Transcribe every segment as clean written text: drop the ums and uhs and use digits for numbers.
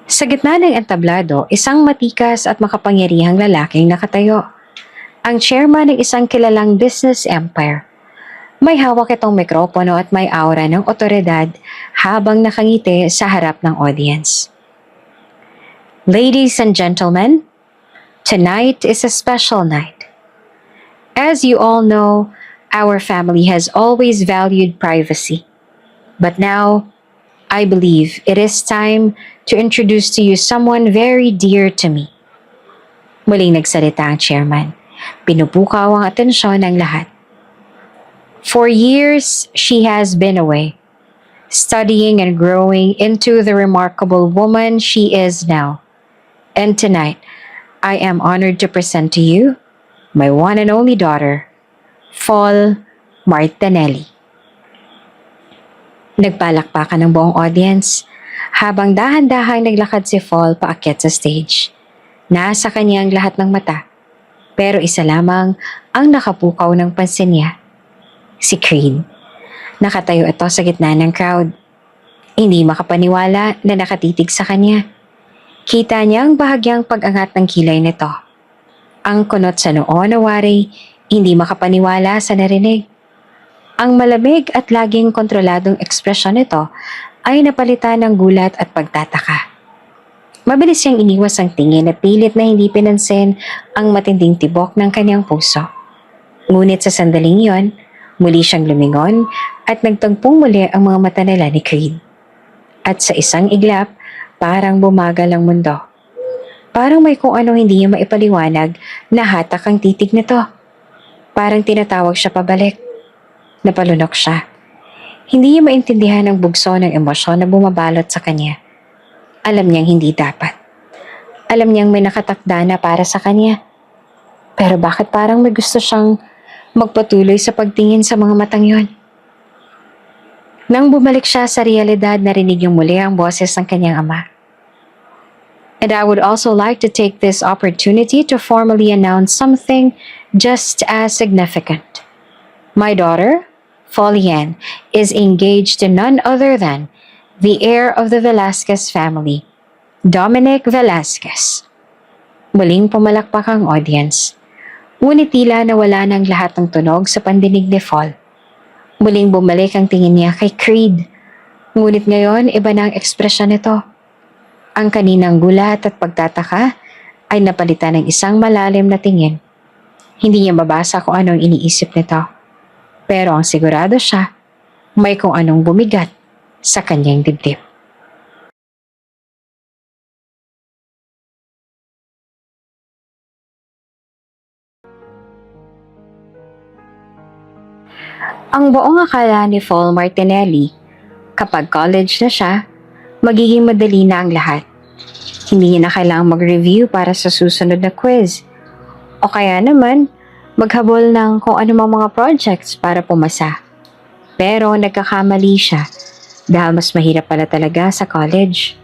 Sa gitna ng entablado, isang matikas at makapangyarihang lalaking nakatayo. Ang chairman ng isang kilalang business empire. May hawak itong mikropono at may aura ng otoridad habang nakangiti sa harap ng audience. Ladies and gentlemen, tonight is a special night. As you all know, our family has always valued privacy. But now, I believe it is time to introduce to you someone very dear to me. Muling nagsalita ang chairman. Pinupukaw ang atensyon ng lahat. For years, she has been away, studying and growing into the remarkable woman she is now. And tonight, I am honored to present to you my one and only daughter, Fall Martinelli. Nagpalakpakan ng buong audience habang dahan-dahang naglakad si Fall paakyat sa stage. Nasa kanya ang lahat ng mata, pero isa lamang ang nakapukaw ng pansin niya. Si Creed. Nakatayo ito sa gitna ng crowd. Hindi makapaniwala na nakatitig sa kanya. Kita niya ang bahagyang pag-angat ng kilay nito. Ang kunot sa noo na wari, hindi makapaniwala sa narinig. Ang malamig at laging kontroladong ekspresyon nito ay napalitan ng gulat at pagtataka. Mabilis siyang iniwas ang tingin at pilit na hindi pinansin ang matinding tibok ng kanyang puso. Ngunit sa sandaling iyon, muli siyang lumingon at nagtagpong muli ang mga mata nila ni Creed. At sa isang iglap, parang bumagal ang mundo. Parang may kung ano hindi niya maipaliwanag na hatak ang titig nito. Parang tinatawag siya pabalik. Napalunok siya. Hindi niya maintindihan ang bugso ng emosyon na bumabalot sa kanya. Alam niyang hindi dapat. Alam niyang may nakatakda na para sa kanya. Pero bakit parang may gusto siyang magpatuloy sa pagtingin sa mga matang yon? Nang bumalik siya sa realidad, narinig niyang muli ang boses ng kanyang ama. And I would also like to take this opportunity to formally announce something just as significant. My daughter, Folian, is engaged to none other than the heir of the Velasquez family, Dominic Velasquez. Muling pumalakpak ang audience. Ngunit tila nawala ng lahat ng tunog sa pandinig ni Fall. Muling bumalik ang tingin niya kay Creed. Ngunit ngayon, iba na ang ekspresyon nito. Ang kaninang gulat at pagtataka ay napalitan ng isang malalim na tingin. Hindi niya mabasa kung anong iniisip nito. Pero ang sigurado siya, may kung anong bumigat sa kanyang dibdib. Ang buong akala ni Fall Martinelli, kapag college na siya, magiging madali na ang lahat. Hindi niya na kailangang mag-review para sa susunod na quiz. O kaya naman, maghabol ng kung anumang mga projects para pumasa. Pero nagkakamali siya dahil mas mahirap pala talaga sa college.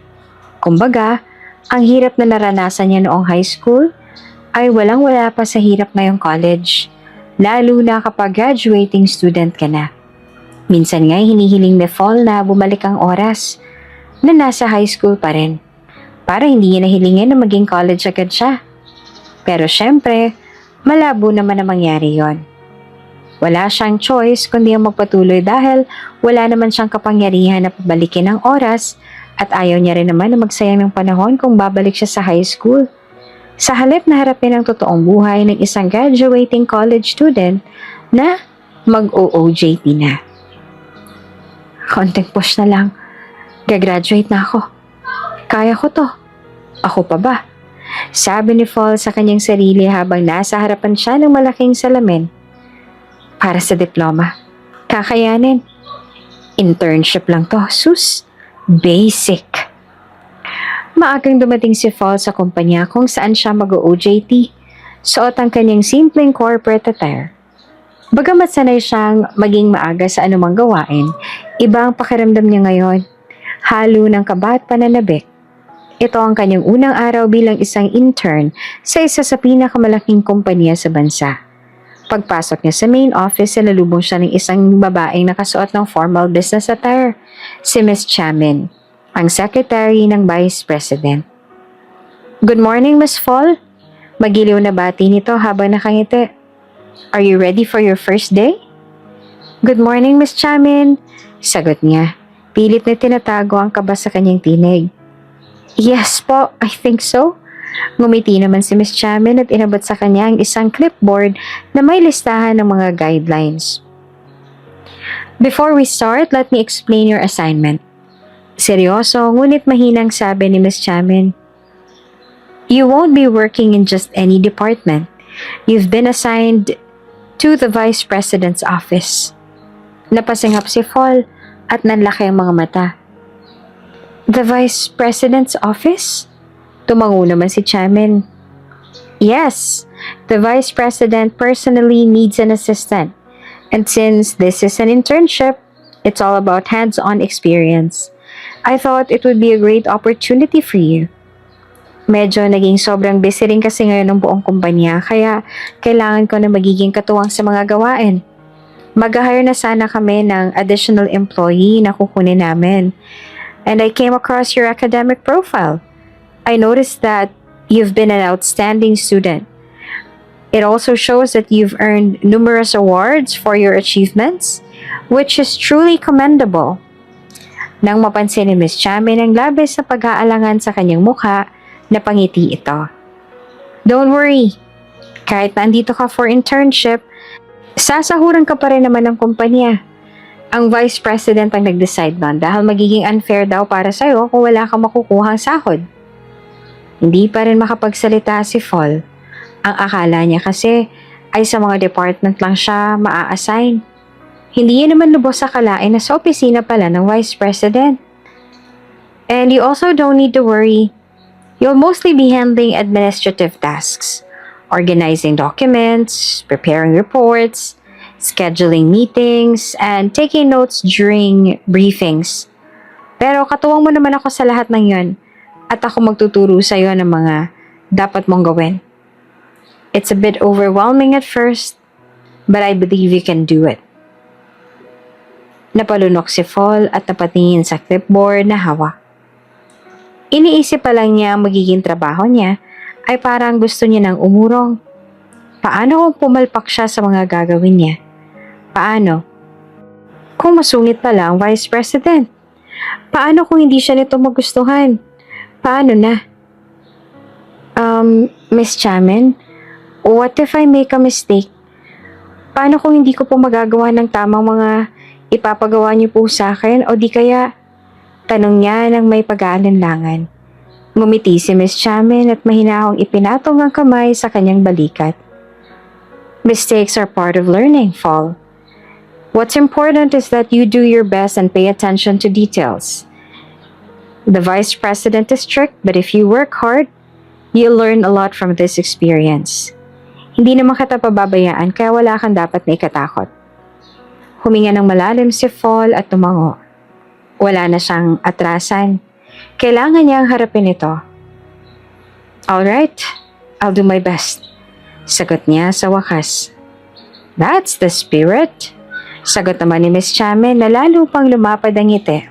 Kumbaga, ang hirap na naranasan niya noong high school ay walang-wala pa sa hirap ngayong college. Lalo na kapag graduating student ka na. Minsan nga hinihiling ni Fall na bumalik ang oras na nasa high school pa rin para hindi niya nahilingin na maging college agad siya. Pero syempre, malabo naman na mangyari yon. Wala siyang choice kundi ang magpatuloy dahil wala naman siyang kapangyarihan na pabalikin ang oras at ayaw niya rin naman na magsayang ng panahon kung babalik siya sa high school. Sa halip na harapin ang totoong buhay ng isang graduating college student na mag-OOJT na. Konting push na lang. Gagraduate na ako. Kaya ko to. Ako pa ba? Sabi ni Fall sa kanyang sarili habang nasa harapan siya ng malaking salamin. Para sa diploma. Kakayanin. Internship lang to. Sus. Basic. Maagang dumating si Fall sa kumpanya kung saan siya mag-OJT. Suot ang kanyang simpleng corporate attire. Bagamat sanay siyang maging maaga sa anumang gawain, iba ang pakiramdam niya ngayon. Halo ng kaba at pananabik. Ito ang kanyang unang araw bilang isang intern sa isa sa pinakamalaking kumpanya sa bansa. Pagpasok niya sa main office, nalubong siya ng isang babaeng nakasuot ng formal business attire, si Miss Chamin. ang secretary ng Vice President. Good morning, Miss Fall. Magiliw na bati nito habang nakangiti. Are you ready for your first day? Good morning, Miss Chamin. Sagot niya. Pilit na tinatago ang kaba sa kanyang tinig. Yes po, I think so. Ngumiti naman si Miss Chamin at inabot sa kanya ang isang clipboard na may listahan ng mga guidelines. Before we start, let me explain your assignment. Seryoso, ngunit mahinang sabi ni Miss Chamin. You won't be working in just any department. You've been assigned to the Vice President's office. Napasinghap si Fall at nanlaki ang mga mata. The Vice President's office? Tumango naman si Chamin. Yes, the Vice President personally needs an assistant. And since this is an internship, it's all about hands-on experience. I thought it would be a great opportunity for you. Medyo naging sobrang busy rin kasi ngayon ng buong kumpanya, kaya kailangan ko na magiging katuwang sa mga gawain. Mag-hire na sana kami ng additional employee na kukunin namin. And I came across your academic profile. I noticed that you've been an outstanding student. It also shows that you've earned numerous awards for your achievements, which is truly commendable. Nang mapansin ni Miss Chamin ang labis na pag-aalangan sa kanyang mukha, napangiti ito. Don't worry, kahit na andito ka for internship, sasahuran ka pa rin naman ng kumpanya. Ang Vice President ang nag-decide nun dahil magiging unfair daw para sa'yo kung wala kang makukuhang sahod. Hindi pa rin makapagsalita si Fall. Ang akala niya kasi ay sa mga department lang siya maa-assign. Hindi niya naman lubos sa kalain na sa opisina pala ng Vice President. And you also don't need to worry. You'll mostly be handling administrative tasks, organizing documents, preparing reports, scheduling meetings, and taking notes during briefings. Pero katuwang mo naman ako sa lahat ng yon at ako magtuturo sa iyo ng mga dapat mong gawin. It's a bit overwhelming at first, but I believe you can do it. Napalunok si Fall at napatingin sa clipboard na hawak. Iniisip pa lang niya ang magiging trabaho niya ay parang gusto niya nang umurong. Paano kung pumalpak siya sa mga gagawin niya? Paano? Kung masungit pala ang Vice President? Paano kung hindi siya nito magustuhan? Paano na? Miss Chamin, what if I make a mistake? Paano kung hindi ko po magagawa ng tamang mga ipapagawa niyo po sa akin o di kaya? Tanong niya nang may pag-aalinlangan. Ngumiti si Miss Chamin at mahinahong ipinatong ang kamay sa kanyang balikat. Mistakes are part of learning, Fall. What's important is that you do your best and pay attention to details. The Vice President is strict, but if you work hard, you'll learn a lot from this experience. Hindi naman kita pababayaan kaya wala kang dapat na ikatakot. Huminga ng malalim si Fall at tumango. Wala na siyang atrasan. Kailangan niyang harapin ito. Alright, I'll do my best. Sagot niya sa wakas. That's the spirit. Sagot naman ni Miss Chamin na lalo pang lumapad ang ngiti.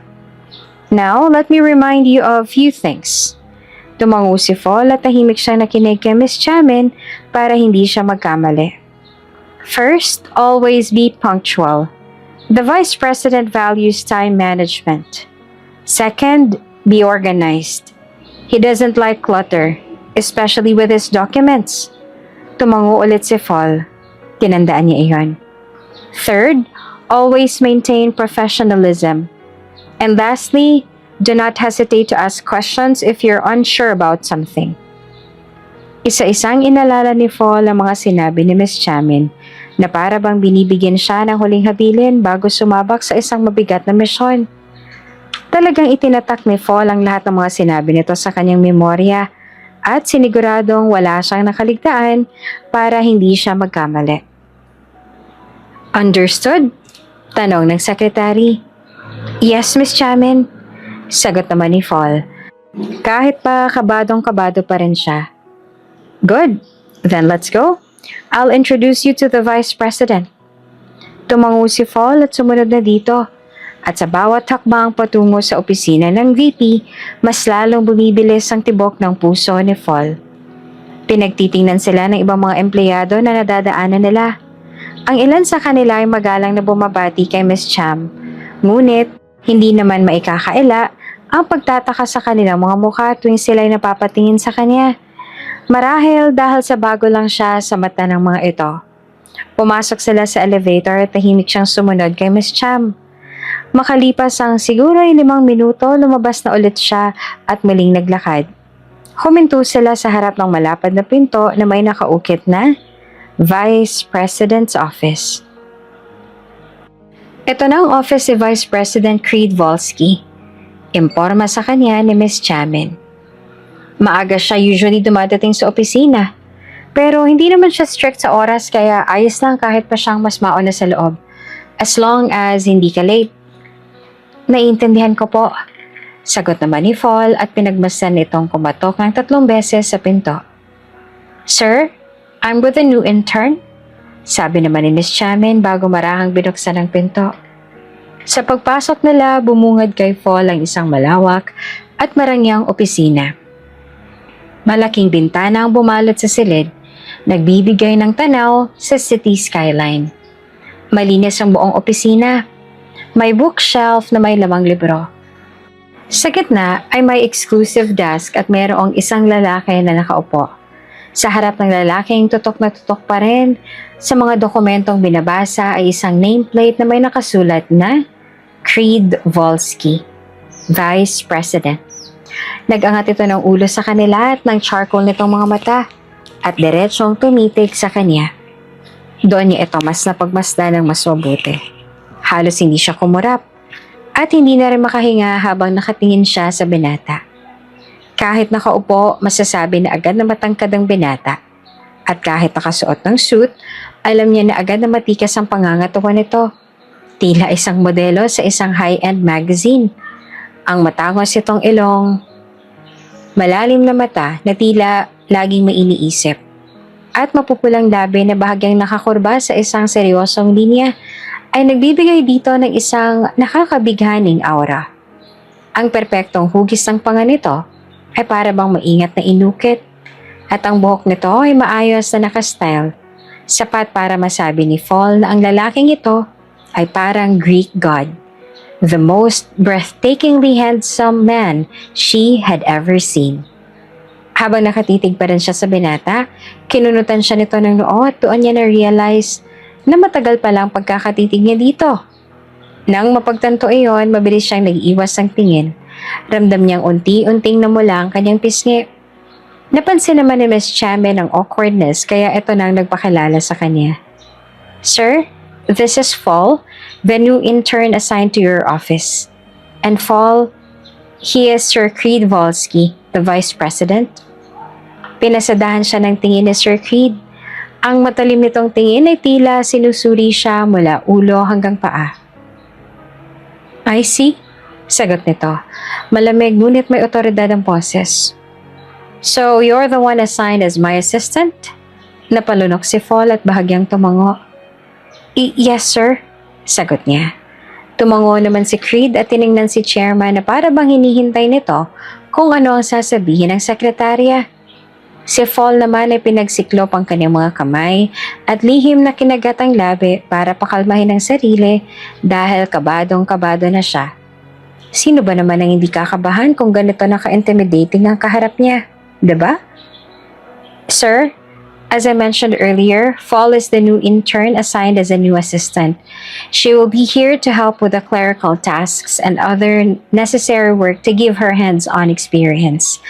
Now, let me remind you of a few things. Tumango si Fall at tahimik siyang nakinig kay Miss Chamin para hindi siya magkamali. First, always be punctual. The Vice President values time management. Second, be organized. He doesn't like clutter, especially with his documents. Tumango ulit si Fall. Tinandaan niya iyon. Third, always maintain professionalism. And lastly, do not hesitate to ask questions if you're unsure about something. Isa-isang inalala ni Fall ang mga sinabi ni Miss Chamin na para bang binibigyan siya ng huling habilin bago sumabak sa isang mabigat na misyon. Talagang itinatak ni Fall ang lahat ng mga sinabi nito sa kanyang memorya at siniguradong wala siyang nakaligtaan para hindi siya magkamali. Understood? Tanong ng sekretary. Yes, Miss Chamin. Sagot naman ni Fall. Kahit pa kabadong-kabado pa rin siya. Good. Then let's go. I'll introduce you to the Vice President. Tumango si Fall at sumunod na dito. At sa bawat hakbang patungo sa opisina ng VP, mas lalong bumibilis ang tibok ng puso ni Fall. Pinagtitingnan sila ng ibang mga empleyado na nadadaanan nila. Ang ilan sa kanila ay magalang na bumabati kay Miss Cham. Ngunit, hindi naman maikakaila ang pagtataka sa kanilang mga mukha tuwing sila ay napapatingin sa kanya. Marahil dahil sa bago lang siya sa mata ng mga ito. Pumasok sila sa elevator at tahimik siyang sumunod kay Miss Cham. Makalipas ang siguro ay 5 minuto, lumabas na ulit siya at muling naglakad. Huminto sila sa harap ng malapad na pinto na may nakaukit na Vice President's Office. Ito na ang office si Vice President Creed Volsky. Imporma sa kanya ni Miss Chamin. Maaga siya usually dumadating sa opisina. Pero hindi naman siya strict sa oras kaya ayos lang kahit pa siyang mas mauna sa loob. As long as hindi ka late. Naiintindihan ko po. Sagot naman ni Fall at pinagmasdan nitong kumatok ng 3 beses sa pinto. Sir, I'm with a new intern. Sabi naman ni Miss Chamin bago marahang binuksan ang pinto. Sa pagpasok nila, bumungad kay Fall ang isang malawak at marangyang opisina. Malaking bintana ang bumalot sa silid, nagbibigay ng tanaw sa city skyline. Malinis ang buong opisina. May bookshelf na may lamang libro. Sa gitna ay may exclusive desk at mayroong isang lalaki na nakaupo. Sa harap ng lalaking tutok na tutok pa rin, sa mga dokumentong binabasa ay isang nameplate na may nakasulat na Creed Volsky, Vice President. Nag-angat ito ng ulo sa kanila at ng charcoal nitong mga mata at diretsong tumitig sa kanya. Doon niya ito mas napagmasdan ng mas mabuti. Halos hindi siya kumurap. At hindi na rin makahinga habang nakatingin siya sa binata. Kahit nakaupo, masasabi na agad na matangkad ang binata. At kahit nakasuot ng suit, alam niya na agad na matikas ang pangangatawan nito. Tila isang modelo sa isang high-end magazine. Ang matangos itong ilong, malalim na mata na tila laging may iniisip. At mapupulang labi na bahagyang nakakurba sa isang seryosong linya ay nagbibigay dito ng isang nakakabighaning aura. Ang perpektong hugis ng panga nito ay para bang maingat na inukit at ang buhok nito ay maayos na nakastyle, sapat para masabi ni Fall na ang lalaking ito ay parang Greek god, the most breathtakingly handsome man she had ever seen. Habang nakatitig pa rin siya sa binata, kinunutan siya nito ng noo at doon niya na-realize na matagal pa lang pagkakatitig niya dito. Nang mapagtanto iyon, mabilis siyang nag-iwas ng tingin. Ramdam niyang unti-unting namula ang kanyang pisngi. Napansin naman ni Miss Chamin ang awkwardness kaya ito nang nagpakilala sa kanya. Sir, this is Fall, the new intern assigned to your office. And Fall, he is Sir Creed Volsky, the Vice President. Pinasadahan siya ng tingin ni Sir Creed. Ang matalim nitong tingin ay tila sinusuri siya mula ulo hanggang paa. I see, sagot nito. Malamig ngunit may otoridad ang boses. So, you're the one assigned as my assistant? Napalunok si Fall at bahagyang tumango. Yes, sir, sagot niya. Tumango naman si Creed at tiningnan si chairman na para bang hinihintay nito kung ano ang sasabihin ng sekretarya. Si Fall naman ay pinagsiklop ang kanyang mga kamay at lihim na kinagat ang labi para pakalmahin ang sarili dahil kabadong-kabado na siya. Sino ba naman ang hindi kakabahan kung ganito na ka-intimidating ang kaharap niya? Diba? Sir, as I mentioned earlier, Fall is the new intern assigned as a new assistant. She will be here to help with the clerical tasks and other necessary work to give her hands-on experience.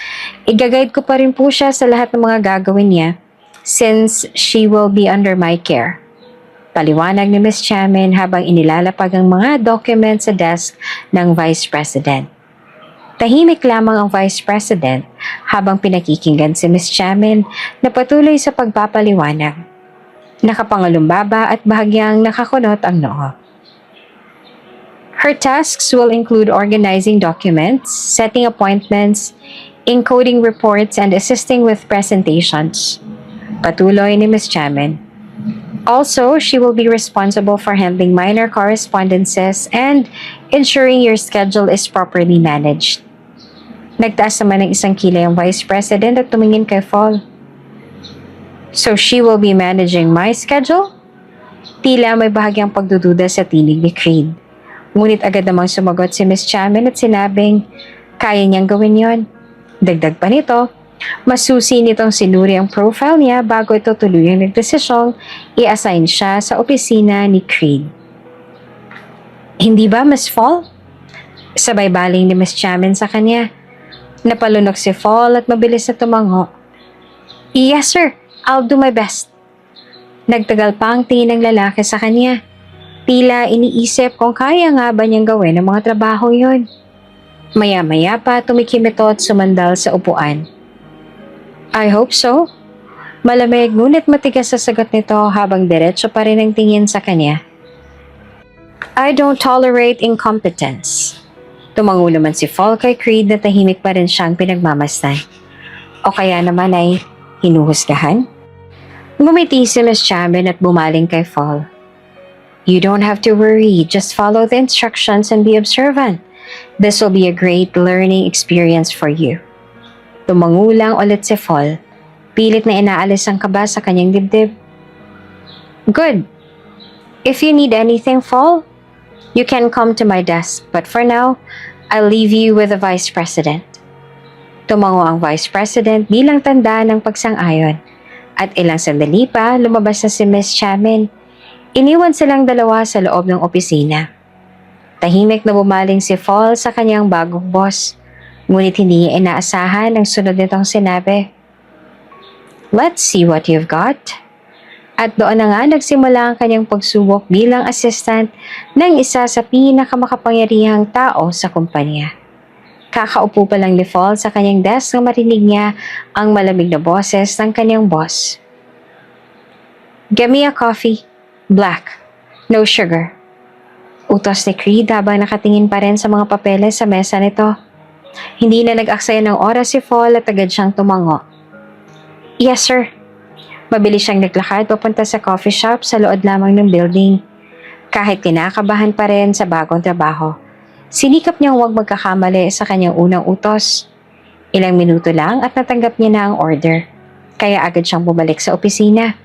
Igaguide ko pa rin po siya sa lahat ng mga gagawin niya since she will be under my care. Paliwanag ni Miss Chamin habang inilalapag ang mga documents sa desk ng Vice President. Tahimik lamang ang Vice President habang pinakikinggan si Miss Chamin na patuloy sa pagpapaliwanag. Nakapangalumbaba at bahagyang nakakunot ang noo. Her tasks will include organizing documents, setting appointments, encoding reports, and assisting with presentations. Patuloy ni Miss Chamin. Also, she will be responsible for handling minor correspondences and ensuring your schedule is properly managed. Nagtaas naman ng 1 kilo yung Vice President at tumingin kay Fall. So she will be managing my schedule? Tila may bahagyang pagdududa sa tinig ni Creed. Ngunit agad namang sumagot si Miss Chamin at sinabing, kaya niyang gawin yon. Dagdag pa nito, masusi nitong sinuri ang profile niya bago ito tuluyang nagdesisyong i-assign siya sa opisina ni Creed. Hindi ba, Miss Fall? Sabay baling ni Miss Chamin sa kanya. Napalunok si Fall at mabilis na tumango. Yes, sir. I'll do my best. Nagtagal pa ang tingin ng lalaki sa kanya. Tila iniisip kung kaya nga ba niyang gawin ang mga trabaho yon. Maya-maya pa tumikim ito at sumandal sa upuan. I hope so. Malamig ngunit matigas sa sagot nito habang diretso pa rin ang tingin sa kanya. I don't tolerate incompetence. Tumango naman si Fall kay Creed na tahimik pa rin siyang pinagmamasdan. O kaya naman ay hinuhusgahan? Ngumiti si Miss Chamin at bumaling kay Fall. You don't have to worry, just follow the instructions and be observant. This will be a great learning experience for you. Tumangulang ulit si Fall. Pilit na inaalis ang kaba sa kanyang dibdib. Good. If you need anything, Fall, you can come to my desk. But for now, I'll leave you with the Vice President. Tumango ang Vice President bilang tanda ng pagsang-ayon. At ilang sandali pa, lumabas na si Miss Chamin. Iniwan silang dalawa sa loob ng opisina. Tahimik na bumaling si Fall sa kanyang bagong boss. Ngunit hindi niya inaasahan ang sunod nitong sinabi. Let's see what you've got. At doon na nga nagsimula ang kanyang pagsubok bilang assistant ng isa sa pinakamakapangyarihang tao sa kumpanya. Kakaupo pa lang ni Fall sa kanyang desk nang marinig niya ang malamig na boses ng kanyang boss. Get me a coffee. Black. No sugar. Utos ni Creed habang nakatingin pa rin sa mga papeles sa mesa nito. Hindi na nag-aksaya ng oras si Fall at agad siyang tumango. Yes, sir. Mabilis siyang naglakad papunta sa coffee shop sa loob lamang ng building. Kahit kinakabahan pa rin sa bagong trabaho, sinikap niyang huwag magkakamali sa kanyang unang utos. Ilang minuto lang at natanggap niya na ang order, kaya agad siyang bumalik sa opisina.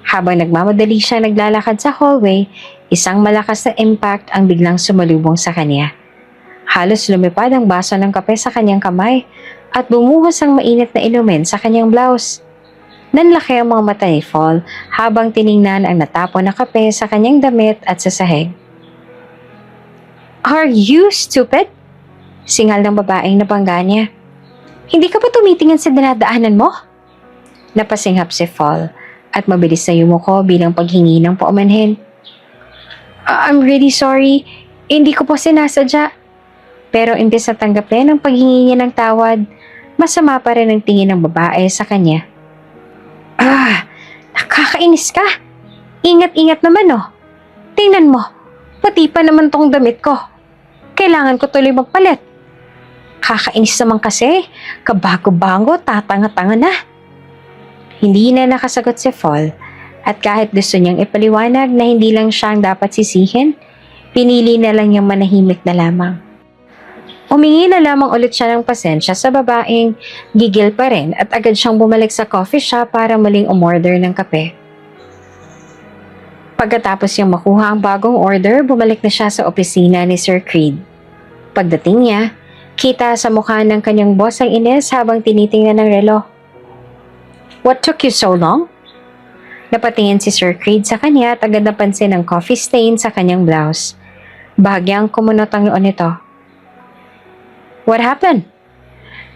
Habang nagmamadali siya naglalakad sa hallway, isang malakas na impact ang biglang sumalubong sa kanya. Halos lumipad ang baso ng kape sa kanyang kamay at bumuhos ang mainit na inumin sa kanyang blouse. Nanlaki ang mga mata ni Fall habang tiningnan ang natapon na kape sa kanyang damit at sa sahig. Are you stupid? Singal ng babaeng nabangga niya. Hindi ka pa tumitingin sa dinadaanan mo? Napasinghap si Fall at mabilis na yumuko bilang paghingi ng paumanhin. I'm really sorry. Hindi ko po sinasadya. Pero imbes na tanggapin ang paghingi niya ng tawad, masama pa rin ang tingin ng babae sa kanya. Nakakainis ka. Ingat-ingat naman oh. Tingnan mo, pati pa naman tong damit ko. Kailangan ko tuloy magpalit. Kakainis naman kasi, kabago-bago, tatanga-tanga na. Hindi na nakasagot si Fall at kahit gusto niyang ipaliwanag na hindi lang siyang dapat sisihin, pinili na lang niyang manahimik na lamang. Humingi na lamang ulit siya ng pasensya sa babaeng gigil pa rin at agad siyang bumalik sa coffee shop para muling umorder ng kape. Pagkatapos niyang makuha ang bagong order, bumalik na siya sa opisina ni Sir Creed. Pagdating niya, kita sa mukha ng kanyang boss ang inis habang tinitingnan ng relo. What took you so long? Napatingin si Sir Creed sa kanya at agad napansin ang coffee stain sa kanyang blouse. Bahagyang kumunot ang noon nito. What happened?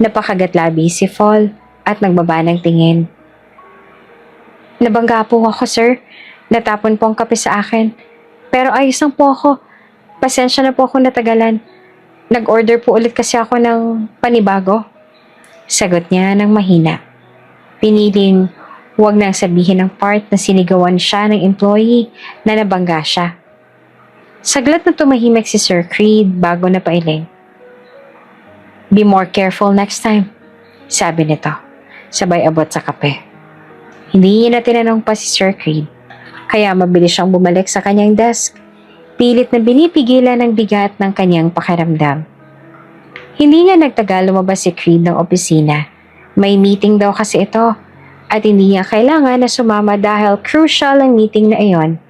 Napakagatlabi si Fall at nagbaba ng tingin. Nabangga po ako, sir. Natapon po ang kape sa akin. Pero ayos lang po ako. Pasensya na po ako natagalan. Nag-order po ulit kasi ako ng panibago. Sagot niya ng mahina. Piniling huwag nang sabihin ng part na sinigawan siya ng employee na nabangga siya. Saglit na tumahimik si Sir Creed bago na pailing. Be more careful next time, sabi nito, sabay abot sa kape. Hindi niya na tinanong pa si Sir Creed. kaya mabilis siyang bumalik sa kanyang desk. Pilit na binipigilan ng bigat ng kanyang pakiramdam. Hindi nga nagtagal lumabas si Creed ng opisina. May meeting daw kasi ito at hindi niya kailangan na sumama dahil crucial ang meeting na iyon.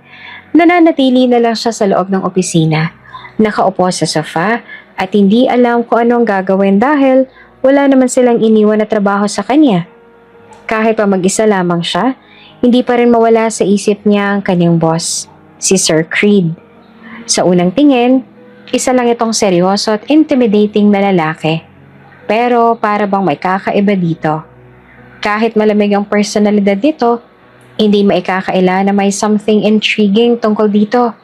Nananatili na lang siya sa loob ng opisina, nakaupo sa sofa at hindi alam kung anong gagawin dahil wala naman silang iniwan na trabaho sa kanya. Kahit pa mag-isa lamang siya, hindi pa rin mawala sa isip niya ang kanyang boss, si Sir Creed. Sa unang tingin, isa lang itong seryoso at intimidating na lalaki. Pero para bang may kakaiba dito. Kahit malamig ang personalidad nito, hindi maikakaila na may something intriguing tungkol dito.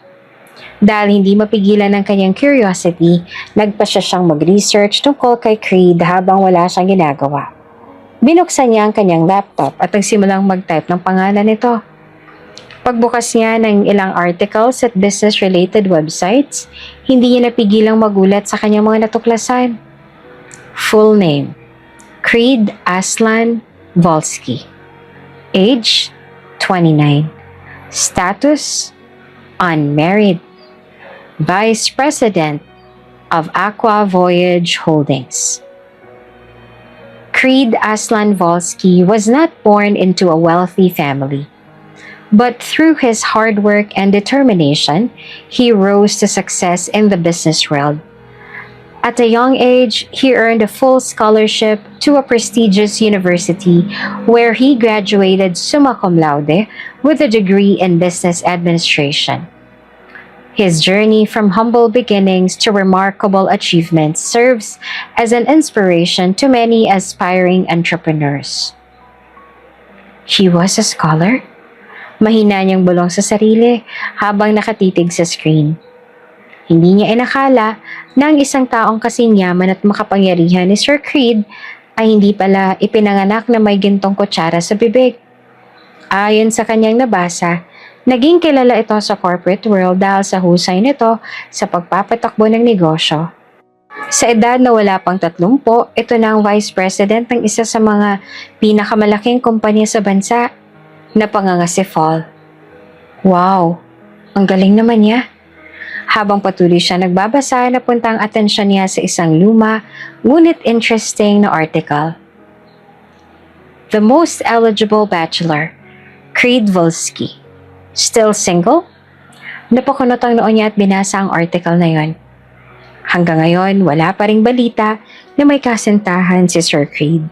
Dahil hindi mapigilan ng kanyang curiosity, nagpa siya siyang mag-research tungkol kay Creed habang wala siyang ginagawa. Binuksan niya ang kanyang laptop at nagsimulang mag-type ng pangalan nito. Pagbukas niya ng ilang articles at business-related websites, hindi niya napigilang magulat sa kanyang mga natuklasan. Full name: Creed Aslan Volsky. Age: 29. Status: unmarried. Vice President of Aqua Voyage Holdings. Creed Aslan Volsky was not born into a wealthy family. But through his hard work and determination, he rose to success in the business world. At a young age, he earned a full scholarship to a prestigious university where he graduated summa cum laude with a degree in business administration. His journey from humble beginnings to remarkable achievements serves as an inspiration to many aspiring entrepreneurs. He was a scholar? Mahina niyang bulong sa sarili habang nakatitig sa screen. Hindi niya inakala na ang isang taong kasing yaman at makapangyarihan ni Sir Creed ay hindi pala ipinanganak na may gintong kutsara sa bibig. Ayon sa kanyang nabasa, naging kilala ito sa corporate world dahil sa husay nito sa pagpapatakbo ng negosyo. Sa edad na wala pang 30, ito na ang vice president ng isa sa mga pinakamalaking kumpanya sa bansa. Napanganga si Fall. Wow, ang galing naman niya. Habang patuloy siya nagbabasa, napunta ang atensyon niya sa isang luma, ngunit interesting na article. The most eligible bachelor, Creed Volsky. Still single? Napakunot ang noon niya at binasa ang article na yon. Hanggang ngayon, wala pa ring balita na may kasintahan si Sir Creed.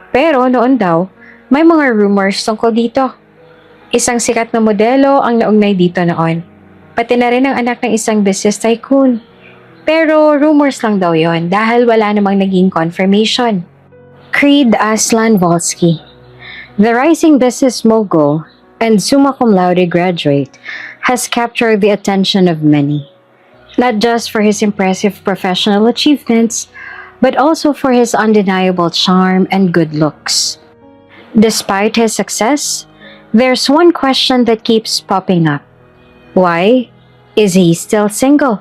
Pero noon daw, may mga rumors tungkol dito. Isang sikat na modelo ang naugnay dito noon. Pati na rin ang anak ng isang business tycoon. Pero rumors lang daw yon dahil wala namang naging confirmation. Creed Aslan Volsky, the rising business mogul and summa cum laude graduate, has captured the attention of many. Not just for his impressive professional achievements, but also for his undeniable charm and good looks. Despite his success, there's one question that keeps popping up. Why is he still single?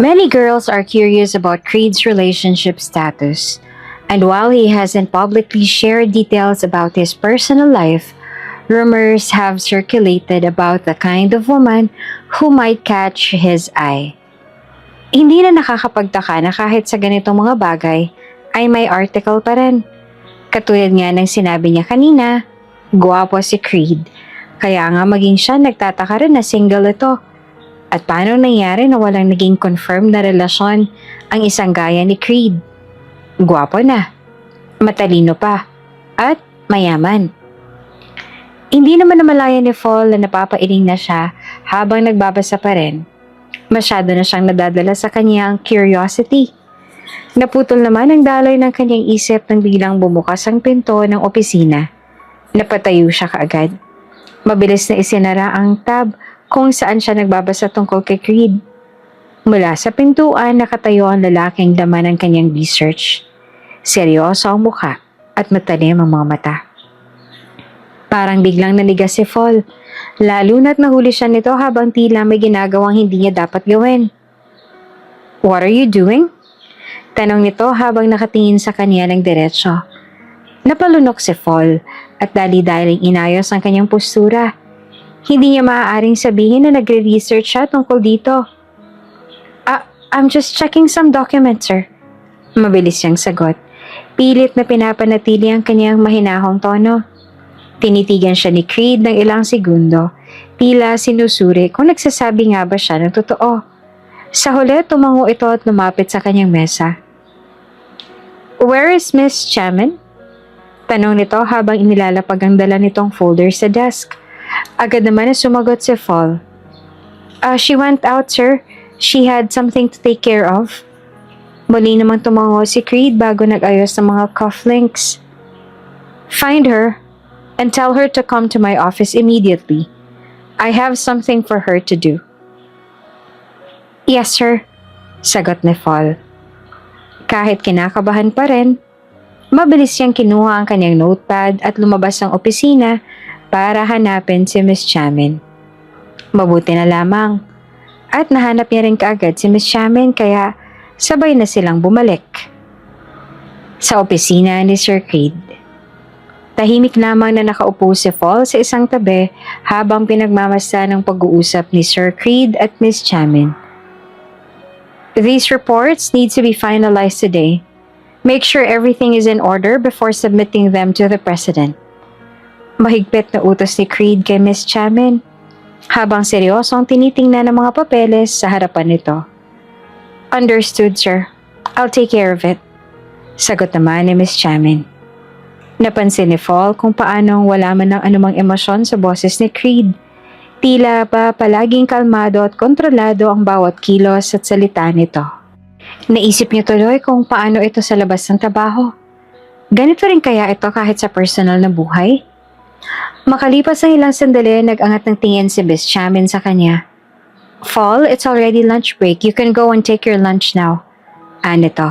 Many girls are curious about Creed's relationship status, and while he hasn't publicly shared details about his personal life, rumors have circulated about the kind of woman who might catch his eye. Hindi na nakakapagtaka na kahit sa ganitong mga bagay ay may article pa rin. Katulad nga ng sinabi niya kanina, gwapo si Creed. Kaya nga maging siya nagtataka rin na single ito. At paano nangyari na walang naging confirmed na relasyon ang isang gaya ni Creed? Gwapo na, matalino pa, at mayaman. Hindi naman namalaya ni Fall na napapailing na siya habang nagbabasa pa rin. Masyado na siyang nadadala sa kanyang curiosity. Naputol naman ang daloy ng kanyang isip nang biglang bumukas ang pinto ng opisina. Napatayo siya kaagad. Mabilis na isinara ang tab kung saan siya nagbabasa tungkol kay Creed. Mula sa pintuan, nakatayo ang lalaking laman ng kanyang research. Seryoso ang mukha at matalim ang mga mata. Parang biglang nanigas si Fall, lalo na't nahuli siya nito habang tila may ginagawang hindi niya dapat gawin. What are you doing? Tanong nito habang nakatingin sa kanya ng diretsyo. Napalunok si Fall at dali-daling inayos ang kanyang postura. Hindi niya maaaring sabihin na nagre-research siya tungkol dito. I'm just checking some documents, sir. Mabilis siyang sagot. Pilit na pinapanatili ang kanyang mahinahong tono. Tinitigan siya ni Creed ng ilang segundo. Tila sinusuri kung nagsasabi nga ba siya ng totoo. Sa huli, tumango ito at lumapit sa kanyang mesa. Where is Miss Chaman? Tanong nito habang inilalapag ang dala nitong folder sa desk. Agad naman na sumagot si Fall. She went out, sir. She had something to take care of. Muli namang tumango si Creed bago nag-ayos ng mga cufflinks. Find her and tell her to come to my office immediately. I have something for her to do. Yes, sir. Sagot ni Fall. Kahit kinakabahan pa rin, mabilis siyang kinuha ang kanyang notepad at lumabas ng opisina para hanapin si Miss Chaman. Mabuti na lamang. At nahanap niya rin kaagad si Miss Chaman kaya sabay na silang bumalik. Sa opisina ni Sir Creed. Tahimik lamang na nakaupo si Fall sa isang tabi habang pinagmamasa ng pag-uusap ni Sir Creed at Miss Chaman. These reports need to be finalized today. Make sure everything is in order before submitting them to the President. Mahigpit na utos ni Creed kay Miss Chaman habang seryosong tinitingnan ng mga papeles sa harapan nito. Understood, sir. I'll take care of it. Sagot naman ni Miss Chaman. Napansin ni Fall kung paanong wala man ng anumang emosyon sa boses ni Creed. Tila ba palaging kalmado at kontrolado ang bawat kilos at salita nito. Naisip niya tuloy kung paano ito sa labas ng trabaho. Ganito rin kaya ito kahit sa personal na buhay? Makalipas ang ilang sandali, nag-angat ng tingin si Miss Chaman sa kanya. Fall, it's already lunch break. You can go and take your lunch now. Nito.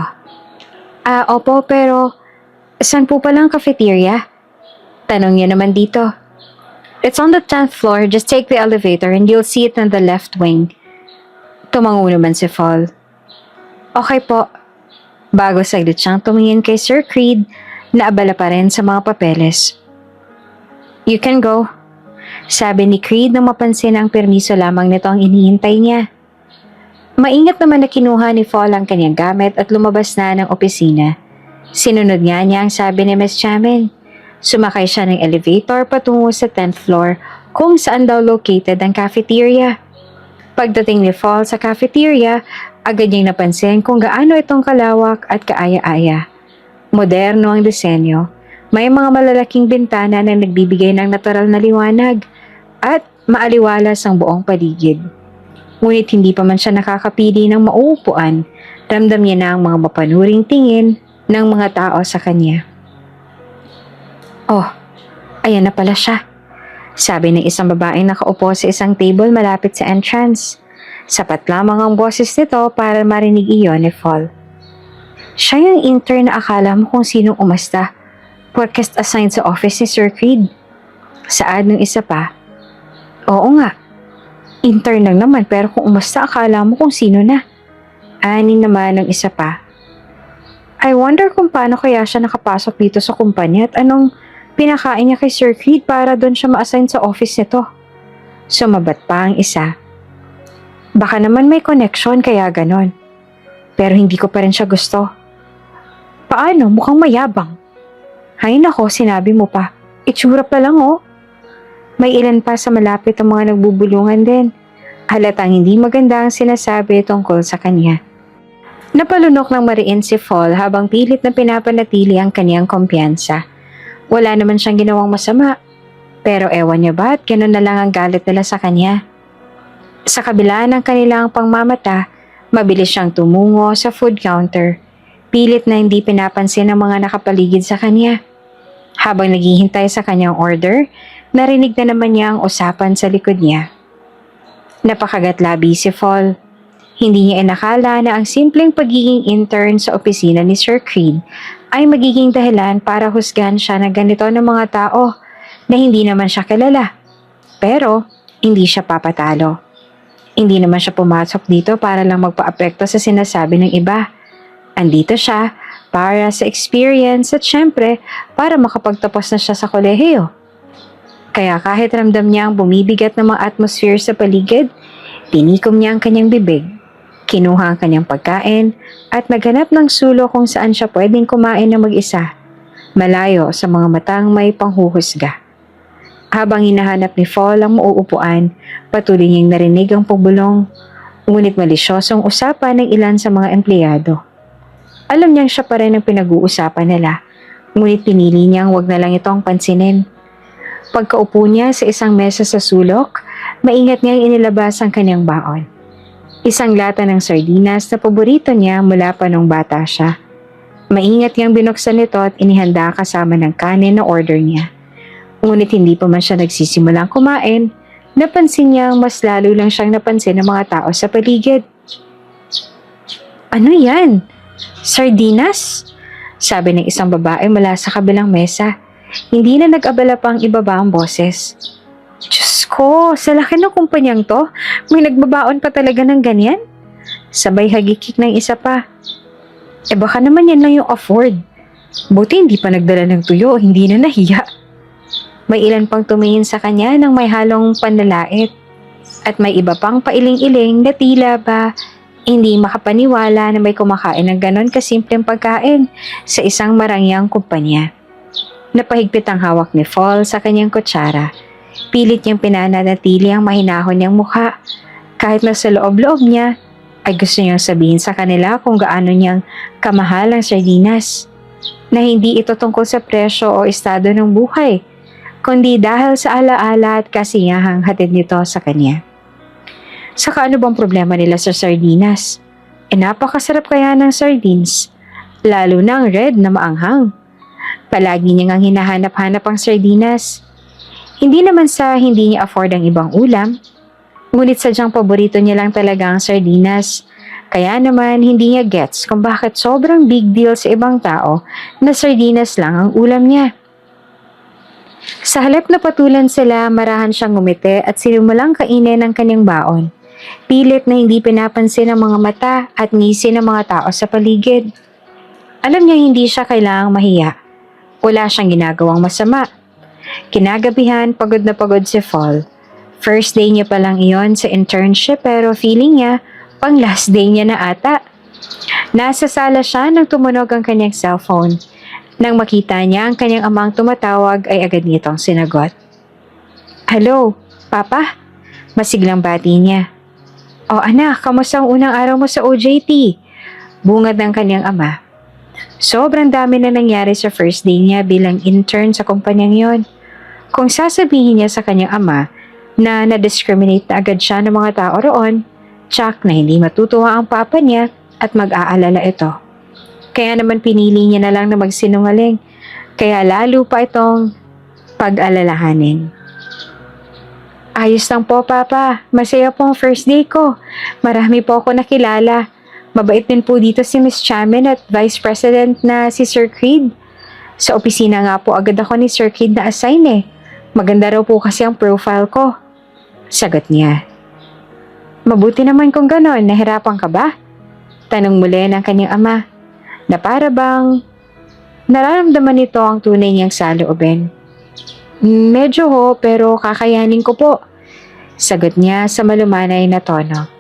Opo, pero saan po pala ang cafeteria? Tanong niya naman dito. It's on the 10th floor. Just take the elevator and you'll see it in the left wing. Tumango naman si Fall. Okay po. Bago saglit siyang tumingin kay Sir Creed, naabala pa rin sa mga papeles. You can go. Sabi ni Creed nang mapansin ang permiso lamang nito ang inihintay niya. Maingat naman na kinuha ni Fall ang kanyang gamit at lumabas na ng opisina. Sinunod nga niya ang sabi ni Miss Chaman. Sumakay siya ng elevator patungo sa 10th floor kung saan daw located ang cafeteria. Pagdating ni Fall sa cafeteria, agad niyang napansin kung gaano itong kalawak at kaaya-aya. Moderno ang disenyo. May mga malalaking bintana na nagbibigay ng natural na liwanag at maaliwalas ang buong paligid. Ngunit hindi pa man siya nakakapili ng mauupuan, ramdam niya na ang mga mapanuring tingin ng mga tao sa kanya. Oh, ayan na pala siya. Sabi ng isang babaeng nakaupo sa isang table malapit sa entrance. Sapat lamang ang boses nito para marinig iyon ni Fall. Siya yung intern na akala mo kung sinong umasta. Podcast assigned sa office ni Sir Creed. Saad nung isa pa. Oo nga. Intern lang naman pero kung umasta akala mo kung sino na. Ani naman ng isa pa. I wonder kung paano kaya siya nakapasok dito sa kumpanya at anong pinakain niya kay Sir Creed para doon siya ma-assign sa office nito. Sumabat pa ang isa. Baka naman may connection kaya ganon. Pero hindi ko pa rin siya gusto. Paano? Mukhang mayabang. Hay nako, sinabi mo pa. Itsura pa lang oh. May ilan pa sa malapit ang mga nagbubulungan din. Halatang hindi maganda ang sinasabi tungkol sa kanya. Napalunok ng mariin si Fall habang pilit na pinapanatili ang kanyang kumpiyansa. Wala naman siyang ginawang masama. Pero ewan niya ba at gano'n na lang ang galit nila sa kanya. Sa kabila ng kanilang pangmamata, mabilis siyang tumungo sa food counter. Pilit na hindi pinapansin ng mga nakapaligid sa kanya. Habang naghihintay sa kanyang order, narinig na naman niya ang usapan sa likod niya. Napakagatlabi si Fall. Hindi niya inakala na ang simpleng pagiging intern sa opisina ni Sir Creed ay magiging dahilan para husgahan siya ng ganito ng mga tao na hindi naman siya kilala. Pero, hindi siya papatalo. Hindi naman siya pumasok dito para lang magpa-apekto sa sinasabi ng iba. Andito siya para sa experience at syempre para makapagtapos na siya sa kolehiyo. Kaya kahit ramdam niya ang bumibigat ng mga atmosphere sa paligid, tinikom niya ang kanyang bibig, kinuha ang kanyang pagkain, at naghanap ng sulok kung saan siya pwedeng kumain ng mag-isa, malayo sa mga matang may panghuhusga. Habang hinahanap ni Fall ang mauupuan, patuloy niyang narinig ang pagbulong, ngunit malisyosong usapan ng ilan sa mga empleyado. Alam niyang siya pa rin ang pinag-uusapan nila, ngunit pinili niyang wag na lang itong pansinin. Pagkaupo niya sa isang mesa sa sulok, maingat niyang inilabas ang kanyang baon. Isang lata ng sardinas na paborito niya mula pa nung bata siya. Maingat niyang binuksan ito at inihanda kasama ng kanin na order niya. Ngunit hindi pa man siya nagsisimulang kumain, napansin niyang mas lalo lang siyang napansin ng mga tao sa paligid. "Ano yan? Sardinas?" sabi ng isang babae mula sa kabilang mesa. Hindi na nag-abala pang ibaba ang boses. "Diyos ko, sa laki ng kumpanyang to, may nagbabaon pa talaga ng ganyan?" Sabay hagikik ng isa pa. Baka naman yan lang yung afford. Buti hindi pa nagdala ng tuyo, hindi na nahiya." May ilan pang tumingin sa kanya ng may halong panlalait. At may iba pang pailing-iling na tila ba hindi makapaniwala na may kumakain ng ganon kasimpleng pagkain sa isang marangyang kumpanya. Napahigpit ang hawak ni Fall sa kanyang kutsara. Pilit niyang pinananatili ang mahinahon niyang mukha. Kahit na sa loob-loob niya, ay gusto niyang sabihin sa kanila kung gaano niyang kamahal ang sardinas. Na hindi ito tungkol sa presyo o estado ng buhay, kundi dahil sa alaala at kasiyahang hatid nito sa kanya. Saka ano bang problema nila sa sardinas? Napakasarap kaya ng sardines, lalo na ang red na maanghang. Palagi niyang ang hinahanap-hanap ang sardinas. Hindi naman sa hindi niya afford ang ibang ulam, ngunit sadyang paborito niya lang talaga ang sardinas. Kaya naman hindi niya gets kung bakit sobrang big deal sa ibang tao na sardinas lang ang ulam niya. Sa halip na patulan sila, marahan siyang ngumiti at sinimulang kainin ang kanyang baon. Pilit na hindi pinapansin ang mga mata at ngisi ng mga tao sa paligid. Alam niya hindi siya kailangang mahiya. Wala siyang ginagawang masama. Kinagabihan, pagod na pagod si Fall. First day niya pa lang iyon sa internship pero feeling niya pang last day niya na ata. Nasa sala siya nang tumunog ang kanyang cellphone. Nang makita niya ang kanyang amang tumatawag ay agad nitong sinagot. "Hello, Papa?" Masiglang bati niya. "O anak, kamusta ang unang araw mo sa OJT?" Bungad ng kanyang ama. Sobrang dami na nangyari sa first day niya bilang intern sa kumpanyang yon. Kung sasabihin niya sa kanyang ama na na-discriminate na agad siya ng mga tao roon, tsak na hindi matutuwa ang papa niya at mag-aalala ito. Kaya naman pinili niya na lang na magsinungaling, kaya lalo pa itong pag-alalahanin. "Ayos lang po, Papa. Masaya po ang first day ko. Marami po ako nakilala. Mabait din po dito si Miss Chamin at Vice President na si Sir Creed. Sa opisina nga po agad ako ni Sir Creed na assign eh. Maganda raw po kasi ang profile ko." Sagot niya. "Mabuti naman kung ganon, nahirapan ka ba?" Tanong muli ng kanyang ama. Na para bang nararamdaman nito ang tunay niyang saloobin. "Medyo ho, pero kakayanin ko po," sagot niya sa malumanay na tono.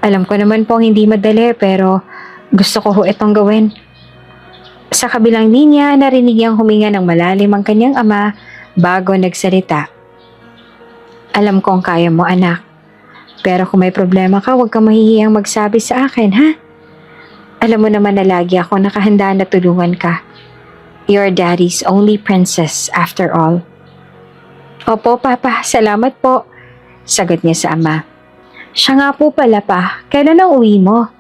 "Alam ko naman pong hindi madali pero gusto ko ho itong gawin." Sa kabilang linya, narinig niyang huminga ng malalim ang kanyang ama bago nagsalita. "Alam kong kaya mo, anak. Pero kung may problema ka, huwag kang mahihiyang magsabi sa akin, ha? Alam mo naman na lagi ako nakahanda na tulungan ka. You're daddy's only princess after all." "Opo, Papa. Salamat po," sagot niya sa ama. "Siya nga po pala pa. Kailan ang uwi mo?"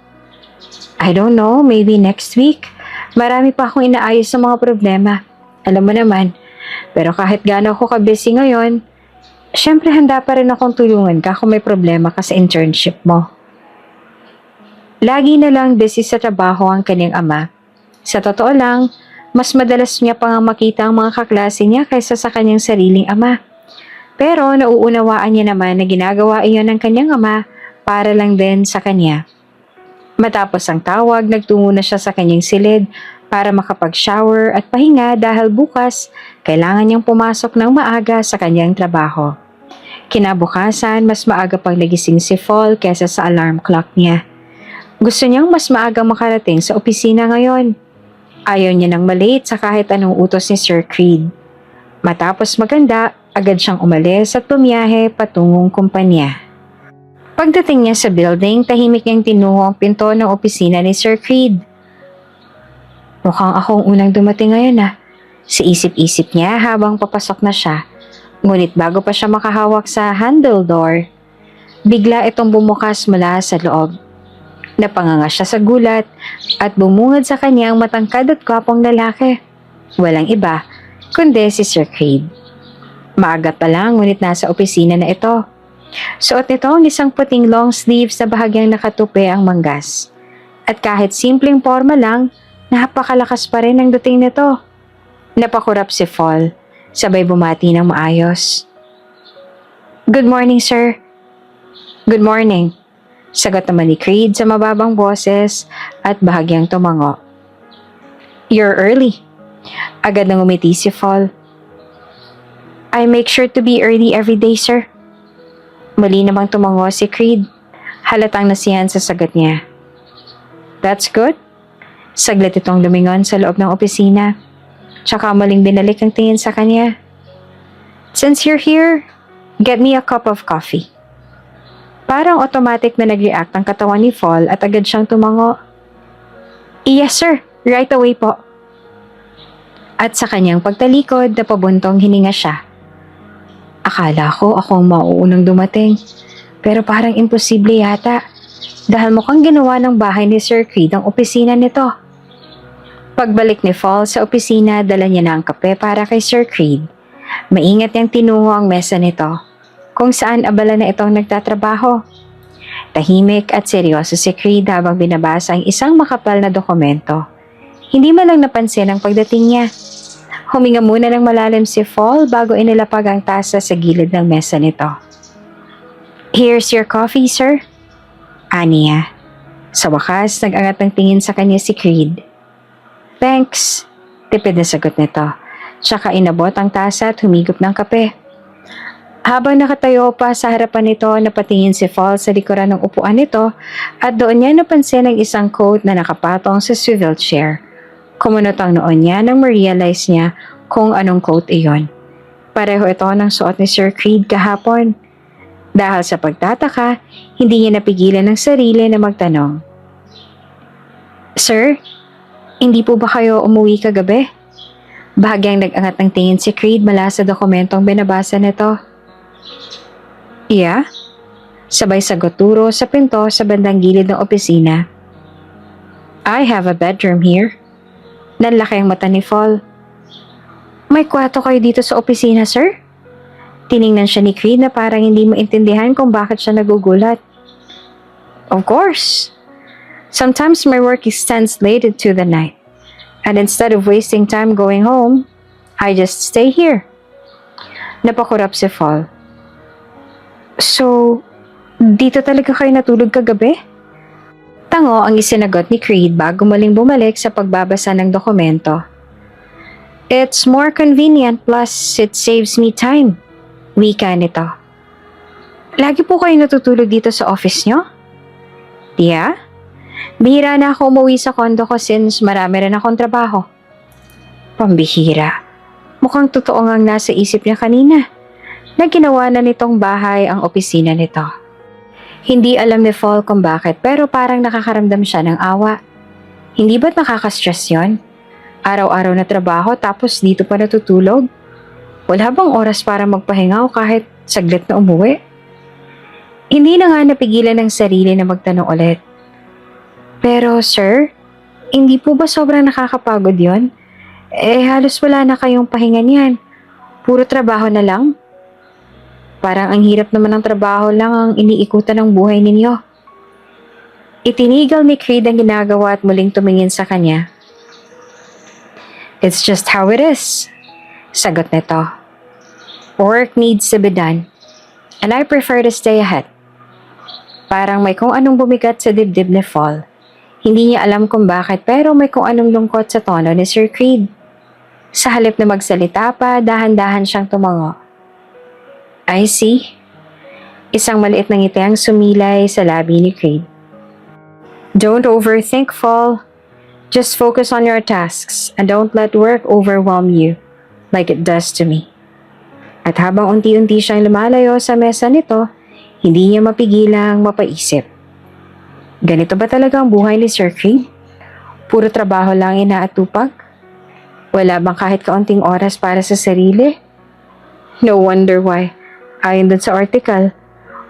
"I don't know. Maybe next week. Marami pa akong inaayos sa mga problema. Alam mo naman. Pero kahit gaano ako ka-busy ngayon, syempre handa pa rin akong tulungan ka kung may problema ka sa internship mo." Lagi na lang busy sa trabaho ang kanyang ama. Sa totoo lang, mas madalas niya pang makita ang mga kaklase niya kaysa sa kanyang sariling ama. Pero nauunawaan niya naman na ginagawa iyon ng kanyang ama para lang din sa kanya. Matapos ang tawag, nagtungo na siya sa kanyang silid para makapag-shower at pahinga dahil bukas kailangan niyang pumasok ng maaga sa kanyang trabaho. Kinabukasan, mas maaga pang nagising si Fall kesa sa alarm clock niya. Gusto niyang mas maaga makarating sa opisina ngayon. Ayaw niya nang malate sa kahit anong utos ni Sir Creed. Matapos maganda, agad siyang umalis at bumiyahe patungong kumpanya. Pagdating niya sa building, tahimik niyang tinungo ang pinto ng opisina ni Sir Creed. Mukhang akong unang dumating ngayon si isip-isip niya habang papasok na siya. Ngunit bago pa siya makahawak sa handle door, bigla itong bumukas mula sa loob. Napanganga siya sa gulat at bumungad sa kanya ang matangkad at gwapong lalaki. Walang iba, kundi si Sir Creed. Maaga pa lang ngunit nasa opisina na ito. Suot nito ang isang puting long sleeves na bahagyang nakatupi ang manggas. At kahit simpleng forma lang, napakalakas pa rin ang dating nito. Napakurap si Fall, sabay bumati ng maayos. Good morning, sir. Good morning. Sagot naman ni Creed sa mababang boses at bahagyang tumango. You're early. Agad nang umiti si Fall. I make sure to be early every day, sir. Muli namang tumango si Creed. Halatang nasiyahan sa sagot niya. That's good. Saglit itong lumingon sa loob ng opisina. Tsaka muling binalik ang tingin sa kanya. Since you're here, get me a cup of coffee. Parang automatic na nag-react ang katawan ni Fall at agad siyang tumango. Yes sir, right away po. At sa kanyang pagtalikod na pabuntong hininga siya. Akala ko ako ang mauunang dumating, pero parang imposible yata dahil mukhang ginawa ng bahay ni Sir Creed ang opisina nito. Pagbalik ni Fall sa opisina, dala niya na ang kape para kay Sir Creed. Maingat niyang tinungo ang mesa nito, kung saan abala na itong nagtatrabaho. Tahimik at seryoso si Creed habang binabasa ang isang makapal na dokumento. Hindi man lang napansin ang pagdating niya. Huminga muna ng malalim si Fall bago inilapag ang tasa sa gilid ng mesa nito. Here's your coffee, sir. Aniya. Sa wakas, nag-angat ng tingin sa kanya si Creed. Thanks. Tipid na sagot nito. Tsaka inabot ang tasa at humigop ng kape. Habang nakatayo pa sa harapan nito, napatingin si Fall sa likuran ng upuan nito at doon niya napansin ang isang coat na nakapatong sa swivel chair. Kumunot ang noon niya nang ma-realize niya kung anong coat iyon. Pareho ito ng suot ni Sir Creed kahapon. Dahil sa pagtataka, hindi niya napigilan ng sarili na magtanong. Sir, hindi po ba kayo umuwi kagabi? Bahagyang nag-angat ng tingin si Creed mula sa dokumentong binabasa nito. Yeah? Sabay sagot turo sa pinto sa bandang gilid ng opisina. I have a bedroom here. Nanlaki ang mata ni Fall. May kwarto kayo dito sa opisina, sir? Tiningnan siya ni Creed na parang hindi maintindihan kung bakit siya nagugulat. Of course. Sometimes my work extends late into the night. And instead of wasting time going home, I just stay here. Napakurap si Fall. So, dito talaga kayo natulog kagabi? Tango ang isinagot ni Creed bago muling bumalik sa pagbabasa ng dokumento. It's more convenient plus it saves me time. Wika nito. Lagi po kayo natutulog dito sa office nyo? Yeah? Bihira na ako umuwi sa kondo ko since marami rin akong trabaho. Pambihira. Mukhang totoo ngang nasa isip niya kanina na ginawa na nitong bahay ang opisina nito. Hindi alam ni Fall kung bakit pero parang nakakaramdam siya ng awa. Hindi ba't nakaka-stress yun? Araw-araw na trabaho tapos dito pa natutulog? Wala bang oras para magpahinga o kahit saglit na umuwi? Hindi na nga napigilan ng sarili na magtanong ulit. Pero sir, hindi po ba sobrang nakakapagod yon? Halos wala na kayong pahinga niyan. Puro trabaho na lang? Parang ang hirap naman ng trabaho lang ang iniikutan ng buhay ninyo. Itinigal ni Creed ang ginagawa at muling tumingin sa kanya. It's just how it is. Sagot nito. Work needs to be done. And I prefer to stay ahead. Parang may kung anong bumigat sa dibdib ni Fall. Hindi niya alam kung bakit pero may kung anong lungkot sa tono ni Sir Creed. Sa halip na magsalita pa, dahan-dahan siyang tumango. I see. Isang maliit na ngiti ang sumilay sa labi ni Creed. Don't overthink, Fall. Just focus on your tasks and don't let work overwhelm you like it does to me. At habang unti-unti siyang lumalayo sa mesa nito, hindi niya mapigilang mapaisip. Ganito ba talaga ang buhay ni Sir Creed? Puro trabaho lang inaatupag? Wala bang kahit kaunting oras para sa sarili? No wonder why, ayon dun sa article,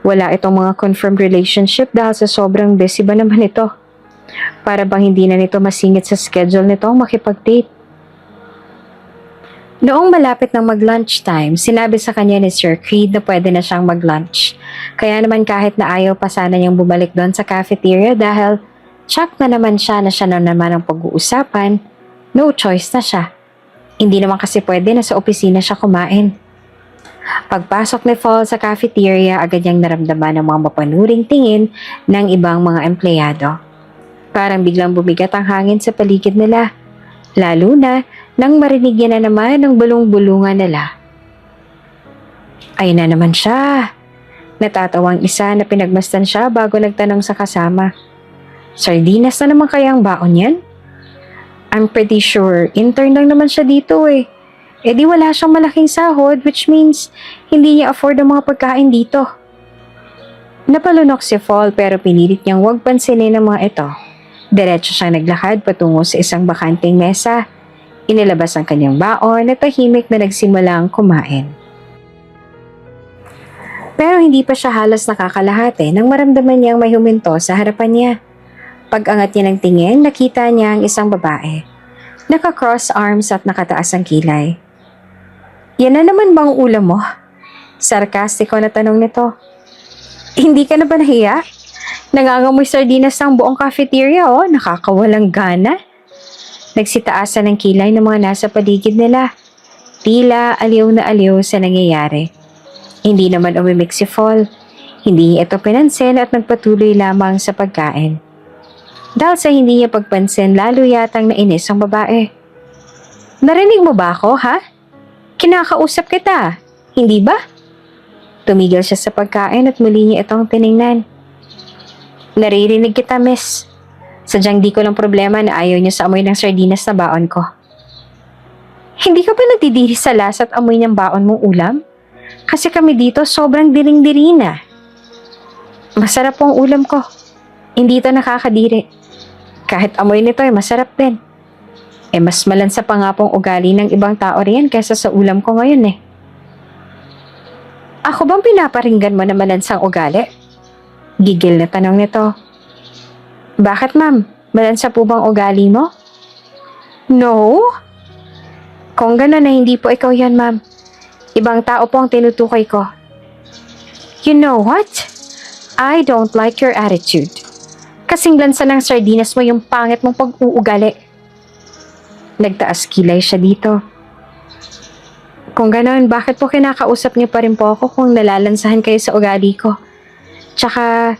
wala itong mga confirmed relationship dahil sa sobrang busy ba naman ito. Para bang hindi na nito masingit sa schedule nitong makipag-date. Noong malapit ng mag-lunch time, sinabi sa kanya ni Sir Creed na pwede na siyang mag-lunch. Kaya naman kahit na ayaw pa sana niyang bumalik doon sa cafeteria dahil tsak na naman siya na naman ang pag-uusapan, no choice na siya. Hindi naman kasi pwede na sa opisina siya kumain. Pagpasok ni Fall sa cafeteria, agad niyang naramdaman ang mga mapanuring tingin ng ibang mga empleyado. Parang biglang bumigat ang hangin sa paligid nila. Lalo na nang marinig niya na naman ang bulong-bulungan nila. Ay na naman siya. Natatawang isa na pinagmasdan siya bago nagtanong sa kasama. Sardinas na naman kaya ang baon yan? I'm pretty sure intern lang naman siya dito eh. E di wala siyang malaking sahod which means hindi niya afford ang mga pagkain dito. Napalunok si Fall pero pinilit niyang huwag pansinin ang mga ito. Diretso siyang naglakad patungo sa isang bakanting mesa. Inilabas ang kanyang baon at tahimik na nagsimulang kumain. Pero hindi pa siya halos nakakalahati nang maramdaman niyang may huminto sa harapan niya. Pag-angat niya ng tingin, nakita niya ang isang babae. Naka-cross arms at nakataas ang kilay. Yan na naman bang ulam mo? Sarkastiko na tanong nito. Hindi ka na ba nahiya? Nangangamoy sardinas ng buong cafeteria nakakawalang gana. Nagsitaasan ng kilay ng mga nasa paligid nila. Tila aliw na aliw sa nangyayari. Hindi naman umimik si Fall. Hindi niya ito pinansin at nagpatuloy lamang sa pagkain. Dahil sa hindi niya pagpansin, lalo yatang nainis ang babae. Narinig mo ba ako, ha? Kinakausap kita, hindi ba? Tumigil siya sa pagkain at muli niya itong tiningnan. Naririnig kita, miss. Sadyang di ko lang problema na ayaw niyo sa amoy ng sardinas na baon ko. Hindi ka ba nagdidiri sa lasa at amoy ng baon mong ulam? Kasi kami dito sobrang diring-diri na. Masarap po ang ulam ko. Hindi ito nakakadiri. Kahit amoy nito ay masarap din. Mas malansa pa nga pong ugali ng ibang tao riyan kaysa sa ulam ko ngayon eh. Ako bang pinaparinggan mo na malansang ugali? Gigil na tanong nito. Bakit ma'am? Malansa po bang ugali mo? No? Kung gano'n na hindi po ikaw yan ma'am. Ibang tao po ang tinutukoy ko. You know what? I don't like your attitude. Kasing lansa ng sardinas mo yung pangit mong pag-uugali. Nagtaas kilay siya dito. Kung gano'n, bakit po kinakausap niyo pa rin po ako kung nalalansahan kayo sa ugali ko? Tsaka,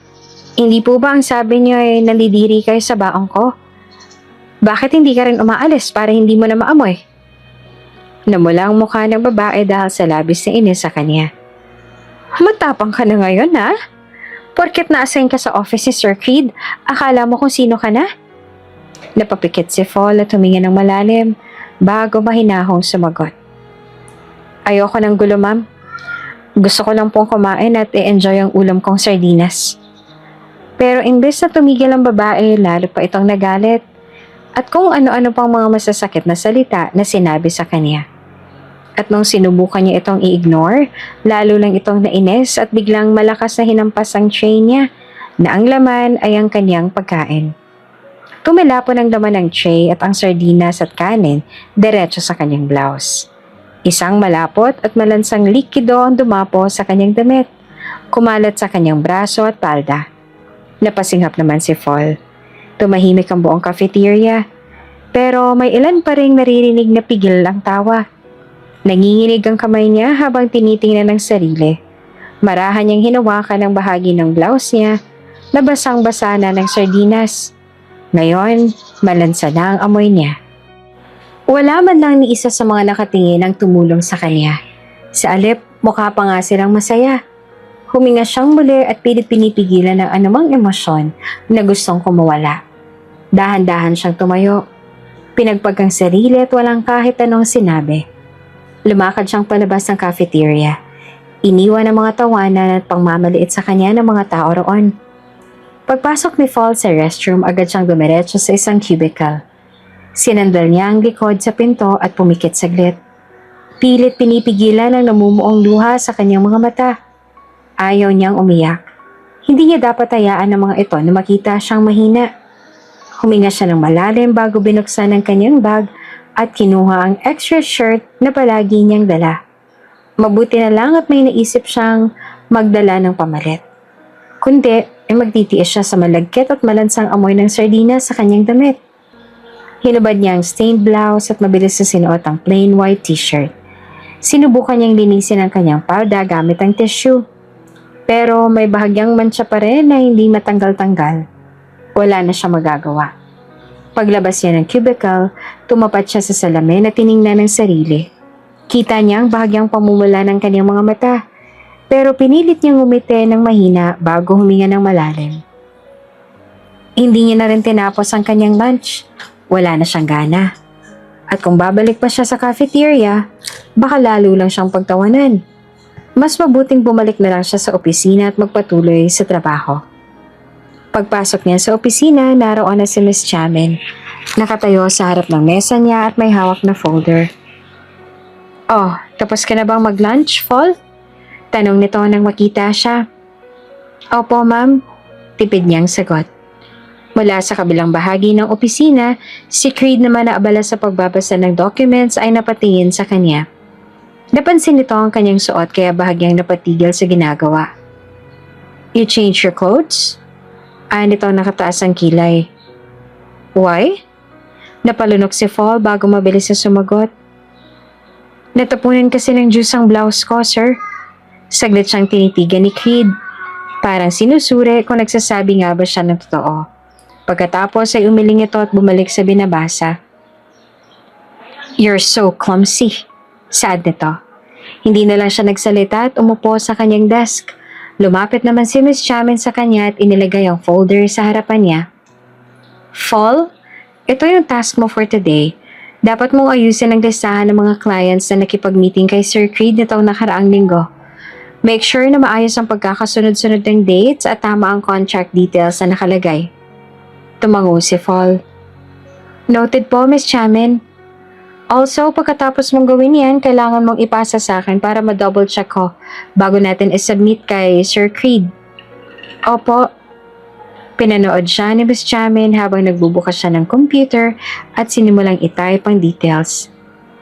hindi po ba ang sabi niyo ay nandidiri kayo sa baong ko? Bakit hindi ka rin umaalis para hindi mo na maamoy? Namula ang mukha ng babae dahil sa labis na inis sa kanya. Matapang ka na ngayon, ha? Porket na-assign ka sa office ni Sir Creed, akala mo kung sino ka na? Napapikit si Fall at tumingin ng malalim bago mahinahong sumagot. Ayoko ng gulo, ma'am. Gusto ko lang pong kumain at i-enjoy ang ulam kong sardinas. Pero imbes na tumigil ang babae, lalo pa itong nagalit at kung ano-ano pang mga masasakit na salita na sinabi sa kanya. At nung sinubukan niya itong i-ignore, lalo lang itong nainis at biglang malakas na hinampas ang tray niya na ang laman ay ang kanyang pagkain. Tumilapon ang laman ng tray at ang sardinas at kanin diretso sa kanyang blouse. Isang malapot at malansang likido ang dumapo sa kanyang damit, kumalat sa kanyang braso at palda. Napasinghap naman si Fall. Tumahimik ang buong cafeteria, pero may ilan pa ring naririnig na pigil ang tawa. Nanginginig ang kamay niya habang tinitingnan ng sarili. Marahan niyang hinawakan ang bahagi ng blouse niya na basang-basa na ng sardinas. Ngayon, malansa na ang amoy niya. Wala man lang ni isa sa mga nakatingin ang tumulong sa kanya. Sa alip, mukha pa nga silang masaya. Huminga siyang muli at pilit pinipigilan ng anumang emosyon na gustong kumawala. Dahan-dahan siyang tumayo. Pinagpagang sarili at walang kahit anong sinabi. Lumakad siyang palabas ng cafeteria. Iniwan ang mga tawanan at pangmamaliit sa kanya ng mga tao roon. Pagpasok ni Fall sa restroom, agad siyang dumiretso sa isang cubicle. Sinandal niya ang likod sa pinto at pumikit saglit. Pilit pinipigilan ang namumuong luha sa kanyang mga mata. Ayaw niyang umiyak. Hindi niya dapat hayaan ng mga ito na makita siyang mahina. Huminga siya ng malalim bago binuksan ang kanyang bag at kinuha ang extra shirt na palagi niyang dala. Mabuti na lang at may naisip siyang magdala ng pamalit. Kundi ay magtitiis siya sa malagkit at malansang amoy ng sardinas sa kanyang damit. Hinubad niya ang stained blouse at mabilis na sinuot ang plain white t-shirt. Sinubukan niyang linisin ang kanyang palda gamit ang tissue. Pero may bahagyang mantsa pa rin na hindi matanggal-tanggal. Wala na siya magagawa. Paglabas niya ng cubicle, tumapat siya sa salamin at tiningnan ng sarili. Kita niya ang bahagyang pamumula ng kanyang mga mata. Pero pinilit niyang umiti ng mahina bago huminga ng malalim. Hindi niya na rin tinapos ang kanyang lunch. Wala na siyang gana. At kung babalik pa siya sa cafeteria, baka lalo lang siyang pagtawanan. Mas mabuting bumalik na lang siya sa opisina at magpatuloy sa trabaho. Pagpasok niya sa opisina, naroon na si Miss Chamin. Nakatayo sa harap ng mesa niya at may hawak na folder. "Oh, tapos ka na bang mag-lunch, Fall?" Tanong nito nang makita siya. "Opo, ma'am," tipid niyang sagot. Mula sa kabilang bahagi ng opisina, si Creed naman na abala sa pagbabasa ng documents ay napatingin sa kanya. Napansin nito ang kanyang suot kaya bahagyang napatigil sa ginagawa. "You change your clothes?" Nito nakataas ang kilay. "Why?" Napalunok si Fall bago mabilis na sumagot. "Natapunan kasi ng juice ang blouse ko, sir." Saglit siyang tinitigan ni Creed. Parang sinusuri kung nagsasabi nga ba siya ng totoo. Pagkatapos ay umiling ito at bumalik sa binabasa. "You're so clumsy." Sad nito. Hindi na lang siya nagsalita at umupo sa kanyang desk. Lumapit naman si Miss Chamin sa kanya at inilagay ang folder sa harapan niya. "Fall, ito yung task mo for today. Dapat mong ayusin ang listahan ng mga clients na nakipag-meeting kay Sir Creed nitong nakaraang linggo. Make sure na maayos ang pagkakasunod-sunod ng dates at tama ang contract details na nakalagay." Tumango si Fall. "Noted po, Miss Chamin. Also, pagkatapos mong gawin yan, kailangan mong ipasa sa akin para ma-double check ko bago natin isubmit kay Sir Creed." "Opo." Pinanood siya ni Miss Chamin habang nagbubukas siya ng computer at sinimulang itype ang details.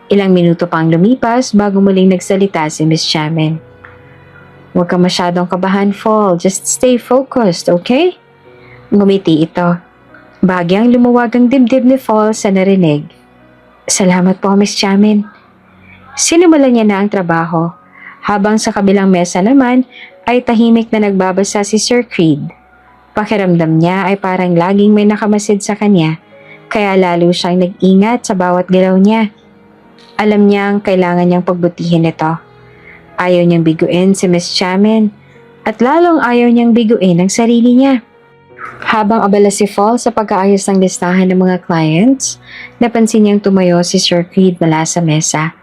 Ilang minuto pang lumipas bago muling nagsalita si Miss Chamin. "Huwag ka masyadong kabahan, Fall. Just stay focused, okay?" Ngumiti ito. Bahagyang lumuwag ang dibdib ni Fall sa narinig. "Salamat po, Miss Chamin." Sinimulan niya na ang trabaho. Habang sa kabilang mesa naman ay tahimik na nagbabasa si Sir Creed. Pakiramdam niya ay parang laging may nakamasid sa kanya, kaya lalo siyang nag-ingat sa bawat galaw niya. Alam niyang kailangan niyang pagbutihin ito. Ayaw niyang biguin si Miss Chamin at lalong ayaw niyang biguin ang sarili niya. Habang abala si Fall sa pag-aayos ng listahan ng mga clients, napansin niyang tumayo si Sir Creed mula sa mesa.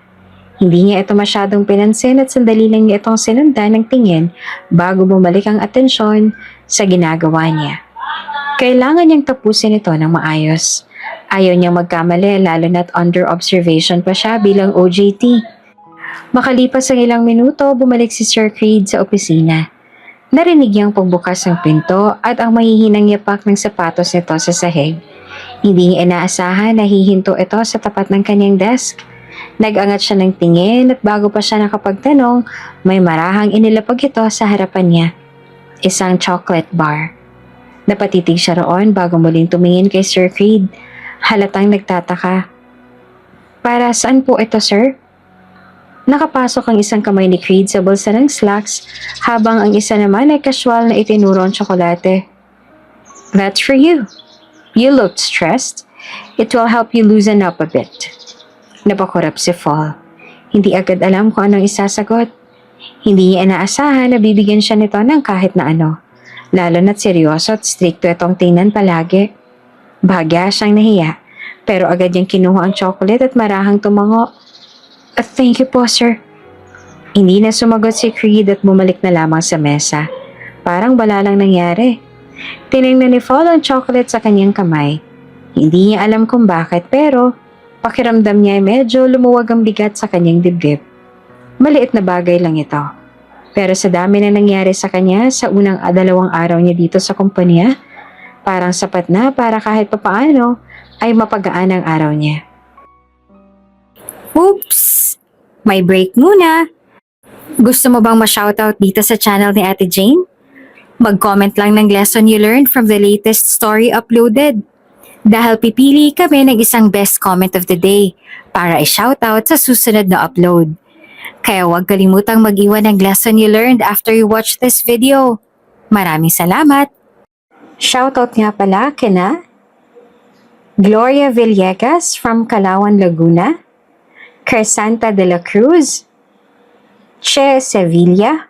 Hindi niya ito masyadong pinansin at sandali lang niya itong sinundan ng tingin bago bumalik ang atensyon sa ginagawa niya. Kailangan niyang tapusin ito ng maayos. Ayaw niyang magkamali lalo na't under observation pa siya bilang OJT. Makalipas ang ilang minuto, bumalik si Sir Creed sa opisina. Narinig niyang pagbukas ng pinto at ang mahihinang yapak ng sapatos nito sa sahig. Hindi niya inaasahan na hihinto ito sa tapat ng kanyang desk. Nag-angat siya ng tingin at bago pa siya nakapagtanong, may marahang inilapag ito sa harapan niya. Isang chocolate bar. Napatitig siya roon bago muling tumingin kay Sir Creed. Halatang nagtataka. "Para saan po ito, sir?" Nakapasok ang isang kamay ni Creed sa bulsa ng slacks habang ang isa naman ay casual na itinuro ang tsokolate. "That's for you." You looked stressed. It will help you loosen up a bit. Napakurap si Fall. Hindi agad alam kung anong isasagot. Hindi niya inaasahan na bibigyan siya nito ng kahit na ano. Lalo na't seryoso at stricto itong tingnan palagi. Bahagya siyang nahiya, pero agad niyang kinuha ang chocolate at marahang tumango. Thank you po, sir. Hindi na sumagot si Creed at bumalik na lamang sa mesa. Parang wala lang nangyari. Tinignan ni Fall ang chocolate sa kanyang kamay. Hindi niya alam kung bakit, pero pakiramdam niya ay medyo lumuwag ang bigat sa kanyang dibdib. Maliit na bagay lang ito. Pero sa dami na nangyari sa kanya sa unang 2 araw niya dito sa kumpanya, parang sapat na para kahit papaano ay mapagaan ang araw niya. Oops! May break muna. Gusto mo bang ma-shoutout dito sa channel ni Ate Jane? Mag-comment lang ng lesson you learned from the latest story uploaded. Dahil pipili kami ng isang best comment of the day para i-shoutout sa susunod na upload. Kaya huwag kalimutang mag-iwan ng lesson you learned after you watch this video. Maraming salamat! Shoutout nga pala kina Gloria Villegas from Calauan, Laguna, Crescenta de la Cruz, Che Sevilla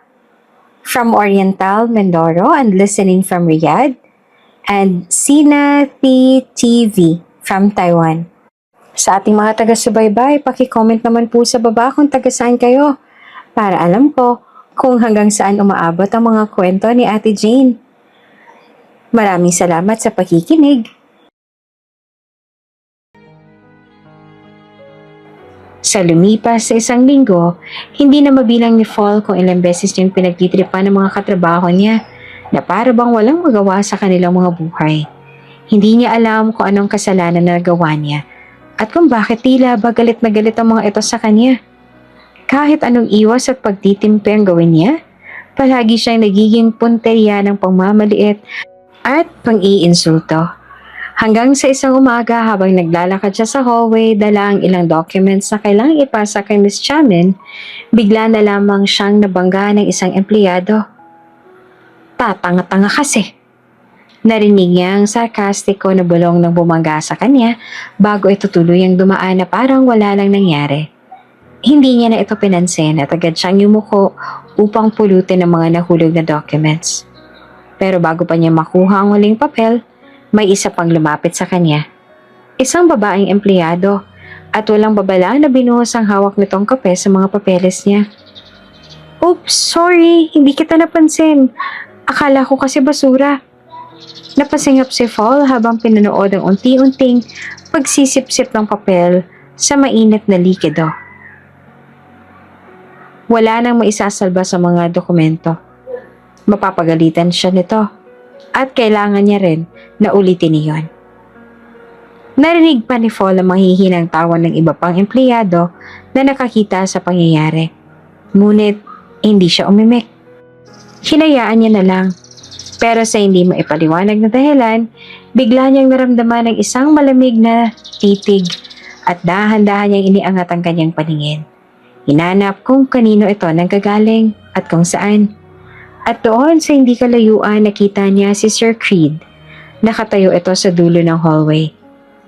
from Oriental, Mindoro and listening from Riyadh, and Sina TV from Taiwan. Sa ating mga taga-subaybay, paki-comment naman po sa baba kung taga-saan kayo para alam ko kung hanggang saan umaabot ang mga kwento ni Ate Jane. Maraming salamat sa pakikinig. Sa lumipas sa 1 linggo, hindi na mabilang ni Fall kung ilang beses niyang pinagtitripan ng mga katrabaho niya na para bang walang magawa sa kanilang mga buhay. Hindi niya alam kung anong kasalanan na nagawa niya at kung bakit tila ba galit na galit ang mga ito sa kanya. Kahit anong iwas at pagtitimpi ang gawin niya, palagi siyang nagiging punteriya ng pangmamaliit at pang-iinsulto. Hanggang sa isang umaga habang naglalakad siya sa hallway, dala ang ilang documents na kailangang ipasa kay Miss Chamin, bigla na lamang siyang nabangga ng isang empleyado. Tatanga-tanga kasi. Narinig niya ang sarkastiko na bulong ng bumangga sa kanya bago ito tuluyang dumaan na parang wala lang nangyari. Hindi niya na ito pinansin at agad siyang yumuko upang pulutin ang mga nahulog na documents. Pero bago pa niya makuha ang huling papel, may isa pang lumapit sa kanya. Isang babaeng empleyado at walang babala na binuhos ang hawak nitong kape sa mga papeles niya. Oops, sorry, hindi kita napansin. Akala ko kasi basura. Napasingap si Fall habang pinanood ang unti-unting pagsisip-sip ng papel sa mainit na likido. Wala nang maisasalba sa mga dokumento. Mapapagalitan siya nito at kailangan niya rin na ulitin iyon. Narinig pa ni Fall ang manghihinang tawa ng iba pang empleyado na nakakita sa pangyayari. Ngunit hindi siya umimik. Hinayaan niya na lang. Pero sa hindi maipaliwanag na dahilan, bigla niyang naramdaman ng isang malamig na titig at dahan-dahan niyang iniangat ang kanyang paningin. Hinanap kung kanino ito nanggagaling at kung saan. At doon sa hindi kalayuan nakita niya si Sir Creed. Nakatayo ito sa dulo ng hallway.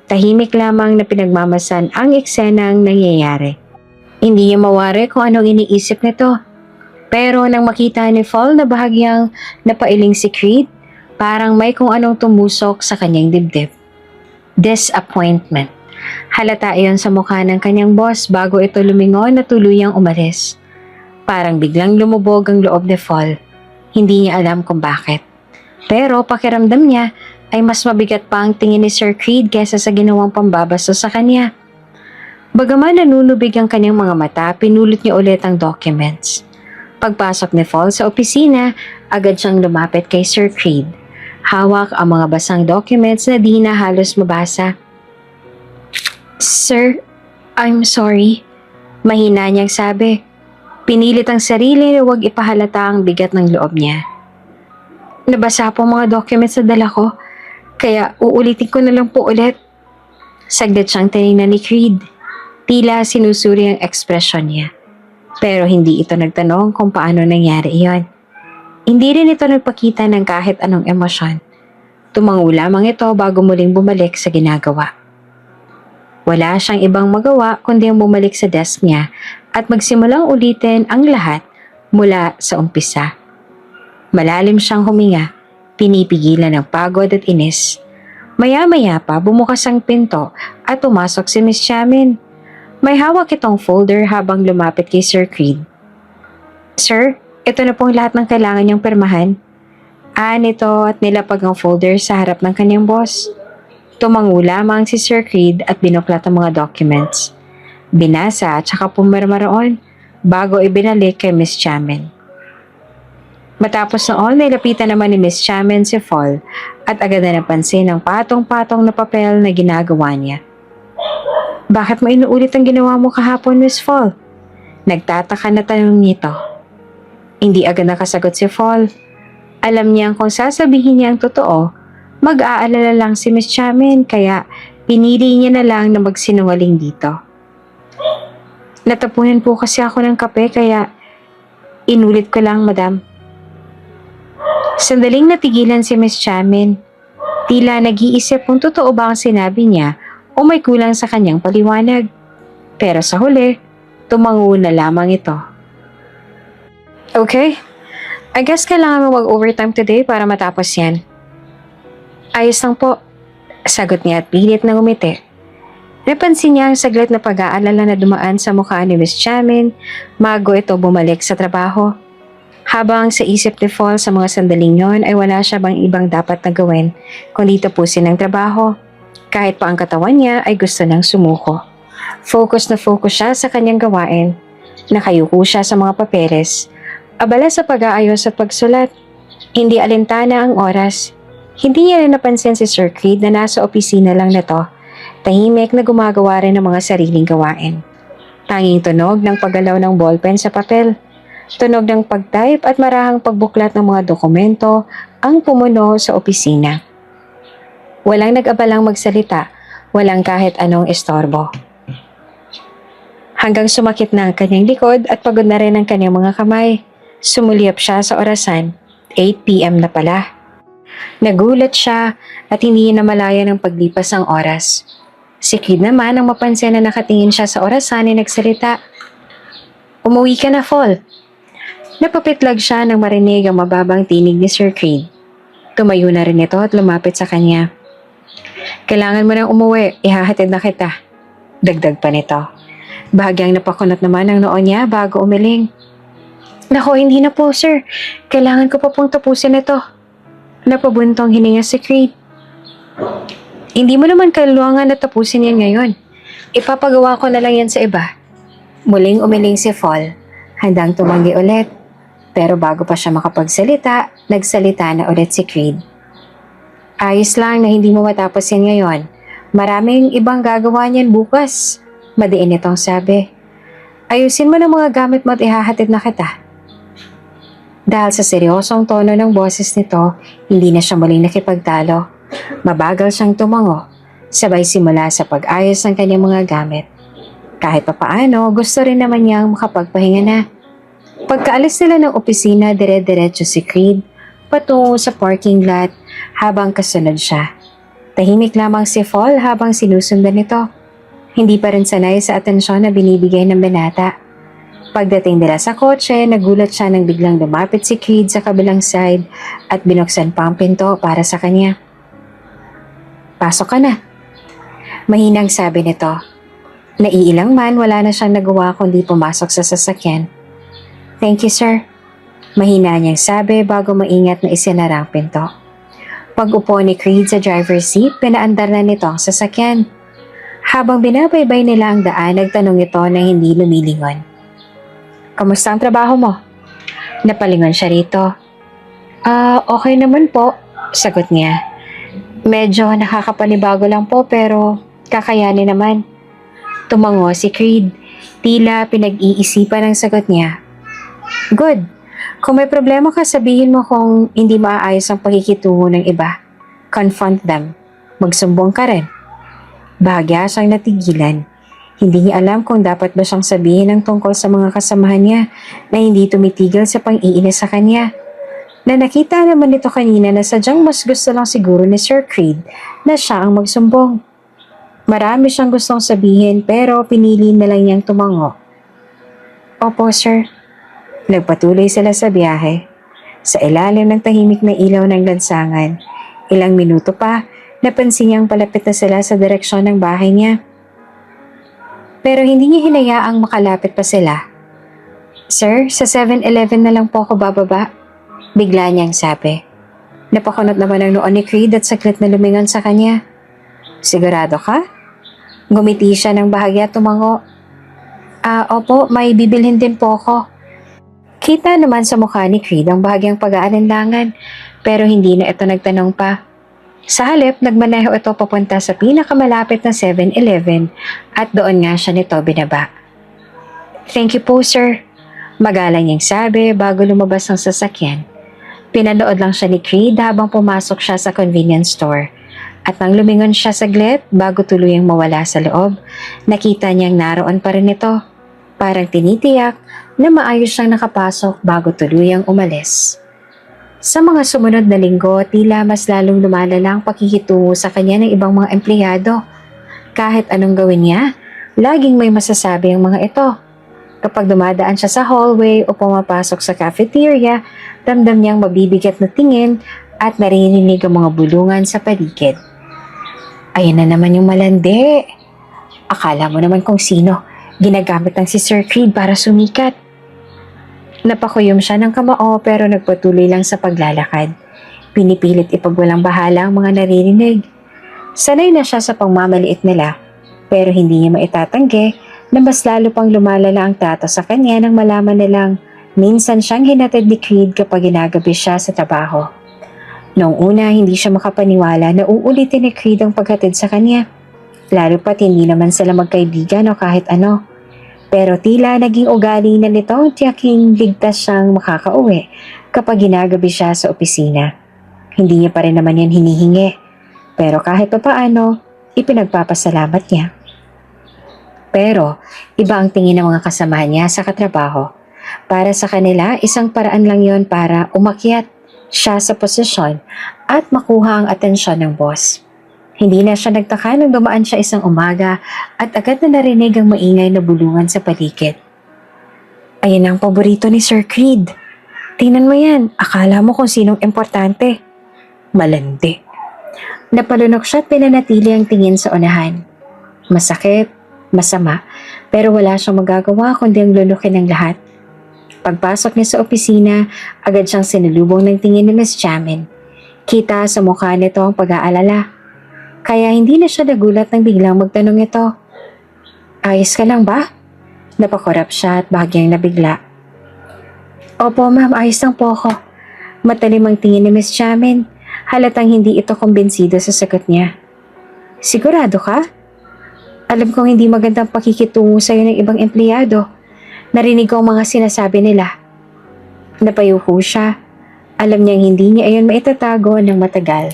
Tahimik lamang na pinagmamasan ang eksenang nangyayari. Hindi niya mawari kung anong iniisip nito. Pero nang makita ni Fall na bahagyang napailing si Creed, parang may kung anong tumusok sa kanyang dibdib. Disappointment. Halata iyon sa mukha ng kanyang boss bago ito lumingon na tuluyang umalis. Parang biglang lumubog ang loob ni Fall. Hindi niya alam kung bakit. Pero pakiramdam niya ay mas mabigat pa ang tingin ni Sir Creed kesa sa ginawang pambabastos sa kanya. Bagaman nanunubig ang kanyang mga mata, pinulot niya ulit ang documents. Pagpasok ni Fall sa opisina, agad siyang lumapit kay Sir Creed. Hawak ang mga basang documents na di na halos mabasa. Sir, I'm sorry. Mahina niyang sabi. Pinilit ang sarili na huwag ipahalata ang bigat ng loob niya. Nabasa po mga documents sa dala ko, kaya uulitin ko na lang po ulit. Saglit siyang tinignan ni Creed. Tila sinusuri ang ekspresyon niya. Pero hindi ito nagtanong kung paano nangyari iyon. Hindi rin ito nagpakita ng kahit anong emosyon. Tumango lamang ito bago muling bumalik sa ginagawa. Wala siyang ibang magawa kundi ang bumalik sa desk niya at magsimulang ulitin ang lahat mula sa umpisa. Malalim siyang huminga, pinipigilan ng pagod at inis. Maya-maya pa bumukas ang pinto at pumasok si Miss Chamin. May hawak itong folder habang lumapit kay Sir Creed. Sir, ito na pong lahat ng kailangan niyang pirmahan. Nito at nilapag ang folder sa harap ng kanyang boss. Tumango lamang si Sir Creed at binuklat ang mga documents. Binasa at saka pumirma roon bago ibinalik kay Miss Chamin. Matapos noon, nilapitan naman ni Miss Chamin si Fall at agad na napansin ang patong-patong na papel na ginagawa niya. Bakit mo inuulit ang ginawa mo kahapon, Miss Fall? Nagtataka na tanong nito. Hindi agad nakasagot si Fall. Alam niyang kung sasabihin niya ang totoo, mag-aalala lang si Miss Chamin kaya pinili niya na lang na magsinungaling dito. Natapunan po kasi ako ng kape kaya inulit ko lang, madam. Sandaling natigilan si Miss Chamin. Tila nag-iisip kung totoo ba ang sinabi niya o may kulang sa kanyang paliwanag. Pero sa huli, tumango na lamang ito. Okay, I guess kailangan mo mag-overtime today para matapos yan. Ayos lang po, sagot niya at pilit na ngumiti. Napansin niya ang saglit na pag-aalala na dumaan sa mukha ni Miss Chamin bago ito bumalik sa trabaho. Habang sa isip ni Fall sa mga sandaling yon ay wala siya bang ibang dapat na gawin kundi tapusin ang trabaho. Kahit pa ang katawan niya ay gusto nang sumuko. Focus na focus siya sa kanyang gawain. Nakayuko siya sa mga papeles. Abala sa pag-aayos at pagsulat. Hindi alintana ang oras. Hindi niya rin napansin si Sir Creed na nasa opisina lang na to. Tahimik na gumagawa rin ng mga sariling gawain. Tanging tunog ng paggalaw ng ballpen sa papel. Tunog ng pag-type at marahang pagbuklat ng mga dokumento ang pumuno sa opisina. Walang nag-abalang magsalita, walang kahit anong estorbo. Hanggang sumakit na ang kanyang likod at pagod na rin ang kanyang mga kamay. Sumulyap siya sa orasan, 8 p.m. na pala. Nagulat siya at hindi na malaya ng paglipas ang oras. Si Creed naman ang mapansin na nakatingin siya sa orasan ay nagsalita. Umuwi ka na, Fall. Napapitlag siya nang marinig ang mababang tinig ni Sir Creed. Tumayo na rin ito at lumapit sa kanya. Kailangan mo nang umuwi, ihahatid na kita. Dagdag pa nito. Bahagyang napakunot naman ang noon niya bago umiling. Nako, hindi na po, sir. Kailangan ko pa pong tapusin ito. Napabuntong hininga si Creed. Hindi mo naman kailangan na tapusin yan ngayon. Ipapagawa ko na lang yan sa iba. Muling umiling si Fall. Handang tumanggi ulit. Pero bago pa siya makapagsalita, nagsalita na ulit si Creed. Ayos lang na hindi mo matapos yan ngayon. Maraming ibang gagawa niyan bukas. Madiin itong sabi. Ayusin mo ng mga gamit mo at ihahatid na kita. Dahil sa seryosong tono ng boses nito, hindi na siya muling nakipagtalo. Mabagal siyang tumango, sabay simula sa pag-ayos ng kanyang mga gamit. Kahit papaano, gusto rin naman niyang makapagpahinga na. Pagkaalis nila ng opisina, dire-diretso si Creed patungo sa parking lot habang kasunod siya. Tahimik lamang si Fall habang sinusundan nito. Hindi pa rin sanay sa atensyon na binibigay ng binata. Pagdating nila sa kotse, nagulat siya nang biglang lumapit si Creed sa kabilang side at binuksan pa ang pinto para sa kanya. Pasok ka na. Mahinang sabi nito. Naiilang man, wala na siyang nagawa kundi pumasok sa sasakyan. Thank you, sir. Mahina niyang sabi bago maingat na isinara ang pinto. Pag-upo ni Creed sa driver's seat, pinaandar na nito ang sasakyan. Habang binabaybay nila ang daan, nagtanong ito na hindi lumilingon. Kamusta ang trabaho mo? Napalingon siya rito. Okay naman po, sagot niya. Medyo nakakapanibago lang po pero kakayanin naman. Tumango si Creed. Tila pinag-iisipan ang sagot niya. Good. Kung may problema ka, sabihin mo kung hindi maaayos ang pakikitungo ng iba. Confront them. Magsumbong ka rin. Bahagya siyang natigilan. Hindi niya alam kung dapat ba siyang sabihin ang tungkol sa mga kasamahan niya na hindi tumitigil sa pang-iinis sa kanya. Na nakita naman nito kanina na sadyang mas gusto lang siguro ni Sir Creed na siya ang magsumbong. Marami siyang gustong sabihin pero pinili na lang niyang tumango. Opo, sir. Nagpatuloy sila sa biyahe. Sa ilalim ng tahimik na ilaw ng lansangan, ilang minuto pa, napansin niyang palapit na sila sa direksyon ng bahay niya. Pero hindi niya hinayaang makalapit pa sila. Sir, sa 7-Eleven na lang po ako bababa. Bigla niyang sabi. Napakunot naman ang noon ni Creed at saklit na lumingon sa kanya. Sigurado ka? Gumiti siya ng bahagya at tumango. Opo, may bibilhin din po ako. Kita naman sa mukha ni Creed ang bahagyang pag-aalinlangan, pero hindi na ito nagtanong pa. Sa halip, nagmaneho ito papunta sa pinakamalapit na 7-Eleven at doon nga siya nito binaba. Thank you po, sir. Magalang niyang sabi bago lumabas ng sasakyan. Pinanood lang siya ni Creed habang pumasok siya sa convenience store. At nang lumingon siya saglit bago tuluyang mawala sa loob, nakita niyang naroon pa rin ito. Parang tinitiyak na maayos siyang nakapasok bago tuluyang umalis. Sa mga sumunod na linggo, tila mas lalong lumalala ang pakikitungo sa kanya ng ibang mga empleyado. Kahit anong gawin niya, laging may masasabi ang mga ito. Kapag dumadaan siya sa hallway o pumapasok sa cafeteria, ramdam niyang mabibigat na tingin at naririnig ang mga bulungan sa paligid. Ayan na naman yung malandi. Akala mo naman kung sino. Ginagamit ng si Sir Creed para sumikat. Napakuyom siya ng kamao pero nagpatuloy lang sa paglalakad. Pinipilit ipagwalang bahala ang mga naririnig. Sanay na siya sa pangmamaliit nila pero hindi niya maitatanggi na mas lalo pang lumalala ang trato sa kanya nang malaman nilang minsan siyang hinatid ni Creed kapag ginagabi siya sa trabaho. Noong una, hindi siya makapaniwala na uulitin ni Creed ang paghatid sa kanya. Lalo pat hindi naman sila magkaibigan o kahit ano. Pero tila naging ugali na nito ang tiyaking ligtas siyang makakauwi kapag ginagabi siya sa opisina. Hindi niya pa rin naman yan hinihingi. Pero kahit pa paano, ipinagpapasalamat niya. Pero iba ang tingin ng mga kasamahan niya sa katrabaho. Para sa kanila, isang paraan lang yon para umakyat siya sa posisyon at makuha ang atensyon ng boss. Hindi na siya nagtaka nang dumaan siya isang umaga at agad na narinig ang maingay na bulungan sa paligid. Ayan ang paborito ni Sir Creed. Tingnan mo yan, akala mo kung sinong importante. Malandi. Napalunok siya at pinanatili ang tingin sa unahan. Masakit, masama, pero wala siyang magagawa kundi ang lunukin ng lahat. Pagpasok niya sa opisina, agad siyang sinulubong ng tingin ni Miss Jamin. Kita sa mukha nito ang pag-aalala. Kaya hindi na siya nagulat nang biglang magtanong ito. Ayos ka lang ba? Napakorap siya at bahagyang nabigla. Opo ma'am, ayos lang po ako. Matalim ang tingin ni Miss Jamin. Halatang hindi ito kumbinsido sa sagot niya. Sigurado ka? Alam kong hindi magandang pakikitungo sa'yo ng ibang empleyado. Narinig ko ang mga sinasabi nila. Napayuho siya. Alam niyang hindi niya ayon maitatago ng matagal.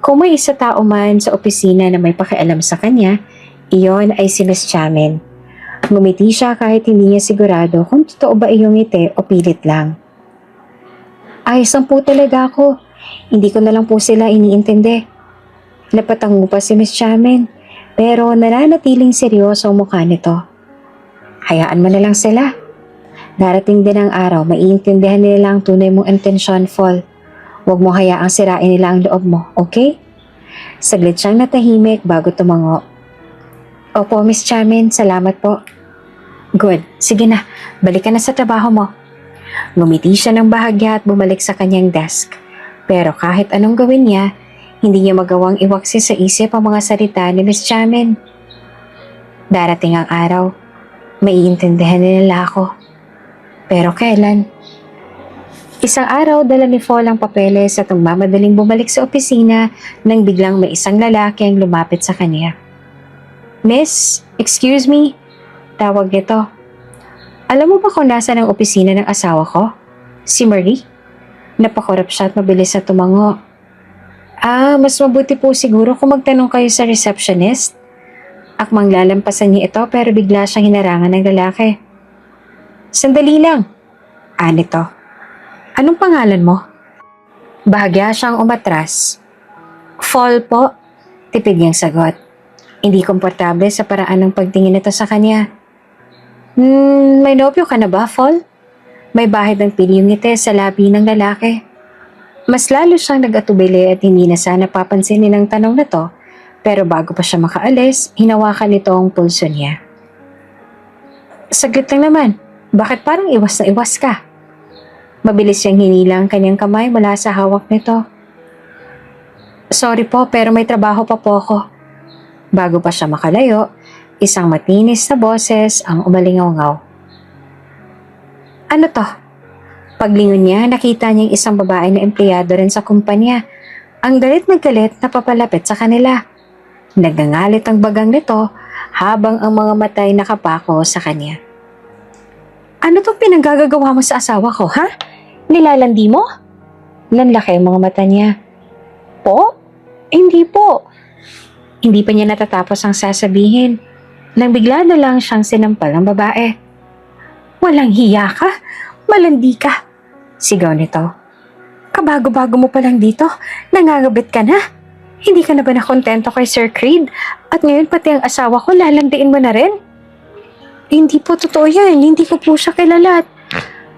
Kung may isa tao man sa opisina na may pakialam sa kanya, iyon ay si Miss Jamin. Ngumiti siya kahit hindi niya sigurado kung totoo ba iyong ngiti o pilit lang. Ayos lang po talaga ako. Hindi ko na lang po sila iniintindi. Napatango pa si Miss Jamin, pero nananatiling seryoso ang mukha nito. Hayaan mo na lang sila. Darating din ang araw, maiintindihan nila ang tunay mong intensyon, Fall. Huwag mo hayaang sirain nila ang loob mo, okay? Saglit siyang natahimik bago tumango. Opo, Miss Jamin, salamat po. Good, sige na, balik ka na sa trabaho mo. Ngumiti siya ng bahagya at bumalik sa kanyang desk. Pero kahit anong gawin niya, hindi niya magawang iwaksi sa isip ang mga salita ni Miss Jamin. Darating ang araw, maiintindihan nila ako. Pero kailan? Isang araw, dala ni Fall ang papeles at magmamadaling bumalik sa opisina nang biglang may isang lalaki ang lumapit sa kanya. Miss, excuse me? Tawag nito. Alam mo ba kung nasaan ang opisina ng asawa ko? Si Marie? Napakorap siya at mabilis na tumango. Mas mabuti po siguro kung magtanong kayo sa receptionist. Akmang lalampasan niya ito pero bigla siyang hinarangan ng lalaki. Sandali lang. Nito. Anong pangalan mo? Bahagya siyang umatras. Fall po, tipid niyang sagot. Hindi komportable sa paraan ng pagtingin nito sa kanya. May nobyo ka na ba, Fall? May bahid ng pilyong ngiti sa labi ng lalaki. Mas lalo siyang nag-atubili at hindi na sana papansinin ang tanong na to, pero bago pa siya makaalis, hinawakan nito ang pulso niya. Saglit lang naman, bakit parang iwas na iwas ka? Mabilis siyang hinilang kanyang kamay mula sa hawak nito. Sorry po, pero may trabaho pa po ako. Bago pa siya makalayo, isang matinis na boses ang umalingaw-ngaw. Ano to? Paglingon niya, nakita niyang isang babae na empleyado rin sa kumpanya. Ang galit na papalapit sa kanila. Nagngangalit ang bagang nito habang ang mga matay nakapako sa kanya. Ano tong pinanggagawa mo sa asawa ko, ha? Nilalandi mo? Nanlaki ang mga mata niya. Po? Hindi po. Hindi pa niya natatapos ang sasabihin. Nang bigla na lang siyang sinampal ng babae. Walang hiya ka? Malandi ka? Sigaw nito. Kabago-bago mo pa lang dito, nangangabit ka na. Hindi ka na ba nakontento kay Sir Creed? At ngayon pati ang asawa ko lalandiin mo na rin? Hindi po totoo yan, hindi ko po siya kilala.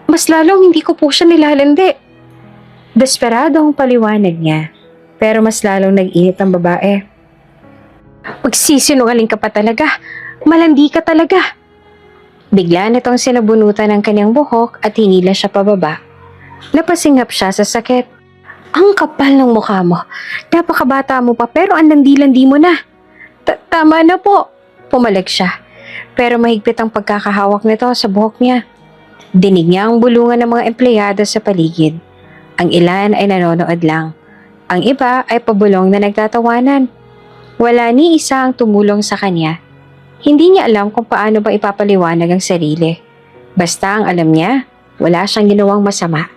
Mas lalong hindi ko po siya nilalandi. Desperado ang paliwanag niya, pero mas lalong nag-init ang babae. Magsisinungaling ka pa talaga, malandi ka talaga. Bigla nitong sinabunutan ng kanyang buhok at hinila siya pababa. Napasinghap siya sa sakit. Ang kapal ng mukha mo. Napakabata mo pa pero ang landi-landi mo na. Tama na po. Pumalag siya. Pero mahigpit ang pagkakahawak nito sa buhok niya. Dinig niya ang bulungan ng mga empleyado sa paligid. Ang ilan ay nanonood lang. Ang iba ay pabulong na nagtatawanan. Wala ni isa ang tumulong sa kanya. Hindi niya alam kung paano ba ipapaliwanag ang sarili. Basta ang alam niya, wala siyang ginawang masama.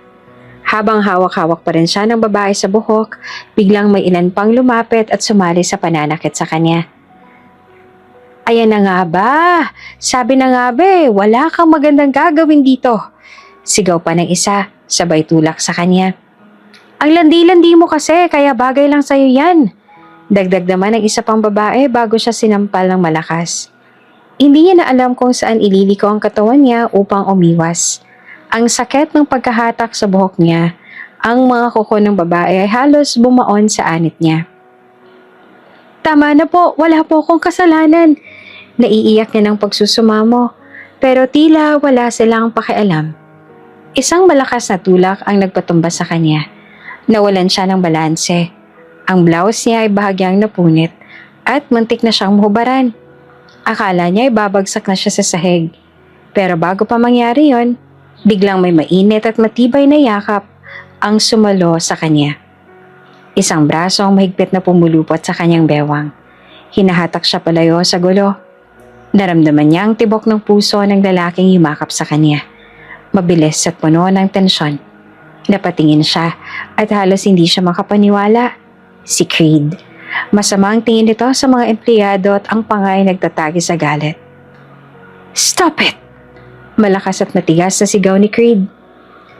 Habang hawak-hawak pa rin siya ng babae sa buhok, biglang may ilan pang lumapit at sumali sa pananakit sa kanya. Ayan na nga ba? Sabi na nga ba, wala kang magandang gagawin dito. Sigaw pa ng isa, sabay tulak sa kanya. Ang landi-landi mo kasi, kaya bagay lang sa'yo yan. Dagdag naman ng isa pang babae bago siya sinampal ng malakas. Hindi niya na alam kung saan ililiko ang katawan niya upang umiwas. Ang sakit ng pagkahatak sa buhok niya, ang mga kuko ng babae ay halos bumaon sa anit niya. Tama na po, wala po akong kasalanan. Naiiyak niya ng pagsusumamo, pero tila wala silang pakialam. Isang malakas na tulak ang nagpatumba sa kanya. Nawalan siya ng balanse. Ang blouse niya ay bahagyang napunit at muntik na siyang mahubaran. Akala niya ay babagsak na siya sa sahig. Pero bago pa mangyari yon, biglang may mainit at matibay na yakap ang sumalo sa kanya. Isang braso ang mahigpit na pumulupot sa kanyang bewang. Hinahatak siya palayo sa gulo. Naramdaman niya ang tibok ng puso ng lalaking yumakap sa kanya. Mabilis at puno ng tensyon. Napatingin siya at halos hindi siya makapaniwala. Si Creed. Masama ang tingin nito sa mga empleyado at ang pangay nagtatagi sa galit. Stop it! Malakas at matigas na sigaw ni Creed.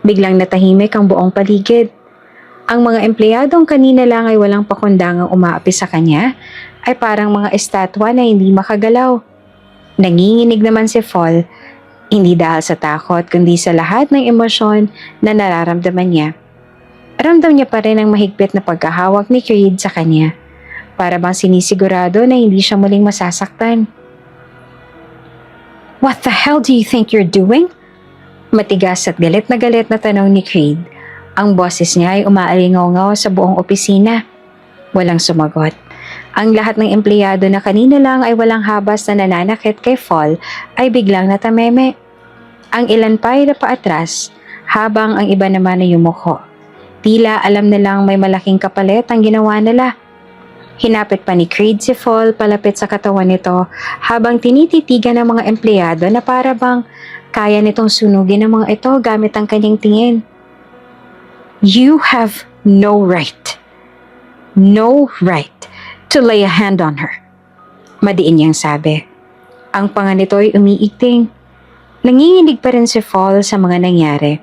Biglang natahimik ang buong paligid. Ang mga empleyadong kanina lang ay walang pakundangang umaapi sa kanya ay parang mga estatwa na hindi makagalaw. Nanginginig naman si Fall, hindi dahil sa takot kundi sa lahat ng emosyon na nararamdaman niya. Ramdam niya pa rin ang mahigpit na pagkahawak ni Creed sa kanya. Para bang sinisigurado na hindi siya muling masasaktan. What the hell do you think you're doing? Matigas at galit na tanong ni Creed. Ang boses niya ay umaalingaw-ngaw sa buong opisina. Walang sumagot. Ang lahat ng empleyado na kanina lang ay walang habas na nananakit kay Fall ay biglang natameme. Ang ilan pa ay napaatras habang ang iba naman ay yumuko. Tila alam nilang may malaking kapalit ang ginawa nila. Hinapit pa ni Creed si Fall palapit sa katawan nito habang tinititigan ng mga empleyado na para bang kaya nitong sunugin ng mga ito gamit ang kanyang tingin. You have no right to lay a hand on her. Madiin niyang sabi. Ang panga nito ay umiiting. Nanginginig pa rin si Fall sa mga nangyari.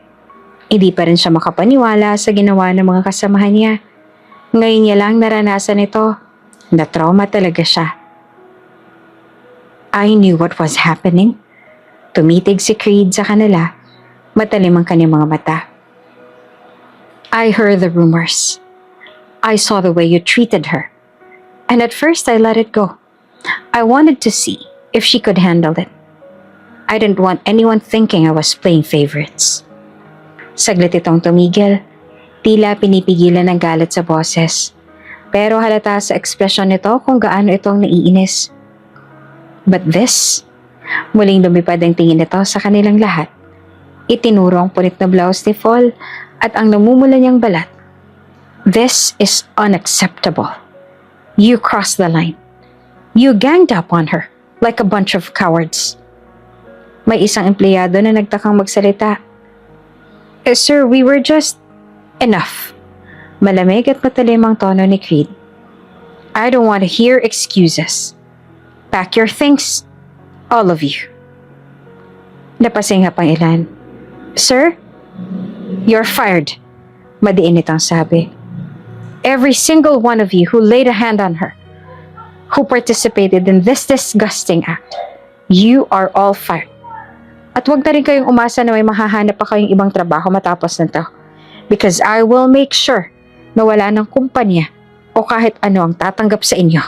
Hindi pa rin siya makapaniwala sa ginawa ng mga kasamahan niya. Ngayon niya lang naranasan ito. Na-trauma talaga siya. I knew what was happening. Tumitig si Creed sa kanila. Matalim ang kanyang mga mata. I heard the rumors. I saw the way you treated her. And at first I let it go. I wanted to see if she could handle it. I didn't want anyone thinking I was playing favorites. Saglit itong tumigil. Tila pinipigilan ng galit sa boses. Pero halata sa ekspresyon nito kung gaano itong naiinis. But this, muling lumipad ang tingin nito sa kanilang lahat. Itinuro ang punit na blouse ni Fall at ang namumula niyang balat. This is unacceptable. You crossed the line. You ganged up on her like a bunch of cowards. May isang empleyado na nagtakang magsalita. Sir, we were just... Enough. Malamig at matalim ang tono ni Creed. I don't want to hear excuses. Pack your things. All of you. Napasingap ang ilan. Sir, you're fired. Madiin itong sabi. Every single one of you who laid a hand on her, who participated in this disgusting act, you are all fired. At huwag na rin kayong umasa na may mahahanap pa kayong ibang trabaho matapos nito. Because I will make sure na wala ng kumpanya o kahit ano ang tatanggap sa inyo.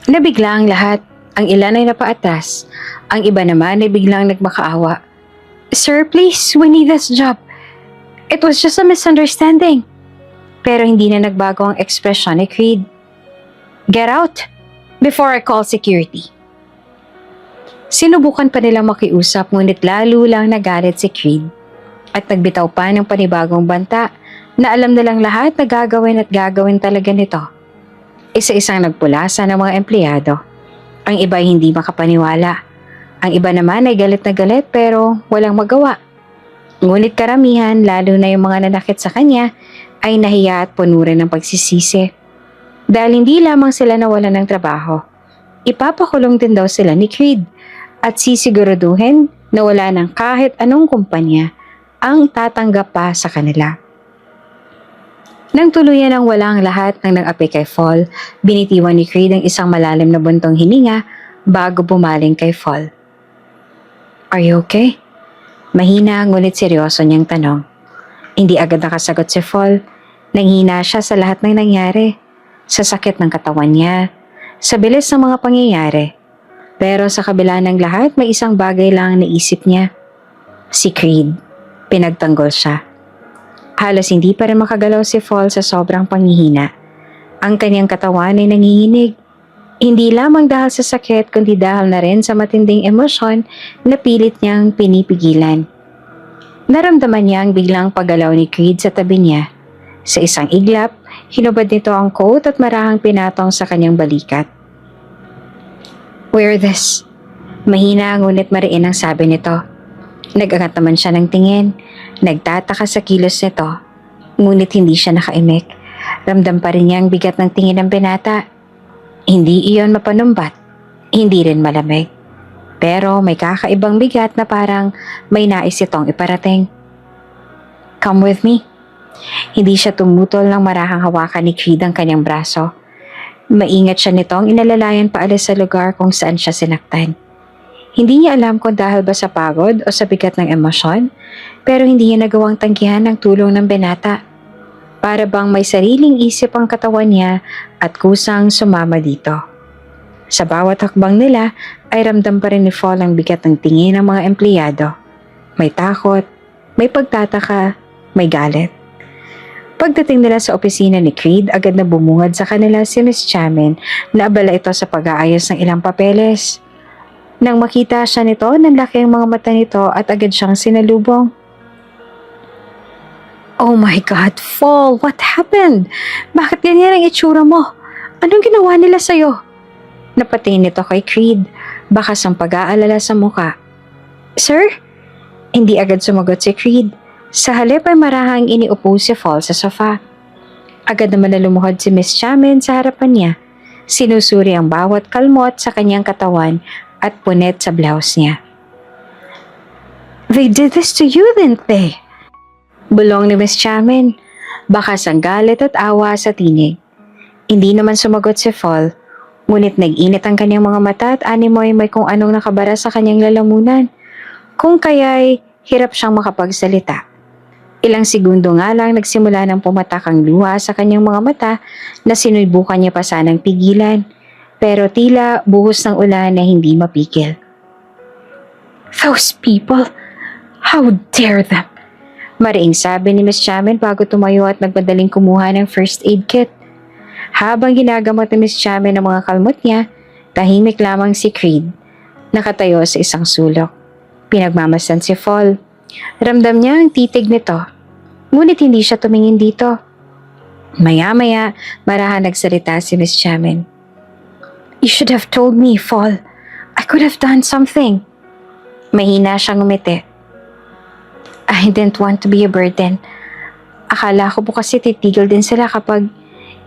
Nabigla ang lahat. Ang ilan ay napaatras. Ang iba naman ay biglang nagmakaawa. Sir, please, we need this job. It was just a misunderstanding. Pero hindi na nagbago ang ekspresyon ni Creed. Get out before I call security. Sinubukan pa nilang makiusap ngunit lalo lang nagalit si Creed at nagbitaw pa ng panibagong banta na alam nilang lahat na gagawin talaga nito. Isa-isang nagpulasa ng mga empleyado. Ang iba ay hindi makapaniwala. Ang iba naman ay galit na galit pero walang magawa. Ngunit karamihan, lalo na yung mga nanakit sa kanya, ay nahiya at puno rin ng pagsisisi. Dahil hindi lamang sila nawalan ng trabaho, ipapakulong din daw sila ni Creed at sisiguraduhin na wala ng kahit anong kumpanya ang tatanggap pa sa kanila. Nang tuluyan ang wala ang lahat ng nang-api kay Fall, binitiwan ni Creed ang isang malalim na buntong hininga bago bumaling kay Fall. Are you okay? Mahina ngunit seryoso niyang tanong. Hindi agad nakasagot si Fall. Nanghina siya sa lahat ng nangyari. Sa sakit ng katawan niya, sa bilis ng mga pangyayari. Pero sa kabila ng lahat, may isang bagay lang ang naisip niya. Si Creed. Pinagtanggol siya. Halos hindi pa rin makagalaw si Fall sa sobrang panghihina. Ang kanyang katawan ay nanginginig. Hindi lamang dahil sa sakit kundi dahil na rin sa matinding emosyon na pilit niyang pinipigilan. Naramdaman niya ang biglang paggalaw ni Creed sa tabi niya. Sa isang iglap, hinubad nito ang coat at marahang pinatong sa kanyang balikat. Wear this. Mahina ngunit mariin ang sabi nito. Nag-angat naman siya ng tingin. Nagtataka sa kilos nito. Ngunit hindi siya nakaimik. Ramdam pa rin niya ang bigat ng tingin ng binata. Hindi iyon mapanumbat. Hindi rin malamig. Pero may kakaibang bigat na parang may nais itong iparating. Come with me. Hindi siya tumutol nang marahang hawakan ni Creed ang kanyang braso. Maingat siya nitong inalalayan paalis sa lugar kung saan siya sinaktan. Hindi niya alam kung dahil ba sa pagod o sa bigat ng emosyon, pero hindi niya nagawang tanggihan ang tulong ng binata. Para bang may sariling isip ang katawan niya at kusang sumama dito. Sa bawat hakbang nila ay ramdam pa rin ni Fall ang bigat ng tingin ng mga empleyado. May takot, may pagtataka, may galit. Pagdating nila sa opisina ni Creed, agad na bumungad sa kanila si Miss Chamin na abala ito sa pag-aayos ng ilang papeles. Nang makita siya nito, nanlaki ang mga mata nito at agad siyang sinalubong. Oh my God, Fall, what happened? Bakit ganyan ang itsura mo? Anong ginawa nila sa'yo? Napatingin nito kay Creed, bakas ang pag-aalala sa muka. Sir? Hindi agad sumagot si Creed. Sa halip ay marahang iniupo si Fall sa sofa. Agad naman na lumuhod si Miss Chamin sa harapan niya. Sinusuri ang bawat kalmot sa kanyang katawan at punit sa blouse niya. They did this to you, didn't they? Bulong ni Miss Chamin, bakas ang galit at awa sa tinig. Hindi naman sumagot si Fall, ngunit nag-init ang kanyang mga mata at animoy may kung anong nakabara sa kanyang lalamunan. Kung kaya'y hirap siyang makapagsalita. Ilang segundo nga lang nagsimula ng pumatak ang luha sa kanyang mga mata na sinubukan niya pa sanang pigilan, pero tila buhos ng ulan na hindi mapikil. "Those people! How dare them!" Mariing sabi ni Miss Chamin bago tumayo at nagmadaling kumuha ng first aid kit. Habang ginagamot ni Miss Chamin ang mga kalmot niya, tahimik lamang si Creed, nakatayo sa isang sulok. Pinagmamasdan si Fall. Ramdam niya ang titig nito, ngunit hindi siya tumingin dito. Maya-maya, marahan nagsalita si Miss Chamin. "You should have told me, Fall. I could have done something." Mahina siyang umiti. "I didn't want to be a burden. Akala ko po kasi titigil din sila kapag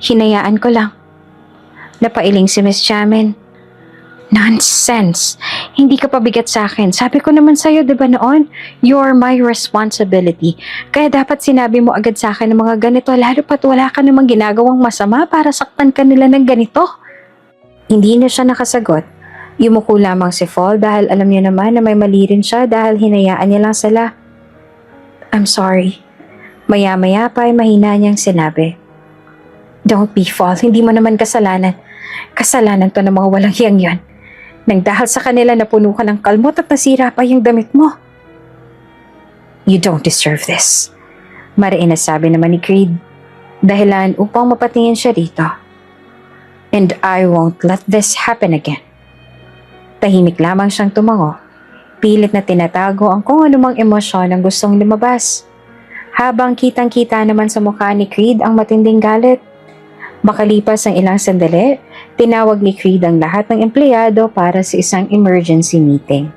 hinayaan ko lang." Napailing si Miss Chamin. "Nonsense! Hindi ka pabigat sa akin. Sabi ko naman sa'yo, di ba noon? You're my responsibility. Kaya dapat sinabi mo agad sa akin ng mga ganito, lalo pat wala ka namang ginagawang masama para saktan ka nila ng ganito." Hindi na siya nakasagot. Yumuko lamang si Fall dahil alam niya naman na may mali rin siya dahil hinayaan niya lang sila. "I'm sorry." Maya-maya pa ay mahina niyang sinabi. "Don't be, Fall. Hindi mo naman kasalanan. Kasalanan to ng mga walang hiyang yan. Nang dahil sa kanila napuno ka ng kalmot at nasira pa yung damit mo." "You don't deserve this." Mariin na sabi naman ni Creed. Dahilan upang mapatingin siya dito. "And I won't let this happen again." Tahimik lamang siyang tumango. Pilit na tinatago ang kung anumang emosyon ang gustong lumabas. Habang kitang-kita naman sa mukha ni Creed ang matinding galit. Makalipas ang ilang sandali, tinawag ni Creed ang lahat ng empleyado para sa isang emergency meeting.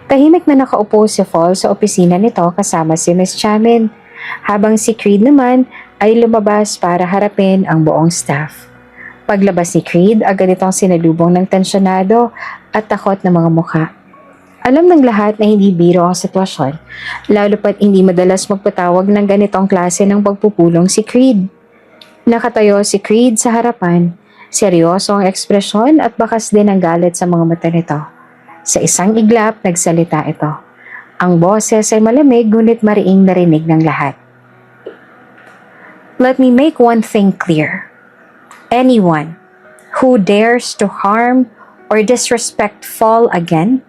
Tahimik na nakaupo si Fall sa opisina nito kasama si Miss Chamin, habang si Creed naman ay lumabas para harapin ang buong staff. Paglabas ni Creed, agad itong sinalubong ng tensyonado at takot na mga mukha. Alam ng lahat na hindi biro ang sitwasyon, lalo pat hindi madalas magpatawag ng ganitong klase ng pagpupulong si Creed. Nakatayo si Creed sa harapan, seryoso ang ekspresyon at bakas din ang galit sa mga mata nito. Sa isang iglap, nagsalita ito. Ang boses ay malamig ngunit mariing narinig ng lahat. "Let me make one thing clear. Anyone who dares to harm or disrespect Fall again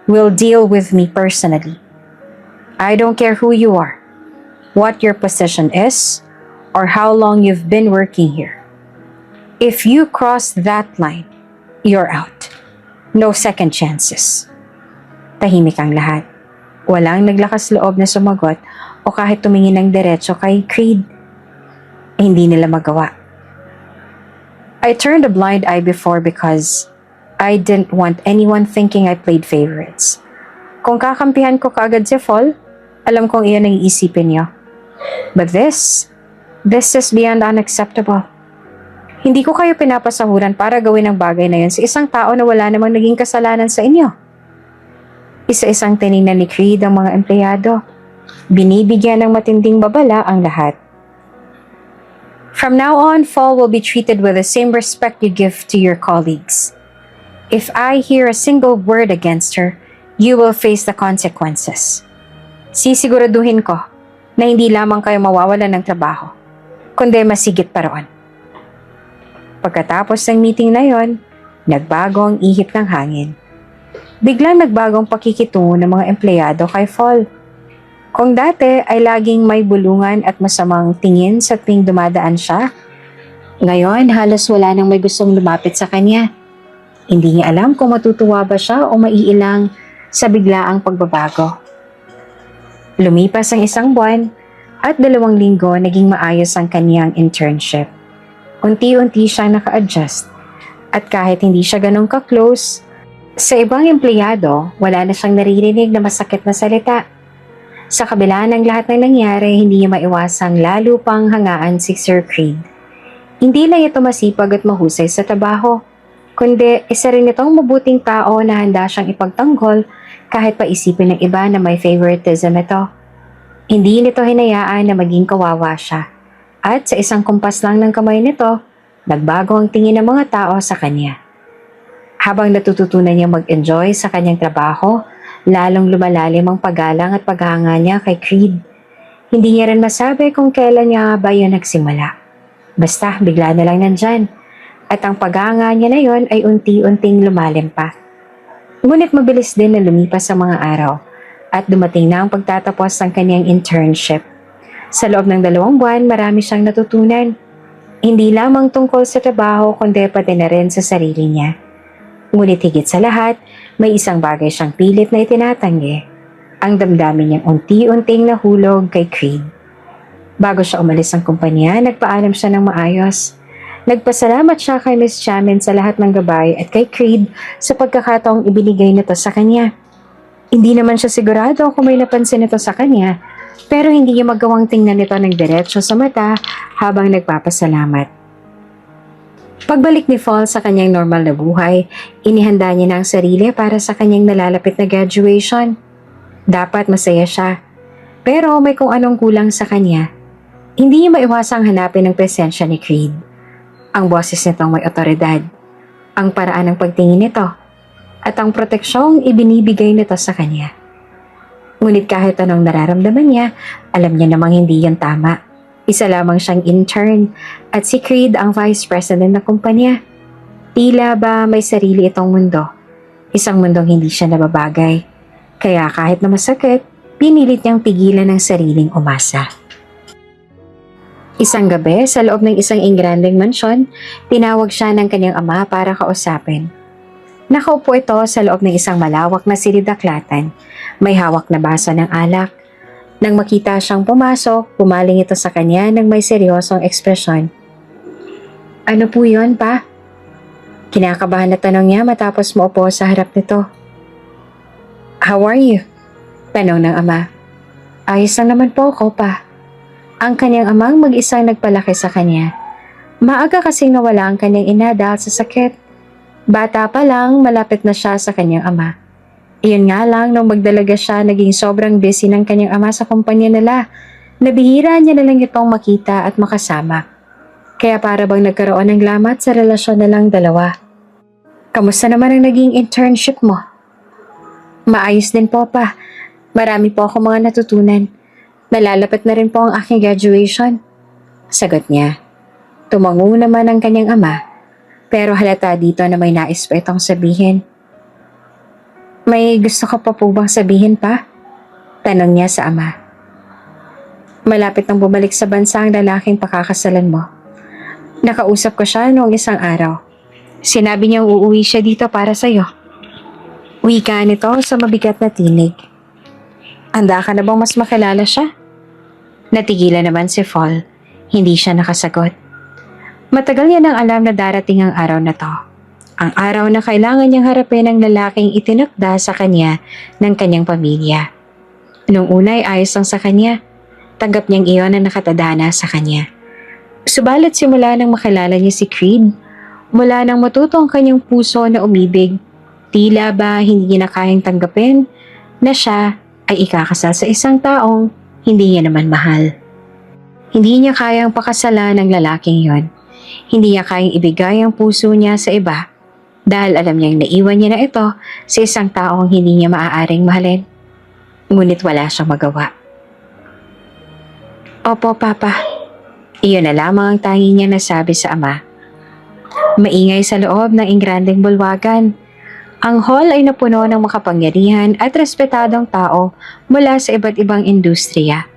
will deal with me personally. I don't care who you are, what your position is, or how long you've been working here. If you cross that line, you're out. No second chances." Tahimik ang lahat. Walang naglakas loob na sumagot o kahit tumingin ng diretso kay Creed. Hindi nila magawa. "I turned a blind eye before because I didn't want anyone thinking I played favorites. Kung kakampihan ko kaagad si Fall, alam kong iyon ang iisipin niyo. But this is beyond unacceptable. Hindi ko kayo pinapasahuran para gawin ang bagay na yun sa isang tao na wala namang naging kasalanan sa inyo." Isa-isang tiningnan ni Creed ang mga empleyado. Binibigyan ng matinding babala ang lahat. "From now on, Fall will be treated with the same respect you give to your colleagues. If I hear a single word against her, you will face the consequences. Sisiguraduhin ko na hindi lamang kayo mawawalan ng trabaho, kundi masigit pa roon." Pagkatapos ng meeting na yon, nagbago ang ihip ng hangin. Biglang nagbagong pakikitungo ng mga empleyado kay Fall. Kung dati ay laging may bulungan at masamang tingin sa tuwing dumadaan siya, ngayon halos wala nang may gustong lumapit sa kanya. Hindi niya alam kung matutuwa ba siya o maiilang sa biglaang pagbabago. Lumipas ang 1 buwan at 2 linggo naging maayos ang kaniyang internship. Unti-unti siyang naka-adjust at kahit hindi siya ganun ka-close, sa ibang empleyado wala na siyang naririnig na masakit na salita. Sa kabila ng lahat ng nangyari, hindi niya maiwasang lalo pang hangaan si Sir Creed. Hindi lang ito masipag at mahusay sa trabaho, kundi isa rin itong mabuting tao na handa siyang ipagtanggol kahit paisipin ng iba na may favoritism ito. Hindi nito hinayaan na maging kawawa siya. At sa isang kumpas lang ng kamay nito, nagbago ang tingin ng mga tao sa kanya. Habang natututunan niya mag-enjoy sa kanyang trabaho, lalong lumalalim ang paggalang at paghanga niya kay Creed. Hindi niya rin masabi kung kailan niya ba yun nagsimula. Basta bigla na lang nandyan. At ang paghanga niya na yun ay unti-unting lumalim pa. Ngunit mabilis din na lumipas ang mga araw at dumating na ang pagtatapos ng kanyang internship. Sa loob ng 2 buwan, marami siyang natutunan. Hindi lamang tungkol sa trabaho kundi pati na rin sa sarili niya. Ngunit higit sa lahat, may isang bagay siyang pilit na itinatanggi. Ang damdamin niyang unti-unting nahulog kay Creed. Bago siya umalis ng kumpanya, nagpaalam siya ng maayos. Nagpasalamat siya kay Miss Chamin sa lahat ng gabay at kay Creed sa pagkakataong ibinigay nito sa kanya. Hindi naman siya sigurado kung may napansin ito sa kanya, pero hindi niya magawang tingnan nito ng diretsyo sa mata habang nagpapasalamat. Pagbalik ni Fall sa kanyang normal na buhay, inihanda niya na ang sarili para sa kanyang nalalapit na graduation. Dapat masaya siya, pero may kung anong kulang sa kanya. Hindi niya maiwasang hanapin ang presensya ni Creed. Ang boses nitong may otoridad, ang paraan ng pagtingin nito, at ang proteksyong ibinibigay nito sa kanya. Ngunit kahit anong nararamdaman niya, alam niya namang hindi yan tama. Isa lamang siyang intern at si Creed ang vice president ng kumpanya. Tila ba may sarili itong mundo? Isang mundong hindi siya nababagay. Kaya kahit na masakit, pinilit niyang pigilan ang sariling umasa. Isang gabi, sa loob ng isang ingranding mansyon, tinawag siya ng kanyang ama para kausapin. Nakaupo ito sa loob ng isang malawak na silidaklatan. May hawak na baso ng alak. Nang makita siyang pumasok, pumaling ito sa kanya ng may seryosong ekspresyon. Ano po yun, pa? Kinakabahan na tanong niya matapos maupo sa harap nito. How are you? Tanong ng ama. Ayos lang naman po ako, pa. Ang kanyang amang mag-isang nagpalaki sa kanya. Maaga kasing nawala ang kanyang ina dahil sa sakit. Bata pa lang, malapit na siya sa kanyang ama. Iyon nga lang, nung magdalaga siya, naging sobrang busy ng kanyang ama sa kumpanya nila. Nabihira niya na lang itong makita at makasama. Kaya para bang nagkaroon ng lamat sa relasyon na lang dalawa. Kamusta naman ang naging internship mo? Maayos din po, pa. Marami po ako mga natutunan. Nalalapit na rin po ang aking graduation. Sagot niya. Tumango naman ang kanyang ama, pero halata dito na may nais pa itong sabihin. May gusto ka pa po bang sabihin, pa? Tanong niya sa ama. Malapit nang bumalik sa bansa ang lalaking pakakasalan mo. Nakausap ko siya noong isang araw. Sinabi niyang uuwi siya dito para sa'yo. Wika nito sa mabigat na tinig. Handa ka na bang mas makilala siya? Natigilan naman si Fall. Hindi siya nakasagot. Matagal niya nang alam na darating ang araw na to. Ang araw na kailangan niyang harapin ang lalaking itinakda sa kanya ng kanyang pamilya. Nung una ay ayos lang sa kanya. Tanggap niyang iyon ang nakatadhana sa kanya. Subalit simula nang makilala niya si Creed, mula nang matuto ang kanyang puso na umibig, tila ba hindi niya na kayang tanggapin na siya ay ikakasal sa isang taong hindi niya naman mahal. Hindi niya kayang pakasalan ng lalaking yon. Hindi niya kayang ibigay ang puso niya sa iba dahil alam niyang naiwan niya na ito sa isang taong hindi niya maaaring mahalin. Ngunit wala siyang magawa. Opo, Papa. Iyon na lamang ang tangi niya nasabi sa ama. Maingay sa loob ng ingranding bulwagan. Ang hall ay napuno ng makapangyarihan at respetadong tao mula sa iba't ibang industriya.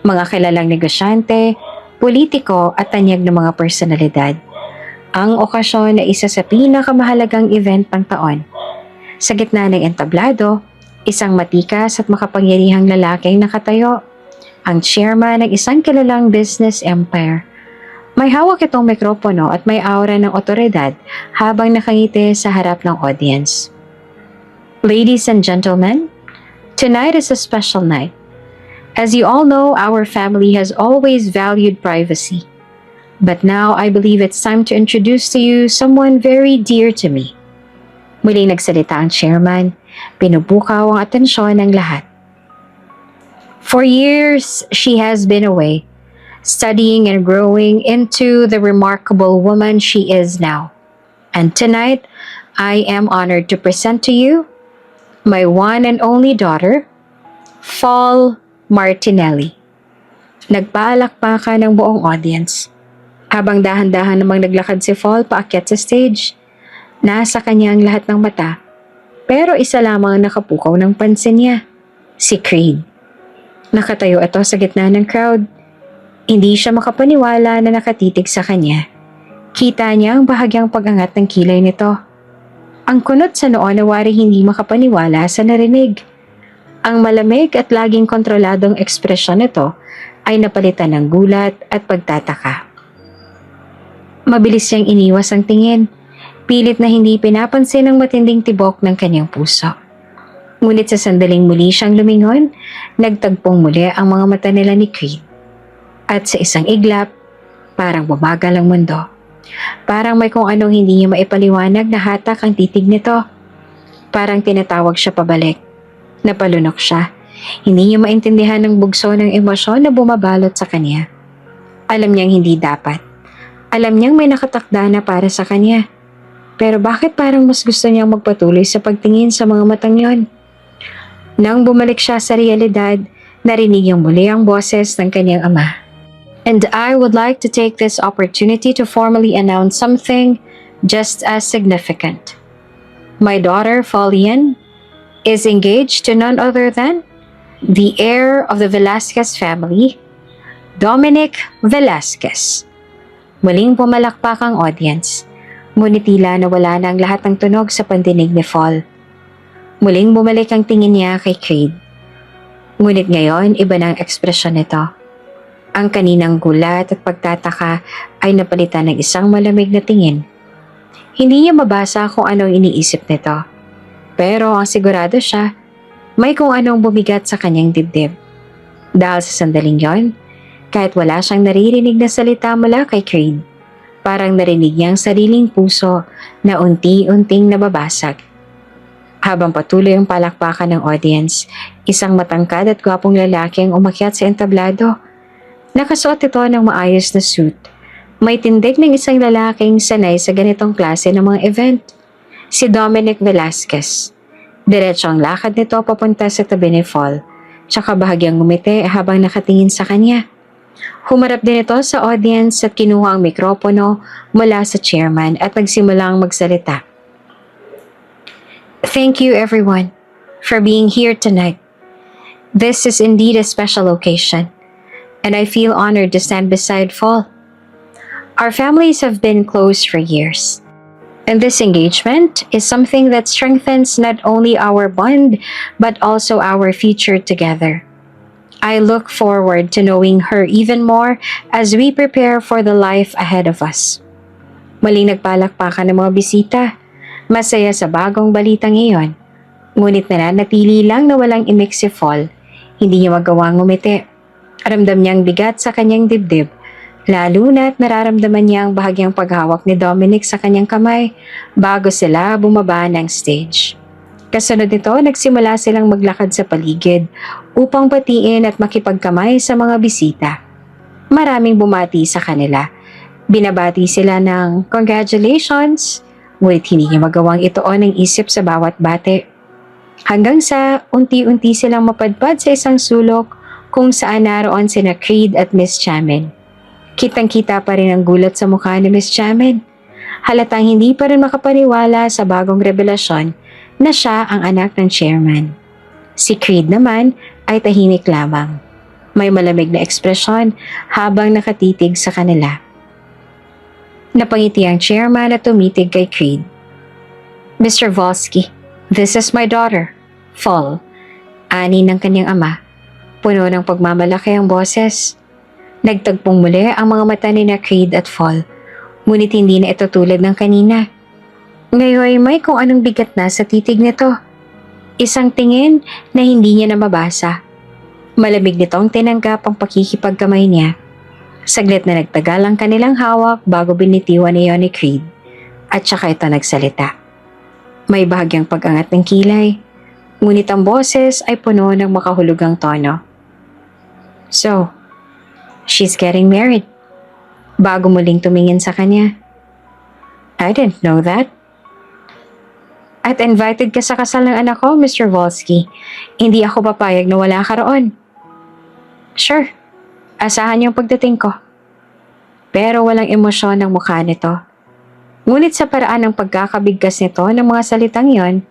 Mga kilalang negosyante, politiko at tanyag ng mga personalidad. Ang okasyon ay isa sa pinakamahalagang event ng taon. Sa gitna ng entablado, isang matikas at makapangyarihang lalaking nakatayo. Ang chairman ng isang kilalang business empire. May hawak itong mikropono at may aura ng otoridad habang nakangiti sa harap ng audience. Ladies and gentlemen, tonight is a special night. As you all know, our family has always valued privacy. But now I believe it's time to introduce to you someone very dear to me. Muling nagsalita ang chairman, pinubukaw ang atensyon ng lahat. For years, she has been away, studying and growing into the remarkable woman she is now. And tonight, I am honored to present to you my one and only daughter, Fall Martinelli. Nagpaalakpakan ng buong audience. Habang dahan-dahan namang naglakad si Fall paakyat sa stage, nasa kanya ang lahat ng mata. Pero isa lamang ang nakapukaw ng pansin niya, si Creed. Nakatayo ito sa gitna ng crowd. Hindi siya makapaniwala na nakatitig sa kanya. Kita niya ang bahagyang pag-angat ng kilay nito. Ang kunot sa noo na waring hindi makapaniwala sa narinig. Ang malamig at laging kontroladong ekspresyon nito ay napalitan ng gulat at pagtataka. Mabilis siyang iniwas ang tingin, pilit na hindi pinapansin ang matinding tibok ng kanyang puso. Ngunit sa sandaling muli siyang lumingon, nagtagpong muli ang mga mata nila ni Creed. At sa isang iglap, parang bumagal ang mundo. Parang may kung anong hindi niya maipaliwanag na hatak ang titig nito. Parang tinatawag siya pabalik. Napalunok siya. Hindi niya maintindihan ang bugso ng emosyon na bumabalot sa kanya. Alam niyang hindi dapat. Alam niyang may nakatakda na para sa kanya. Pero bakit parang mas gusto niyang magpatuloy sa pagtingin sa mga matang yon? Nang bumalik siya sa realidad, narinig niyang muli ang boses ng kanyang ama. And I would like to take this opportunity to formally announce something just as significant. My daughter, Falian, is engaged to none other than the heir of the Velasquez family, Dominic Velasquez. Muling pumalakpak ang audience, ngunit tila nawala na ang lahat ng tunog sa pandinig ni Fall. Muling bumalik ang tingin niya kay Creed. Ngunit ngayon, iba na ang ekspresyon nito. Ang kaninang gulat at pagtataka ay napalitan ng isang malamig na tingin. Hindi niya mabasa kung anong iniisip nito. Pero ang sigurado siya, may kung anong bumigat sa kanyang dibdib. Dahil sa sandaling yon, kahit wala siyang naririnig na salita mula kay Creed, parang narinig niya ang sariling puso na unti-unting nababasag. Habang patuloy ang palakpakan ng audience, isang matangkad at gwapong lalaki ang umakyat sa entablado. Nakasuot ito ng maayos na suit. May tindig ng isang lalaking sanay sa ganitong klase ng mga event. Si Dominic Velasquez. Diretso ang lakad nito papunta sa tabi ni Fall, tsaka bahagyang ngumiti habang nakatingin sa kanya. Humarap din ito sa audience at kinuha ang mikropono mula sa chairman at nagsimulang magsalita. Thank you everyone for being here tonight. This is indeed a special occasion, and I feel honored to stand beside Fall. Our families have been close for years, and this engagement is something that strengthens not only our bond, but also our future together. I look forward to knowing her even more as we prepare for the life ahead of us. Maling nagpalakpakan ng mga bisita. Masaya sa bagong balitang iyon. Ngunit nananatili lang na walang imik si Fall. Hindi niya magawang ngumiti. Ramdam niyang bigat sa kanyang dibdib. Lalo na't nararamdaman niya ang bahagyang paghawak ni Dominic sa kanyang kamay bago sila bumaba ng stage. Kasunod nito, nagsimula silang maglakad sa paligid upang batiin at makipagkamay sa mga bisita. Maraming bumati sa kanila. Binabati sila ng congratulations, ngunit hindi niya magawang ituon ang isip sa bawat bate. Hanggang sa unti-unti silang mapadpad sa isang sulok kung saan naroon sina Creed at Miss Chamin. Kitang-kita pa rin ang gulat sa mukha ni Miss Chamin. Halatang hindi pa rin makapaniwala sa bagong revelasyon na siya ang anak ng chairman. Si Creed naman ay tahimik lamang. May malamig na ekspresyon habang nakatitig sa kanila. Napangiti ang chairman at tumitig kay Creed. Mr. Volsky, this is my daughter, Fall. Ani ng kanyang ama. Puno ng pagmamalaki ang boses. Nagtagpong muli ang mga mata ni na Creed at Fall. Ngunit hindi na ito tulad ng kanina. Ngayon may kung anong bigat na sa titig nito. Isang tingin na hindi niya na mabasa. Malamig nitong tinanggap ang pakikipagkamay niya. Saglit na nagtagal ang kanilang hawak bago binitiwan niya ni Creed at saka ito nagsalita. May bahagyang pag-angat ng kilay, ngunit ang boses ay puno ng makahulugang tono. So, she's getting married. Bago muling tumingin sa kanya. I didn't know that. At invited ka sa kasal ng anak ko, Mr. Volsky. Hindi ako papayag na wala ka roon. Sure, asahan yung pagdating ko. Pero walang emosyon ng mukha nito. Ngunit sa paraan ng pagkakabigkas nito ng mga salitang yon,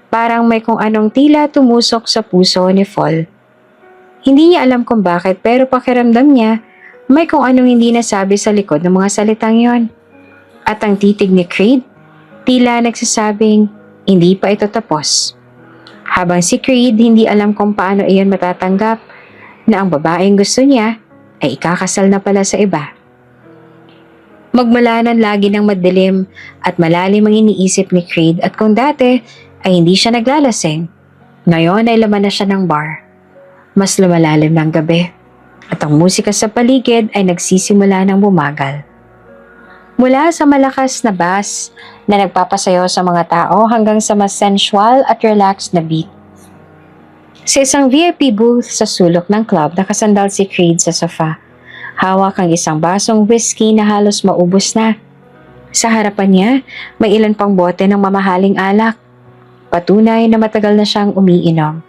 parang may kung anong tila tumusok sa puso ni Fall. Hindi niya alam kung bakit pero pakiramdam niya may kung anong hindi nasabi sa likod ng mga salitang yon. At ang titig ni Creed, tila nagsasabing hindi pa ito tapos. Habang si Creed hindi alam kung paano iyon matatanggap na ang babaeng gusto niya ay ikakasal na pala sa iba. Magmulanan lagi ng madilim at malalim ang iniisip ni Creed at kung dati ay hindi siya naglalasing, ngayon ay laman na siya ng bar. Mas lumalalim ng gabi at ang musika sa paligid ay nagsisimula ng bumagal. Mula sa malakas na bass na nagpapasayo sa mga tao hanggang sa mas sensual at relaxed na beat. Sa isang VIP booth sa sulok ng club nakasandal si Creed sa sofa. Hawak ang isang basong whiskey na halos maubos na. Sa harapan niya, may ilan pang bote ng mamahaling alak. Patunay na matagal na siyang umiinom.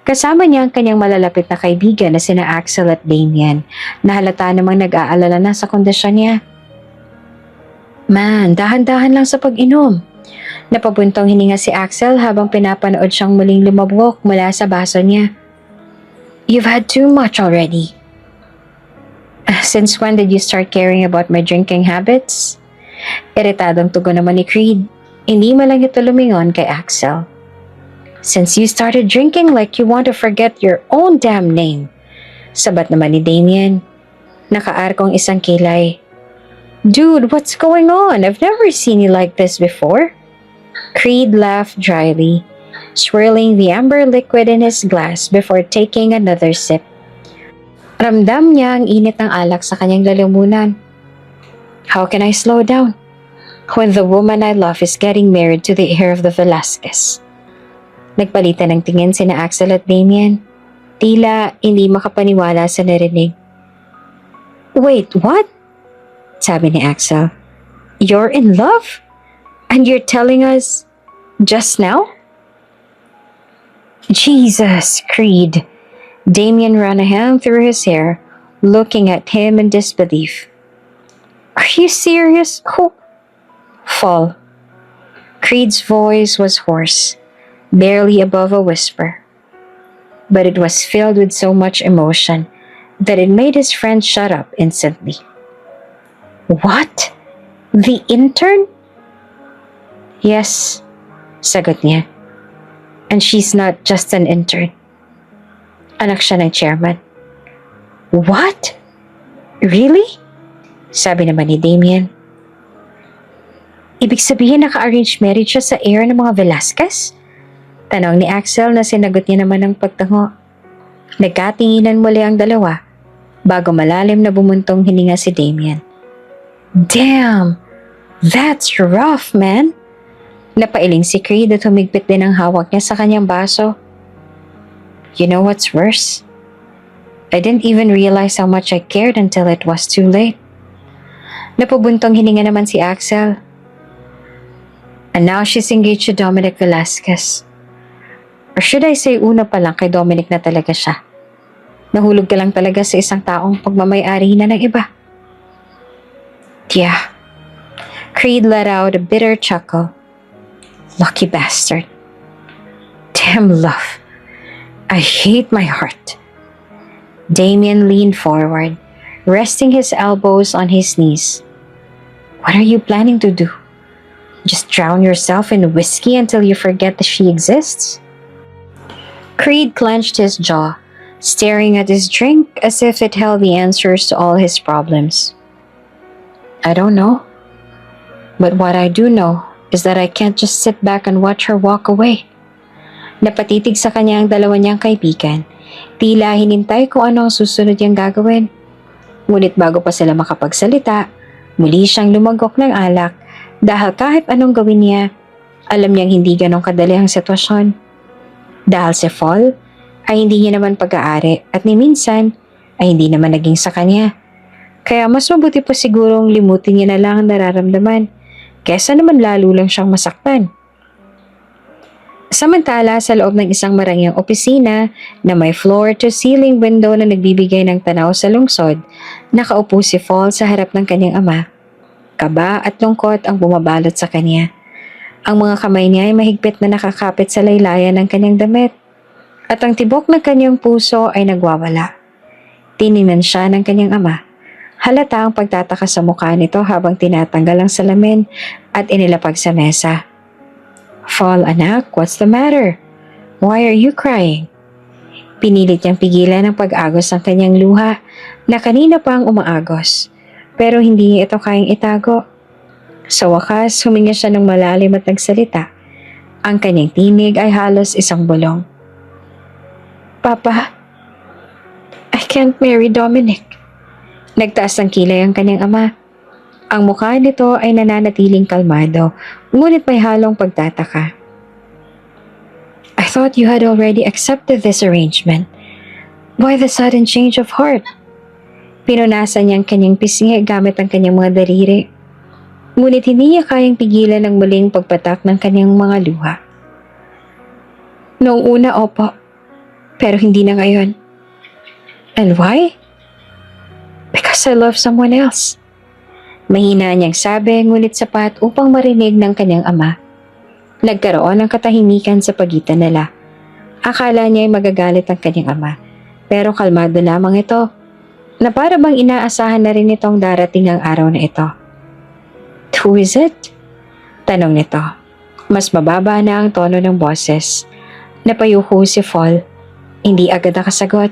Kasama niya ang kanyang malalapit na kaibigan na sina Axel at Damien na halata namang nag-aalala na sa kondisyon niya. Man, dahan-dahan lang sa pag-inom. Napabuntong hininga si Axel habang pinapanood siyang muling lumabok mula sa baso niya. You've had too much already. Since when did you start caring about my drinking habits? Iritadong tugon naman ni Creed. Hindi malang ito lumingon kay Axel. Since you started drinking like you want to forget your own damn name. Sabat naman ni Damien. Nakaarkong isang kilay. Dude, what's going on? I've never seen you like this before. Creed laughed dryly, swirling the amber liquid in his glass before taking another sip. Ramdam niya ang init ng alak sa kanyang lalamunan. How can I slow down when the woman I love is getting married to the heir of the Velasquez? Nagpalitan ng tingin sina Axel at Damien. Tila hindi makapaniwala sa narinig. Wait, what? Sabi ni Axel. You're in love? And you're telling us just now? Jesus, Creed. Damien ran a hand through his hair, looking at him in disbelief. Are you serious? Who? Fall. Creed's voice was hoarse, barely above a whisper. But it was filled with so much emotion that it made his friend shut up instantly. What? The intern? Yes, sagot niya. And she's not just an intern. Anak siya ng chairman. What? Really? Sabi naman ni Damien. Ibig sabihin naka-arrange marriage siya sa heir ng mga Velasquez? Tanong ni Axel na sinagot niya naman ng pagtango. Nagkatinginan muli ang dalawa bago malalim na bumuntong hininga si Damien. Damn! That's rough, man! Napailing si Creed at humigpit din ang hawak niya sa kanyang baso. You know what's worse? I didn't even realize how much I cared until it was too late. Napabuntong hininga naman si Axel. And now she's engaged to Dominic Velasquez. Or should I say una pa lang kay Dominic na talaga siya. Nahulog ka lang talaga sa isang taong pagmamay-ari na ng iba. Yeah. Creed let out a bitter chuckle. Lucky bastard. Damn love. I hate my heart. Damien leaned forward, resting his elbows on his knees. What are you planning to do? Just drown yourself in whiskey until you forget that she exists? Creed clenched his jaw, staring at his drink as if it held the answers to all his problems. I don't know. But what I do know is that I can't just sit back and watch her walk away. Napatitig sa kanya ang dalawa niyang kaibigan. Tila hinintay kung ano ang susunod niyang gagawin. Ngunit bago pa sila makapagsalita, muli siyang lumagok ng alak dahil kahit anong gawin niya, alam niyang hindi ganong kadali ang sitwasyon. Dahil si Fall ay hindi niya naman pag-aari at ni minsan ay hindi naman naging sa kanya. Kaya mas mabuti pa sigurong limutin niya na lang ang nararamdaman kesa naman lalo lang siyang masaktan. Samantala, sa loob ng isang marangyang opisina na may floor-to-ceiling window na nagbibigay ng tanaw sa lungsod, nakaupo si Fall sa harap ng kanyang ama. Kaba at lungkot ang bumabalot sa kanya. Ang mga kamay niya ay mahigpit na nakakapit sa laylayan ng kanyang damit at ang tibok ng kanyang puso ay nagwawala. Tiningnan siya ng kanyang ama. Halata ang pagtataka sa mukha nito habang tinatanggal ang salamin at inilapag sa mesa. "Fall, anak, what's the matter? Why are you crying?" Pinilit niyang pigilan ang pag-agos ng kanyang luha na kanina pang umaagos, pero hindi niya ito kayang itago. Sa wakas, huminga siya ng malalim at nagsalita. Ang kanyang tinig ay halos isang bulong. "Papa, I can't marry Dominic." Nagtaas ng kilay ang kanyang ama. Ang mukha nito ay nananatiling kalmado, ngunit may halong pagtataka. "I thought you had already accepted this arrangement. Why the sudden change of heart?" Pinunasan niya ang kanyang pisngi gamit ang kanyang mga daliri. Ngunit hindi niya kayang pigilan ang muling pagpatak ng kanyang mga luha. "Noong una, opo. Pero hindi na ngayon." "And why?" "Because I love someone else." Mahina niyang sabi, ngunit sapat upang marinig ng kanyang ama. Nagkaroon ng katahimikan sa pagitan nila. Akala niya ay magagalit ang kanyang ama, pero kalmado lamang ito, na para bang inaasahan na rin itong darating ang araw na ito. "Who is it?" Tanong nito. Mas mababa na ang tono ng boses. Napayuko si Fall. Hindi agad nakasagot.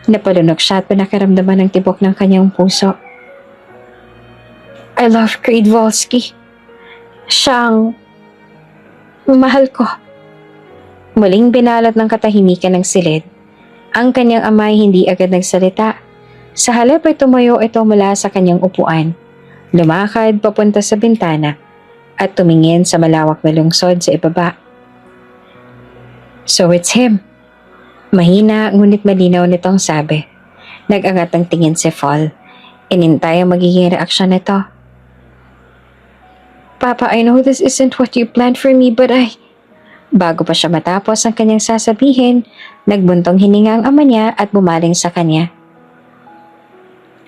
Napalunok siya at pinakaramdaman ng tibok ng kanyang puso. "I love Creed Volsky. Siyang mahal ko." Muling binalot ng katahimikan ng silid. Ang kanyang ama ay hindi agad nagsalita. Sa halip ay tumayo ito mula sa kanyang upuan. Lumakad papunta sa bintana at tumingin sa malawak na lungsod sa ibaba. "So it's him." Mahina ngunit malinaw nitong sabi. Nag-angat ng tingin si Fall. Inintay ang magiging reaksyon nito. "Papa, I know this isn't what you planned for me, but Bago pa siya matapos ang kanyang sasabihin, nagbuntong hininga ang ama niya at bumaling sa kanya.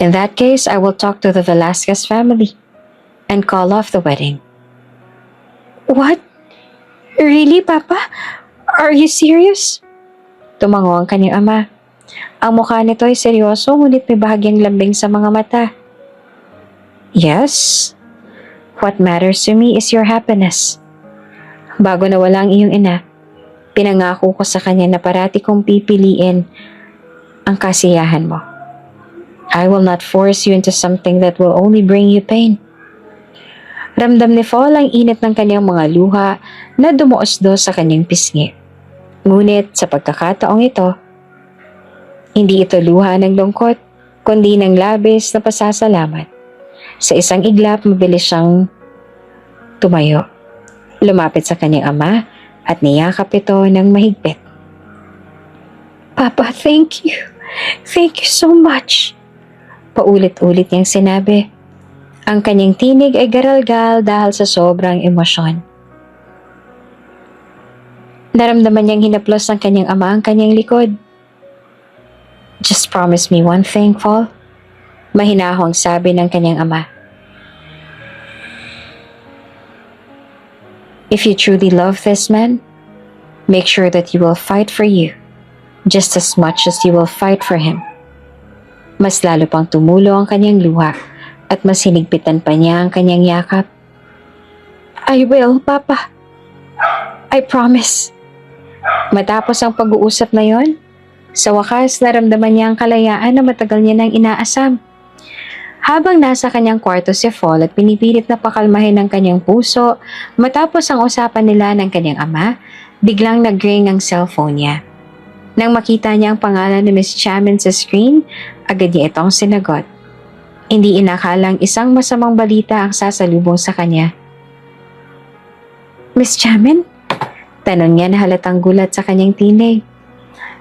"In that case, I will talk to the Velasquez family and call off the wedding." "What? Really, Papa? Are you serious?" Tumango ang kanyang ama. Ang mukha nito ay seryoso ngunit may bahagyang lambing sa mga mata. "Yes. What matters to me is your happiness." Bago nawala ang iyong ina, pinangako ko sa kanya na parati kong pipiliin ang kasiyahan mo. I will not force you into something that will only bring you pain. Ramdam ni Fall ang init ng kanyang mga luha na dumuosdos sa kanyang pisngi. Ngunit sa pagkakataong ito, hindi ito luha ng lungkot, kundi ng labis na pasasalamat. Sa isang iglap, mabilis siyang tumayo. Lumapit sa kanyang ama at niyakap ito ng mahigpit. "Papa, thank you. Thank you so much." Paulit-ulit niyang sinabi. Ang kanyang tinig ay garalgal dahil sa sobrang emosyon. Naramdaman niyang hinaplos ng kanyang ama ang kanyang likod. "Just promise me one thing, Fall." Mahinahong sabi ng kanyang ama. "If you truly love this man, make sure that you will fight for you just as much as you will fight for him." Mas lalo pang tumulo ang kanyang luha at mas hinigpitan pa niya ang kanyang yakap. "I will, Papa. I promise." Matapos ang pag-uusap na yon, sa wakas naramdaman niya ang kalayaan na matagal niya nang inaasam. Habang nasa kanyang kwarto si Fall at pinipilit na pakalmahin ang kanyang puso, matapos ang usapan nila ng kanyang ama, biglang nag-ring ang cellphone niya. Nang makita niya ang pangalan ni Miss Chamin sa screen, agad niya itong sinagot. Hindi inakalang isang masamang balita ang sasalubong sa kanya. "Miss Chamin?" Tanong niya na halatang gulat sa kanyang tinig.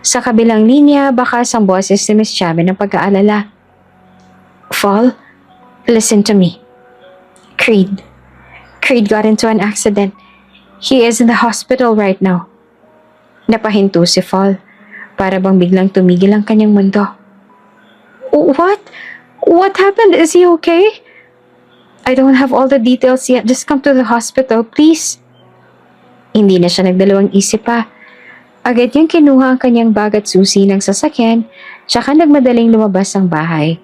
Sa kabilang linya, bakas ang boses ni Miss Chavez ng pag-aalala. Fall, listen to me. Creed. Creed got into an accident. He is in the hospital right now. Napahinto si Fall, para bang biglang tumigil ang kanyang mundo. What? What happened? Is he okay? I don't have all the details yet. Just come to the hospital, please. Hindi na siya nagdalawang isip pa. Agad niyang kinuha ang kanyang bag at susi ng sasakyan, tsaka nagmadaling lumabas ng bahay.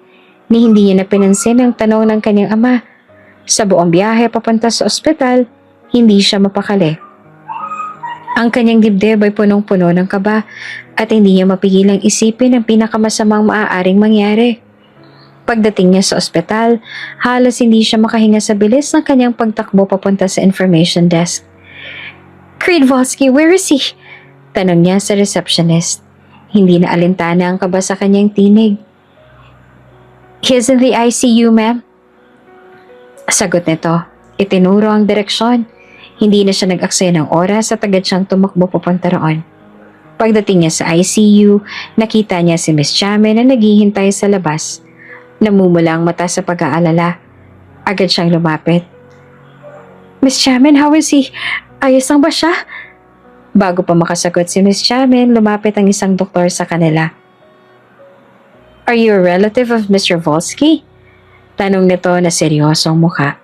Ni hindi niya napinansin ang tanong ng kanyang ama. Sa buong biyahe papunta sa ospital, hindi siya mapakali. Ang kanyang dibdib ay punong-puno ng kaba at hindi niya mapigilang isipin ang pinakamasamang maaaring mangyari. Pagdating niya sa ospital, halos hindi siya makahinga sa bilis ng kanyang pagtakbo papunta sa information desk. Creed Volsky, where is he? Tanong niya sa receptionist. Hindi na alintana ang kaba sa kanyang tinig. He's in the ICU, ma'am. Sagot nito, itinuro ang direksyon. Hindi na siya nag-aksaya ng oras at agad siyang tumakbo papunta roon. Pagdating niya sa ICU, nakita niya si Miss Chavez na naghihintay sa labas. Namumula ang mata sa pag-aalala. Agad siyang lumapit. Miss Chavez, how is he? Ayos lang ba siya? Bago pa makasagot si Miss Chavez, lumapit ang isang doktor sa kanila. Are you a relative of Mr. Volsky? Tanong nito na seryosong mukha.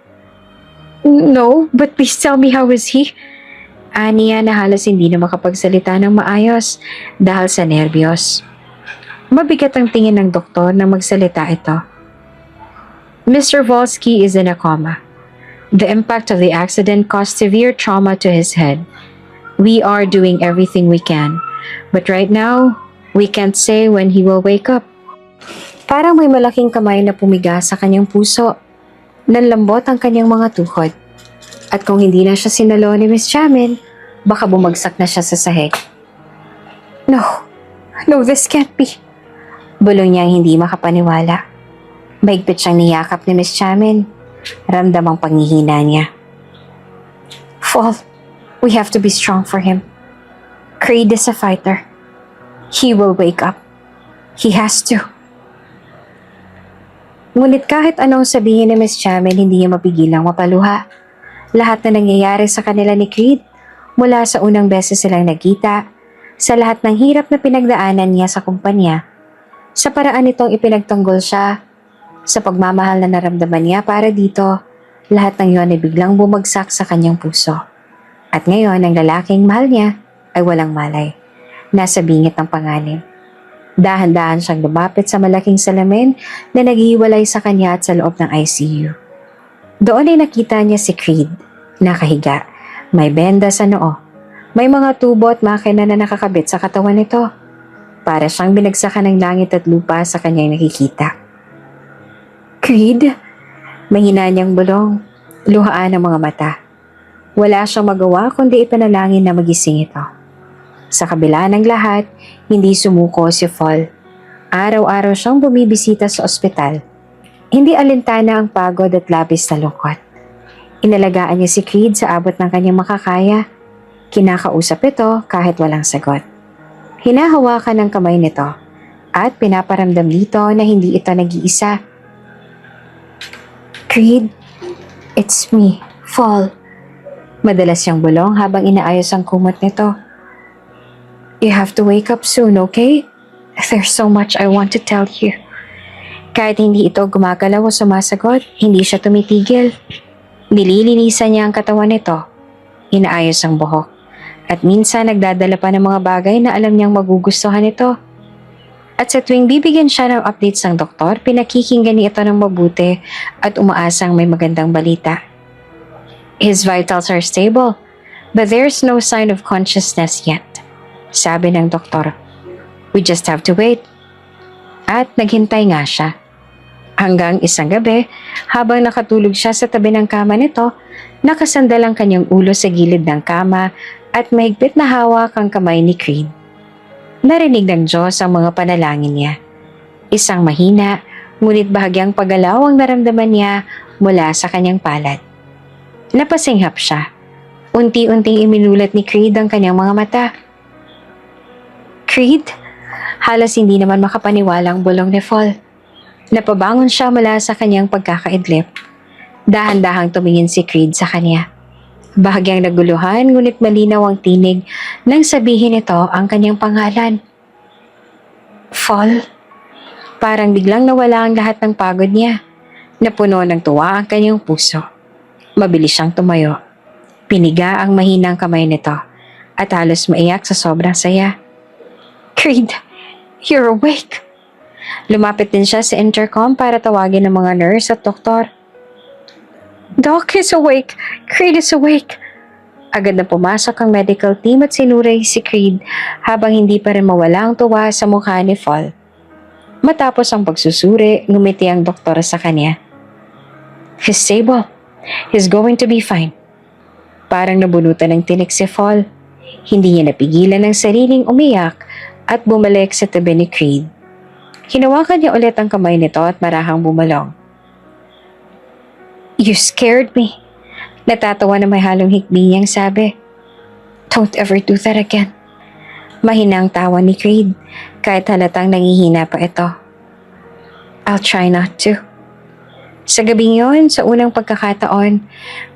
No, but please tell me how is he? Aniya na halos hindi na makapagsalita ng maayos dahil sa nerbiyos. Mabigat ang tingin ng doktor na magsalita ito. Mr. Volsky is in a coma. The impact of the accident caused severe trauma to his head. We are doing everything we can, but right now, we can't say when he will wake up. Parang may malaking kamay na pumiga sa kanyang puso. Nanlambot ang kanyang mga tuhod. At kung hindi na siya sinalo ni Miss Chavez, baka bumagsak na siya sa sahig. No, this can't be. Bulong niyang hindi makapaniwala. Mahigpit siyang niyakap ni Miss Chavez. Ramdam ang panghihina niya. Fall, we have to be strong for him. Creed is a fighter. He will wake up. He has to. Ngunit kahit anong sabihin ni Miss Chavez, hindi niya mapigilang mapaluha. Lahat na nangyayari sa kanila ni Creed, mula sa unang beses silang nagkita, sa lahat ng hirap na pinagdaanan niya sa kumpanya, sa paraan nitong ipinagtanggol siya, sa pagmamahal na naramdaman niya para dito, lahat ng iyon ay biglang bumagsak sa kanyang puso. At ngayon, ang lalaking mahal niya ay walang malay. Nasa bingit ng panganib. Dahan-dahan siyang lumapit sa malaking salamin na naghihiwalay sa kanya at sa loob ng ICU. Doon ay nakita niya si Creed, nakahiga, may benda sa noo, may mga tubo at makina na nakakabit sa katawan nito. Para siyang binagsakan ng langit at lupa sa kanyang nakikita. Creed? Mahina niyang bulong, luhaan ang mga mata. Wala siyang magawa kundi ipanalangin na magising ito. Sa kabila ng lahat, hindi sumuko si Fall. Araw-araw siyang bumibisita sa ospital. Hindi alintana ang pagod at labis na lungkot. Inalagaan niya si Creed sa abot ng kanyang makakaya. Kinakausap ito kahit walang sagot. Hinahawakan ng kamay nito at pinaparamdam dito na hindi ito nag-iisa. Creed, it's me, Fall. Madalas siyang bulong habang inaayos ang kumot nito. You have to wake up soon, okay? There's so much I want to tell you. Kahit hindi ito gumagalaw o sumasagot, hindi siya tumitigil. Nililinisan niya ang katawan nito. Inaayos ang buhok. At minsan nagdadala pa ng mga bagay na alam niyang magugustuhan ito. At sa tuwing bibigyan siya ng updates ng doktor, pinakikinggan niya ito ng mabuti at umaasang may magandang balita. His vitals are stable, but there's no sign of consciousness yet. Sabi ng doktor, we just have to wait. At naghintay nga siya. Hanggang isang gabi, habang nakatulog siya sa tabi ng kama nito, nakasandal ang kanyang ulo sa gilid ng kama at mahigpit na hawak ang kamay ni Creed. Narinig ng Diyos ang mga panalangin niya. Isang mahina, ngunit bahagyang paggalaw ang naramdaman niya mula sa kanyang palad. Napasinghap siya. Unti-unting iminulat ni Creed ang kanyang mga mata. Creed, Halos hindi naman makapaniwala ang bulong ni Fall. Napabangon siya mula sa kanyang pagkakaidlip. Dahan-dahang tumingin si Creed sa kanya. Bahagyang naguluhan ngunit malinaw ang tinig nang sabihin nito ang kanyang pangalan. Fall? Parang biglang nawala ang lahat ng pagod niya. Napuno ng tuwa ang kanyang puso. Mabilis siyang tumayo. Piniga ang mahinang kamay nito at halos maiyak sa sobrang saya. Creed, you're awake! Lumapit din siya sa intercom para tawagin ng mga nurse at doktor. Doc is awake! Creed is awake! Agad na pumasok ang medical team at sinuray si Creed habang hindi pa rin mawala ang tuwa sa mukha ni Fall. Matapos ang pagsusuri, ngumiti ang doktor sa kanya. He's stable. He's going to be fine. Parang nabunutan ng tinik si Fall. Hindi niya napigilan ang sariling umiyak at bumalik sa tabi ni Creed. Hinawakan niya ulit ang kamay nito at marahang bumalong. You scared me. Natatawa na may halong hikbi niyang sabi. Don't ever do that again. Mahinang tawa ni Creed kahit halatang nangihina pa ito. I'll try not to. Sa gabing yon, sa unang pagkakataon,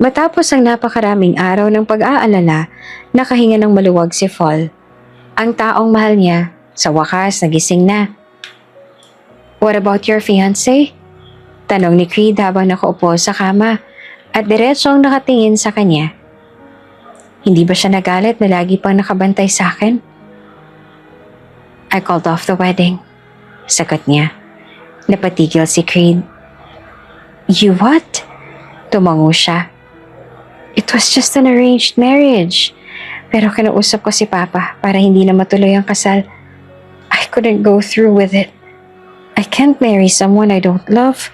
matapos ang napakaraming araw ng pag-aalala, nakahinga ng maluwag si Fall. Ang taong mahal niya, sa wakas nagising na. What about your fiancé? Tanong ni Creed habang nakaupo sa kama at diretsyong nakatingin sa kanya. Hindi ba siya nagalit na lagi pang nakabantay sa akin? I called off the wedding. Sagot niya. Napatigil si Creed. You what? Tumango siya. It was just an arranged marriage. Pero kinausap ko si Papa para hindi na matuloy ang kasal. I couldn't go through with it. I can't marry someone I don't love.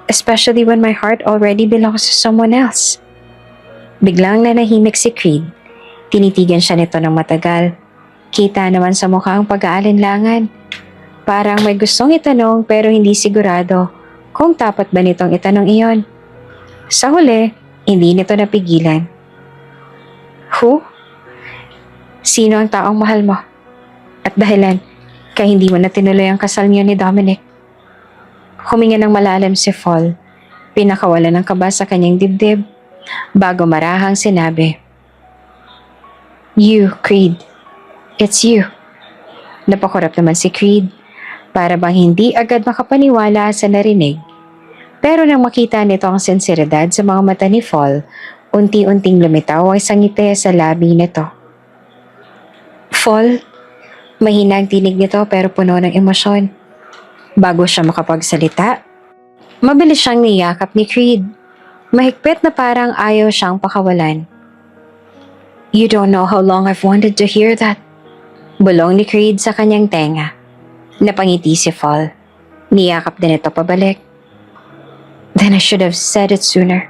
Especially when my heart already belongs to someone else. Biglang nanahimik si Creed. Tinitigan siya nito ng matagal. Kita naman sa mukha ang pag-aalinlangan. Parang may gustong itanong pero hindi sigurado kung tapat ba nitong itanong iyon. Sa huli, hindi nito napigilan. Who? Sino ang taong mahal mo? At dahilan, kaya hindi mo na tinuloy ang kasal niyo ni Dominic. Huminga ng malalim si Fall. Pinakawala ng kaba sa kanyang dibdib. Bago marahang sinabi, You, Creed. It's you. Napakurap naman si Creed. Para bang hindi agad makapaniwala sa narinig. Pero nang makita nito ang sinseridad sa mga mata ni Fall, unti-unting lumitaw ang isang ngiti sa labi nito. Fall? Mahina ang tinig nito pero puno ng emosyon. Bago siya makapagsalita, mabilis siyang niyakap ni Creed. Mahigpit na parang ayaw siyang pakawalan. You don't know how long I've wanted to hear that. Bulong ni Creed sa kanyang tenga. Napangiti si Fall. Niyakap din ito pabalik. Then I should have said it sooner.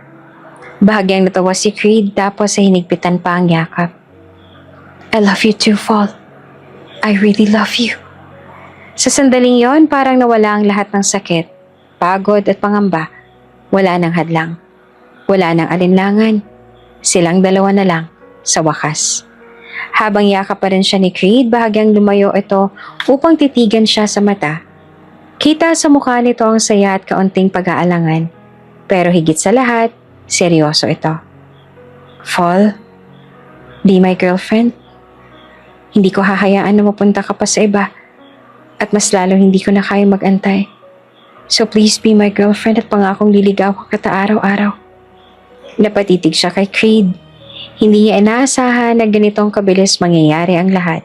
Bahagyang natawa si Creed tapos ay hinigpitan pa ang yakap. I love you too, Fall. I really love you. Sa sandaling yon, parang nawala ang lahat ng sakit, pagod at pangamba. Wala nang hadlang. Wala nang alinlangan. Silang dalawa na lang, sa wakas. Habang yakap pa rin siya ni Creed, bahagyang lumayo ito upang titigan siya sa mata. Kita sa mukha nito ang saya at kaunting pag-aalangan. Pero higit sa lahat, seryoso ito. Fall, be my girlfriend? Hindi ko hahayaan na mapunta ka pa sa iba. At mas lalo hindi ko na kaya mag-antay. So please be my girlfriend at pangakong liligawan kita araw-araw. Napatitig siya kay Creed. Hindi niya inaasahan na ganitong kabilis mangyayari ang lahat.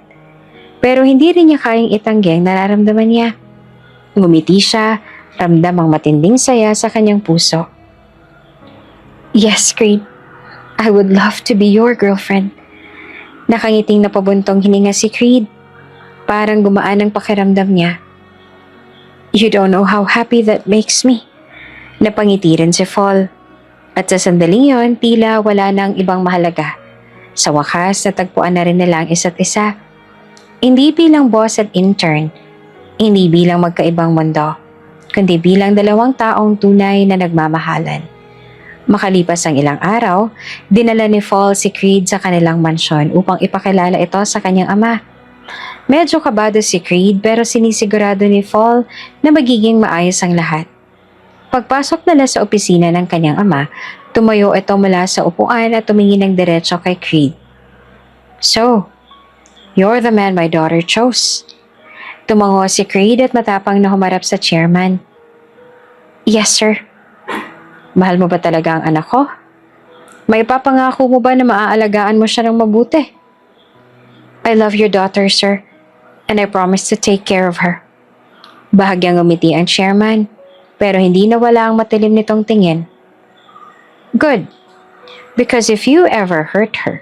Pero hindi rin niya kayang itanggi ang nararamdaman niya. Ngumiti siya, ramdam ang matinding saya sa kanyang puso. Yes, Creed. I would love to be your girlfriend. Nakangiting napabuntong hininga si Creed. Parang gumaan ang pakiramdam niya. You don't know how happy that makes me. Napangiti rin si Fall. At sa sandaling yon, tila wala nang ibang mahalaga. Sa wakas, natagpuan na rin nila ang isa't isa. Hindi bilang boss at intern, hindi bilang magkaibang mundo, kundi bilang dalawang taong tunay na nagmamahalan. Makalipas ang ilang araw, dinala ni Fall si Creed sa kanilang mansyon upang ipakilala ito sa kanyang ama. Medyo kabado si Creed pero sinisigurado ni Fall na magiging maayos ang lahat. Pagpasok nila sa opisina ng kanyang ama, tumayo ito mula sa upuan at tumingin ng diretso kay Creed. "So, you're the man my daughter chose." Tumango si Creed at matapang na humarap sa chairman. "Yes, sir." "Mahal mo ba talaga ang anak ko? May papangako mo ba na maaalagaan mo siya ng mabuti?" "I love your daughter, sir, and I promise to take care of her." Bahagyang umiti ang chairman, pero hindi nawala ang matilim nitong tingin. "Good, because if you ever hurt her,"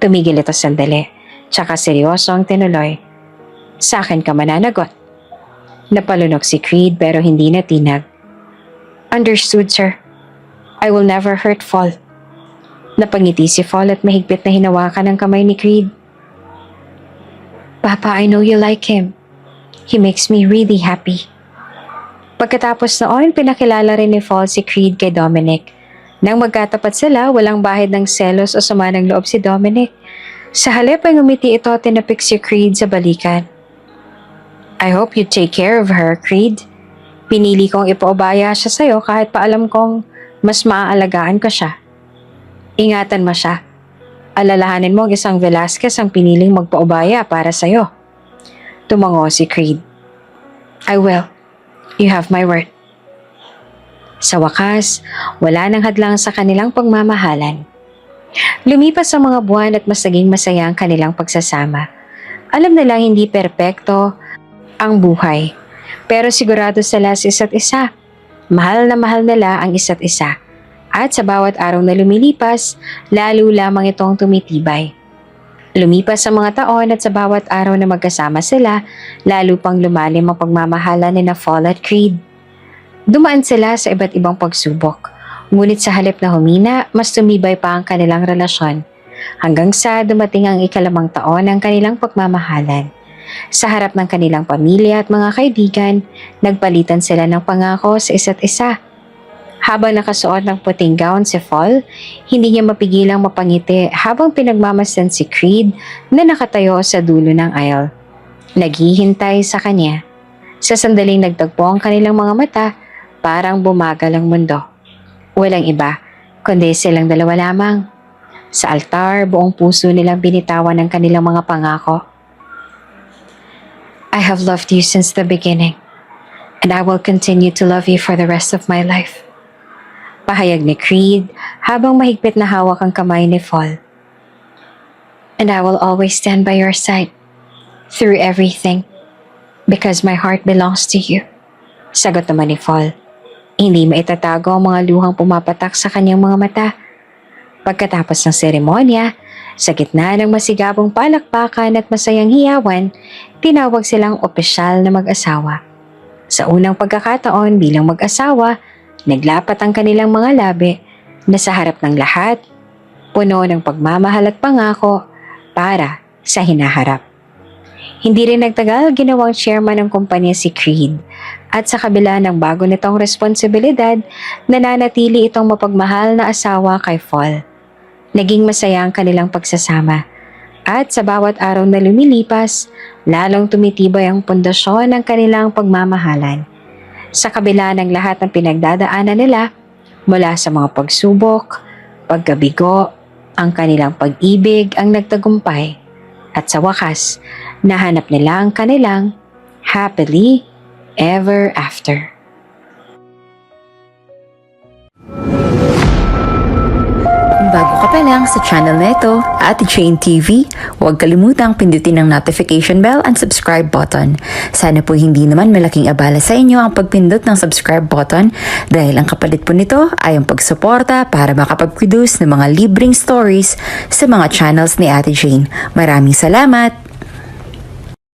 tumigil ito sandali, tsaka seryoso ang tinuloy, "sa akin ka mananagot." Napalunok si Creed pero hindi natinag. "Understood, sir. I will never hurt Fall." Napangiti si Fall at mahigpit na hinawakan ang kamay ni Creed. "Papa, I know you like him. He makes me really happy." Pagkatapos noon, pinakilala rin ni Fall si Creed kay Dominic. Nang magkatapat sila, walang bahid ng selos o sama ng loob si Dominic. Sa halip ay ngumiti ito at tinapik si Creed sa balikan. "I hope you take care of her, Creed. Pinili kong ipaubaya siya sa'yo kahit pa alam kong mas maaalagaan ko siya. Ingatan mo siya. Alalahanin mo ang isang Velasquez ang piniling magpaubaya para sa'yo." Tumango si Creed. "I will. You have my word." Sa wakas, wala nang hadlang sa kanilang pagmamahalan. Lumipas ang mga buwan at mas naging masaya ang kanilang pagsasama. Alam nilang hindi perpekto ang buhay, pero sigurado sila sa isa't isa. Mahal na mahal nila ang isa't isa. At sa bawat araw na lumilipas, lalo lamang itong tumitibay. Lumipas ang mga taon at sa bawat araw na magkasama sila, lalo pang lumalim ang pagmamahala ni Fall at Creed. Dumaan sila sa iba't ibang pagsubok, ngunit sa halip na humina, mas tumibay pa ang kanilang relasyon, hanggang sa dumating ang ikalimang taon ng kanilang pagmamahalan. Sa harap ng kanilang pamilya at mga kaibigan, nagpalitan sila ng pangako sa isa't isa. Habang nakasuot ng puting gown si Fall, hindi niya mapigilang mapangiti habang pinagmamasdan si Creed na nakatayo sa dulo ng aisle. Naghihintay sa kanya. Sa sandaling nagtagpo ang kanilang mga mata, parang bumagal ang mundo. Walang iba, kundi silang dalawa lamang. Sa altar, buong puso nilang binitawan ang kanilang mga pangako. "I have loved you since the beginning, and I will continue to love you for the rest of my life." Pahayag ni Creed habang mahigpit na hawak ang kamay ni Fall. "And I will always stand by your side through everything because my heart belongs to you." Sagot naman ni Fall. Hindi maitatago ang mga luhang pumapatak sa kanyang mga mata. Pagkatapos ng seremonya, sa gitna ng masigabong palakpakan at masayang hiyawan, tinawag silang opisyal na mag-asawa. Sa unang pagkakataon bilang mag-asawa, naglapat ang kanilang mga labi na sa harap ng lahat, puno ng pagmamahal at pangako para sa hinaharap. Hindi rin nagtagal ginawang chairman ng kumpanya si Creed at sa kabila ng bago nitong responsibilidad, nananatili itong mapagmahal na asawa kay Fall. Naging masaya ang kanilang pagsasama at sa bawat araw na lumilipas, lalong tumitibay ang pundasyon ng kanilang pagmamahalan. Sa kabila ng lahat ng pinagdadaanan nila, mula sa mga pagsubok, pagkabigo, ang kanilang pag-ibig ang nagtagumpay. At sa wakas, nahanap nila ang kanilang happily ever after. Kung bago ka pa lang sa channel na ito, Ate Jane TV, huwag kalimutang pindutin ang notification bell and subscribe button. Sana po hindi naman malaking abala sa inyo ang pagpindot ng subscribe button dahil ang kapalit po nito ay ang pagsuporta para makapag-produce ng mga libreng stories sa mga channels ni Ate Jane. Maraming salamat!